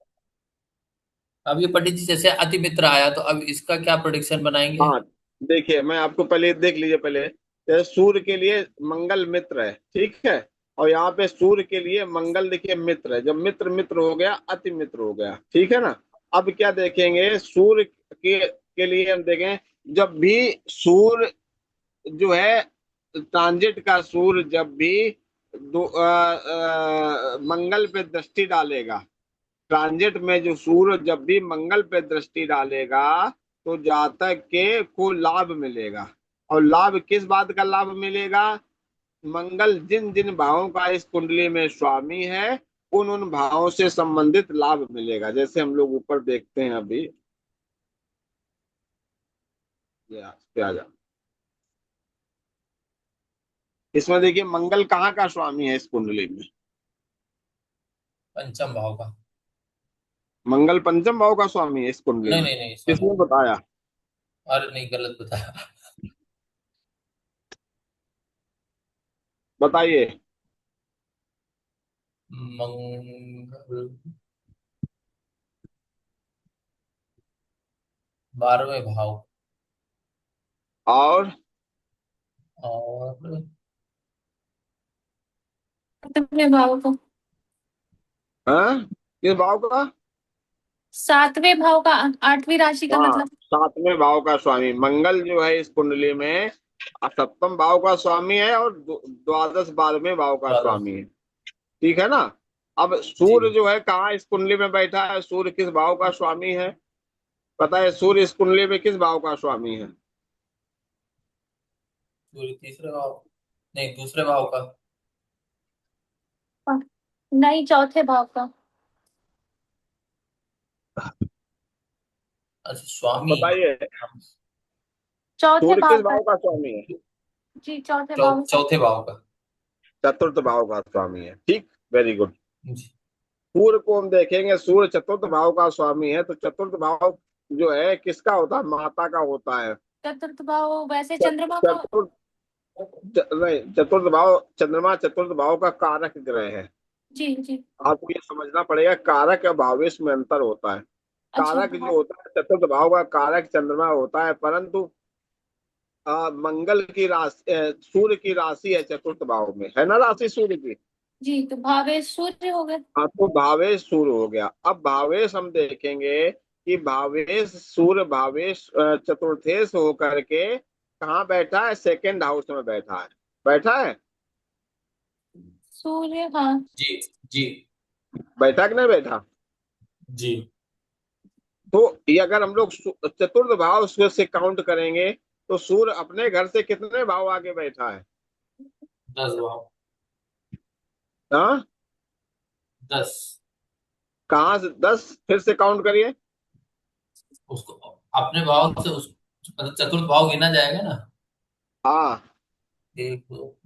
अब ये पंडित जी जैसे अति मित्र आया, तो अब इसका क्या प्रोडिक्शन बनाएंगे? हाँ देखिए, मैं आपको पहले देख लीजिए पहले, जैसे सूर्य के लिए मंगल मित्र है, ठीक है। और यहाँ पे सूर्य के लिए मंगल देखिए मित्र है, जब मित्र मित्र हो गया अति मित्र हो गया, ठीक है ना। अब क्या देखेंगे, सूर्य के लिए हम देखें, जब भी सूर्य जो है ट्रांजिट का सूर्य जब भी मंगल पे दृष्टि डालेगा, ट्रांजिट में जो सूर्य जब भी मंगल पे दृष्टि डालेगा, तो जातक के को लाभ मिलेगा। और लाभ किस बात का लाभ मिलेगा? मंगल जिन जिन भावों का इस कुंडली में स्वामी है, उन उन भावों से संबंधित लाभ मिलेगा। जैसे हम लोग ऊपर देखते हैं अभी, ये आ जा, इसमें देखिए मंगल कहाँ का स्वामी है इस कुंडली में? पंचम भाव का। मंगल पंचम भाव का स्वामी है इस कुंडली नहीं में। नहीं नहीं, सॉरी। किसने बताया? अरे नहीं, गलत बताया। बताइए। मंगल 12वें भाव। और और 7वें भाव को। हाँ, किस भाव का? 7वें भाव का, 8वीं राशि का हाँ, मतलब। 7वें भाव का स्वामी मंगल जो है इस कुंडली में, सप्तम भाव का स्वामी है और द्वादश 12वें भाव का द्वादश। स्वामी है, ठीक है ना। अब जी। सूर्य जो है कहाँ इस कुंडली में बैठा है, सूर्य किस भाव का स्वामी है? पता है सूर्य इस कुंडली में किस भाव का स्वामी है? सूर्य तीसरे भाव, नहीं दूसरे भाव का। नहीं, चौथे भाव का। अच्छा, स्वामी। बताइए, चौथे सूर्य भाव किस का। भाव का स्वामी है? जी, चौथे भाव का। चौथे भाव का। चतुर्थ भाव का स्वामी है, ठीक, वेरी गुड। जी। सूर्य को हम देखेंगे, सूर्य चतुर्थ भाव का स्वामी है, तो चतुर्थ भाव जो है किसका होता है? माता का होता है। चतुर्थ भाव वैसे चंद्रमा का। चतुर्थ नहीं, चतुर्थ भाव चंद्रमा चतुर्थ भाव का कारक ग्रह है। जी जी। आपको ये समझना पड़ेगा, कारक और भावेश में अंतर होता है। अच्छा। कारक जो होता है, चतुर्थ भाव का कारक चंद्रमा होता है, परंतु मंगल की राशि, सूर्य की राशि है चतुर्थ भाव में, है ना राशि सूर्य की। जी, तो भावेश सूर्य हो गए। हाँ, तो भावेश सूर्य हो गया। अब भावेश हम देखेंगे कि भावेश सूर्य भावेश चतुर्थेश होकर के कहाँ बैठा है? सेकेंड हाउस में बैठा है, बैठा है, सूर्य, हाँ। जी। जी। बैठा कि नहीं बैठा? जी। तो ये अगर हम लोग चतुर्थ भाव से काउंट करेंगे, तो सूर्य अपने घर से कितने भाव आगे बैठा है? 10 भाव। हाँ, 10। कहाँ से 10 फिर से काउंट करिए। उसको अपने भाव से उस मतलब चतुर्थ भाव गिना जाएगा ना। हाँ, एक दो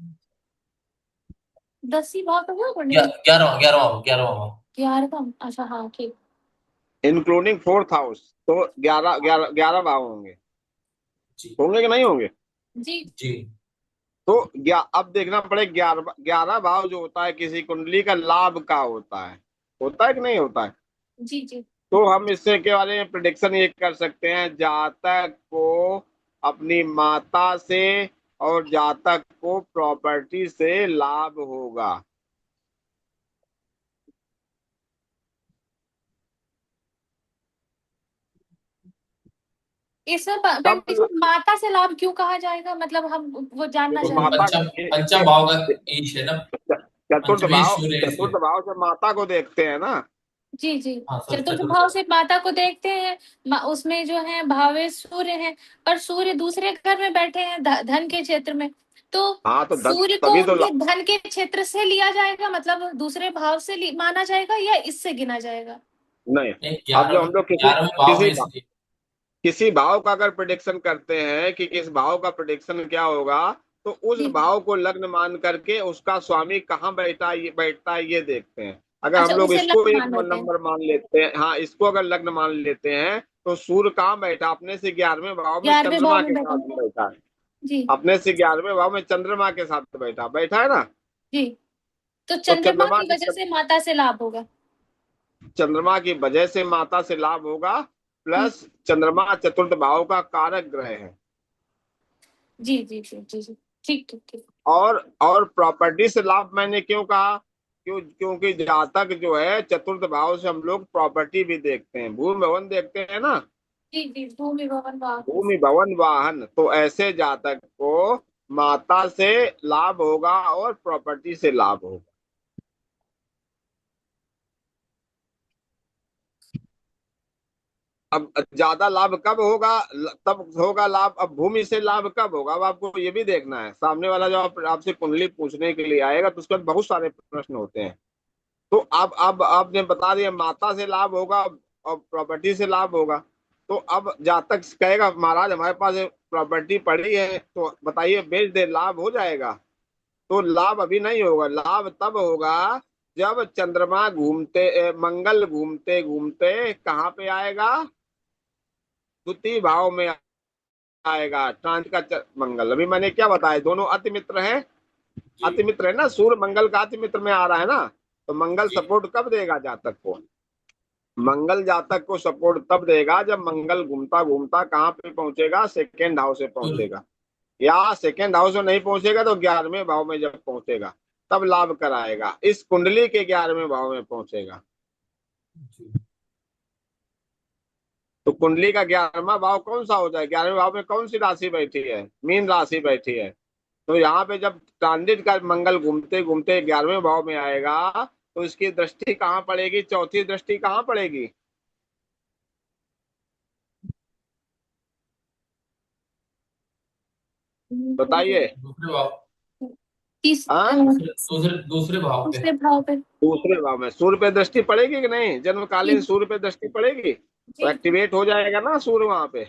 10 ही भाव तो हुआ पंडित जी। 11वां 11वां 11वां भाव। 11वां, अच्छा हाँ ठीक। इंक्लूडिंग फोर्थ हाउस, तो 11 भाव होंगे। जी होंगे कि नहीं होंगे? जी जी। तो अब देखना पड़ेगा 11 भाव जो होता है किसी कुंडली का लाभ का होता है कि नहीं होता है? जी जी। तो हम इससे के बारे में प्रिडिक्शन ये कर सकते हैं, जातक को अपनी माता से और जातक को प्रॉपर्टी से लाभ होगा। इसमें कब? पंडित जी माता से लाभ क्यों कहा जाएगा, मतलब हम वो जानना देखो चाहेंगे। माता पंचम भाव का ईश है ना। चतुर्थ पंचमेश भाव, सूर्य है इसलिए। चतुर्थ भाव से माता को देखते हैं ना। जी जी। हाँ सॉरी चतुर्थ चतुर्थ भाव भाव। से माता को देखते हैं। उसमें जो है भावे सूर्य है, पर सूर्य दूसरे घर में बैठे हैं धन के क्षेत्र में। तो हाँ तो सूर्य को तभी तो उनके धन के क्षेत्र से लिया जाएगा, मतलब दूसरे भाव से माना जाएगा या इससे गिना जाएगा। नहीं। नहीं अब जो हम लोग किसी 11वें भाव में किसी इसलिए। किसी भाव का अगर प्रिडिक्शन करते हैं कि किस भाव का प्रिडिक्शन क्या होगा, तो उस जी। भाव को लग्न मान करके उसका स्वामी कहाँ बैठता है ये देखते हैं। अगर हम अच्छा लोग उसे इसको लग्न एक मान लेते हैं। नंबर मान लेते हैं, हाँ इसको अगर लग्न मान लेते हैं, तो सूर्य कहाँ बैठा? अपने से 11वें भाव में 11वें भाव चंद्रमा में के बैठे साथ हैं। बैठा है। जी अपने से 11वें भाव में चंद्रमा के साथ बैठा बैठा है ना। जी। तो तो चंद्रमा की वजह से माता से लाभ होगा। चंद्रमा की वजह से माता से लाभ होगा। हम्म, प्लस चंद्रमा चतुर्थ भाव का कारक ग्रह है। जी जी जी जी जी। ठीक ठीक ठीक। और प्रॉपर्टी से लाभ मैंने क्यों कहा? क्योंकि जातक जो है चतुर्थ भाव से हम लोग प्रॉपर्टी भी देखते हैं, भूमि भवन देखते हैं ना। जी जी भूमि भवन वाहन। भूमि भवन वाहन, तो ऐसे जातक को माता से लाभ होगा और प्रॉपर्टी से लाभ होगा। अब ज्यादा लाभ कब होगा? तब होगा लाभ। अब भूमि से लाभ कब होगा? अब आपको ये भी देखना है, सामने वाला जो आपसे कुंडली पूछने के लिए आएगा तो उसके बाद बहुत सारे प्रश्न होते हैं। तो अब आपने बता दिया माता से लाभ होगा और प्रॉपर्टी से लाभ होगा। तो अब जातक कहेगा महाराज हमारे पास प्रॉपर्टी पड़ी है, तो बताइए बेच दे, लाभ हो जाएगा? तो लाभ अभी नहीं होगा। लाभ तब होगा जब चंद्रमा मंगल घूमते घूमते कहाँ पे आएगा? द्वितीय भाव में आएगा। ट्रांस का मंगल, अभी मैंने क्या बताया, दोनों अति मित्र हैं। जी अति मित्र है ना, सूर्य मंगल का अति मित्र में आ रहा है ना। तो मंगल जी। सपोर्ट कब देगा जातक को? मंगल जातक को सपोर्ट तब देगा जब मंगल घूमता घूमता कहाँ पे पहुंचेगा? सेकेंड हाउस पे सूर्य। पहुंचेगा। या सेकेंड हाउस में नहीं पहुंचेगा तो 11वें भाव में जब पहुंचेगा तब लाभ कराएगा। इस कुंडली के 11वें भाव में पहुंचेगा। जी तो कुंडली का 11वां भाव कौन सा होता है? 11वें भाव में कौन सी राशि बैठी है? मीन राशि बैठी है। तो यहाँ पे जब ट्रांजिट का मंगल घूमते घूमते 11वें भाव में आएगा, तो इसकी दृष्टि कहाँ पड़ेगी? चौथी दृष्टि कहाँ पड़ेगी? बताइए। दूसरे भाव। हाँ, दूसरे भाव पे। दूसरे भाव पे। दूसरे भाव में सूर्य पे दृष्टि पड़ेगी कि नहीं? जी जन्मकालीन सूर्य पे दृष्टि पड़ेगी तो जी। एक्टिवेट हो जाएगा ना सूर्य वहां पे।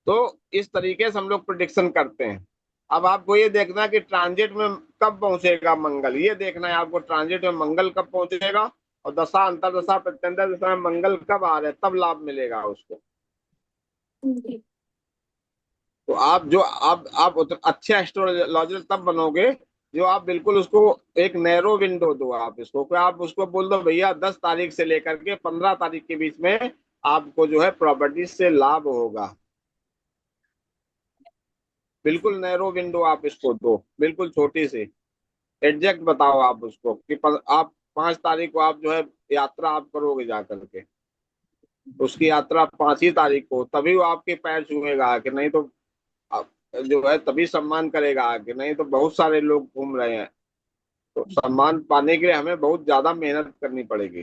तो इस तरीके से हम लोग प्रिडिक्शन करते हैं। अब आपको ये देखना है कि ट्रांजिट में कब पहुंचेगा मंगल, ये देखना है आपको ट्रांजिट में मंगल कब पहुंचेगा। और दशा अंतरदशा प्रत्यंतर दशा में मंगल कब आ रहे हैं, तब लाभ मिलेगा उसको। जी। तो अच्छे एस्ट्रोलॉजर तब बनोगे जो आप बिल्कुल उसको एक नैरो विंडो दो आप इसको, कि आप उसको बोल दो भैया 10 तारीख से लेकर के 15 तारीख के बीच में आपको जो है प्रॉपर्टी से लाभ होगा। बिल्कुल नैरो विंडो आप इसको दो, बिल्कुल छोटी सी। एग्जैक्ट बताओ आप उसको कि आप 5 तारीख को आप जो है यात्रा आप करोगे जा करके, उसकी यात्रा 5 ही तारीख को, तभी वो आपके पैर छूएगा कि नहीं तो आप जो है तभी सम्मान करेगा कि नहीं तो बहुत सारे लोग घूम रहे हैं। तो सम्मान पाने के लिए हमें बहुत ज्यादा मेहनत करनी पड़ेगी।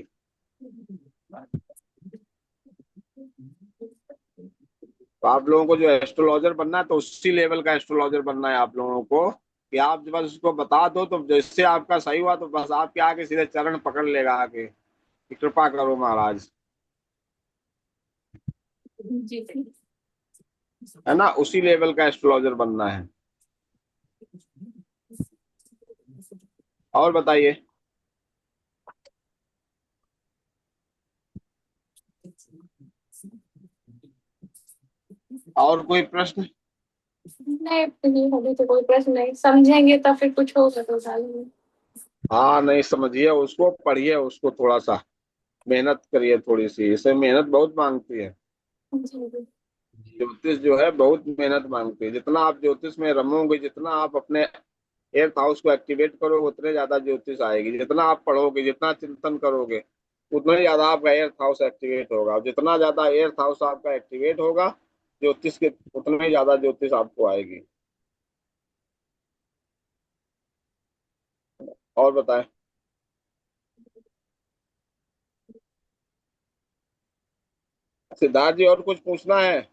तो आप लोगों को जो एस्ट्रोलॉजर बनना है तो उसी लेवल का एस्ट्रोलॉजर बनना है आप लोगों को कि आप बस उसको बता दो, तो जैसे आपका सही हुआ तो बस आपके आके सीधे चरण पकड़ लेगा आके कि कृपा करो महाराज। जी। है ना, उसी लेवल का एस्ट्रोलॉजर बनना है। और बताइए। और कोई प्रश्न? नहीं, अभी तो कोई प्रश्न नहीं, समझेंगे तो फिर कुछ होगा तो डालेंगे। हाँ, नहीं समझिए उसको, पढ़िए उसको, थोड़ा सा मेहनत करिए थोड़ी सी, इसे मेहनत बहुत मांगती है। जी। ज्योतिष जो है बहुत मेहनत मांगती है। जितना आप ज्योतिष में रमोगे, जितना आप अपने एर्थ हाउस को एक्टिवेट करोगे, उतने ज्यादा ज्योतिष आएगी। जितना आप पढ़ोगे, जितना चिंतन करोगे, उतना ही ज्यादा आपका एर्थ हाउस एक्टिवेट होगा। और जितना ज्यादा एर्थ हाउस आपका एक्टिवेट होगा ज्योतिष के, उतना ही ज्यादा ज्योतिष आपको आएगी। और बताएं। सिद्धार्थ जी, और कुछ पूछना है?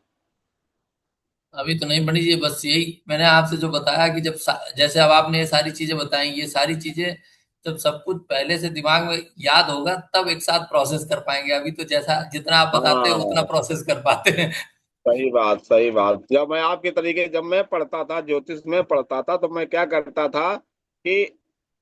अभी तो नहीं पंडित जी, बस यही मैंने आपसे जो बताया कि जब जैसे अब आपने ये सारी चीजें बताई, ये सारी चीजें जब सब कुछ पहले से दिमाग में याद होगा तब एक साथ प्रोसेस कर पाएंगे। अभी तो जैसा जितना आप बताते हैं उतना हाँ, प्रोसेस कर पाते हैं। सही बात, सही बात। जब मैं आपके तरीके, जब मैं पढ़ता था, ज्योतिष में पढ़ता था, तो मैं क्या करता था कि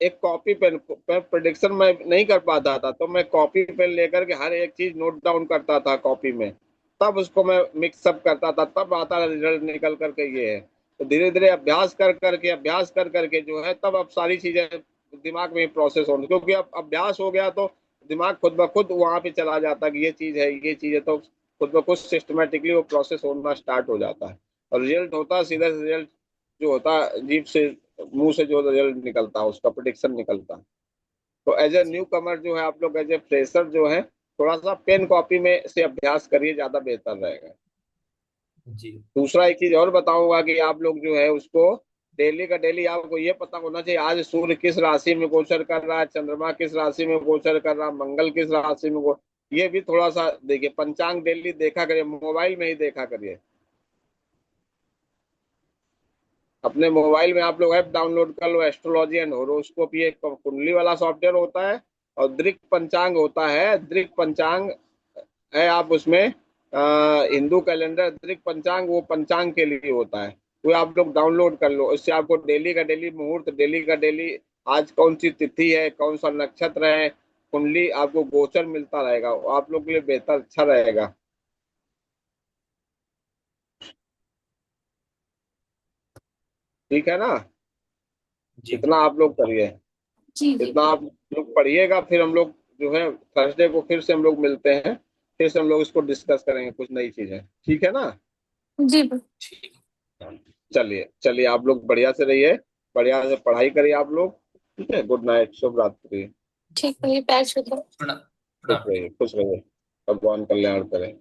एक कॉपी पेन पे प्रिडिक्शन मैं नहीं कर पाता था, तो मैं कॉपी पेन लेकर के हर एक चीज नोट डाउन करता था कॉपी में। तब उसको मैं मिक्सअप करता था, तब आता रिजल्ट निकल करके ये है। तो धीरे धीरे अभ्यास कर करके जो है, तब अब सारी चीजें दिमाग में प्रोसेस होने, क्योंकि अब अभ्यास हो गया तो दिमाग खुद ब खुद वहां पे चला जाता है कि ये चीज है, ये चीज है। तो खुद ब खुद सिस्टमेटिकली वो प्रोसेस होना स्टार्ट हो जाता है। और रिजल्ट होता है सीधा, रिजल्ट जो होता है जीभ से, मुंह से जो रिजल्ट निकलता है उसका प्रिडिक्शन निकलता है। तो एज ए न्यू कमर जो है, आप लोग एज ए फ्रेशर जो है, थोड़ा सा पेन कॉपी में से अभ्यास करिए, ज्यादा बेहतर रहेगा। जी। दूसरा एक चीज और बताऊंगा कि आप लोग जो है उसको डेली का डेली आपको ये पता होना चाहिए आज सूर्य किस राशि में गोचर कर रहा है, चंद्रमा किस राशि में गोचर कर रहा है, मंगल किस राशि में ये भी थोड़ा सा देखिए। पंचांग डेली देखा करिए, मोबाइल में ही देखा करिए। अपने मोबाइल में आप लोग ऐप डाउनलोड कर लो, एस्ट्रोलॉजी एंड होरोस्कोप, ये एक कुंडली वाला सॉफ्टवेयर होता है। और दृक पंचांग होता है, दृक पंचांग है। आप उसमें हिंदू कैलेंडर दृक पंचांग, वो पंचांग के लिए होता है। वो आप लोग डाउनलोड कर लो, इससे आपको डेली का डेली मुहूर्त, डेली का डेली आज कौन सी तिथि है, कौन सा नक्षत्र है, कुंडली आपको गोचर मिलता रहेगा। वो आप लोग के लिए बेहतर अच्छा रहेगा। ठीक है ना? जी। इतना आप लोग करिए। जी। जी। इतना आप लोग पढ़िएगा, फिर हम लोग जो है थर्सडे को फिर से हम लोग मिलते हैं। फिर से हम लोग इसको डिस्कस करेंगे, कुछ नई चीजें। ठीक है ना? जी। ठीक। चलिए चलिए, आप लोग बढ़िया से रहिए, बढ़िया से पढ़ाई करिए आप लोग। ठीक है, गुड नाइट, शुभ रात्रि। ठीक है, ये पैर छू दो। प्रणाम। खुश प्रणाम। रहिए, खुश रहिए। भगवान कल्याण करें।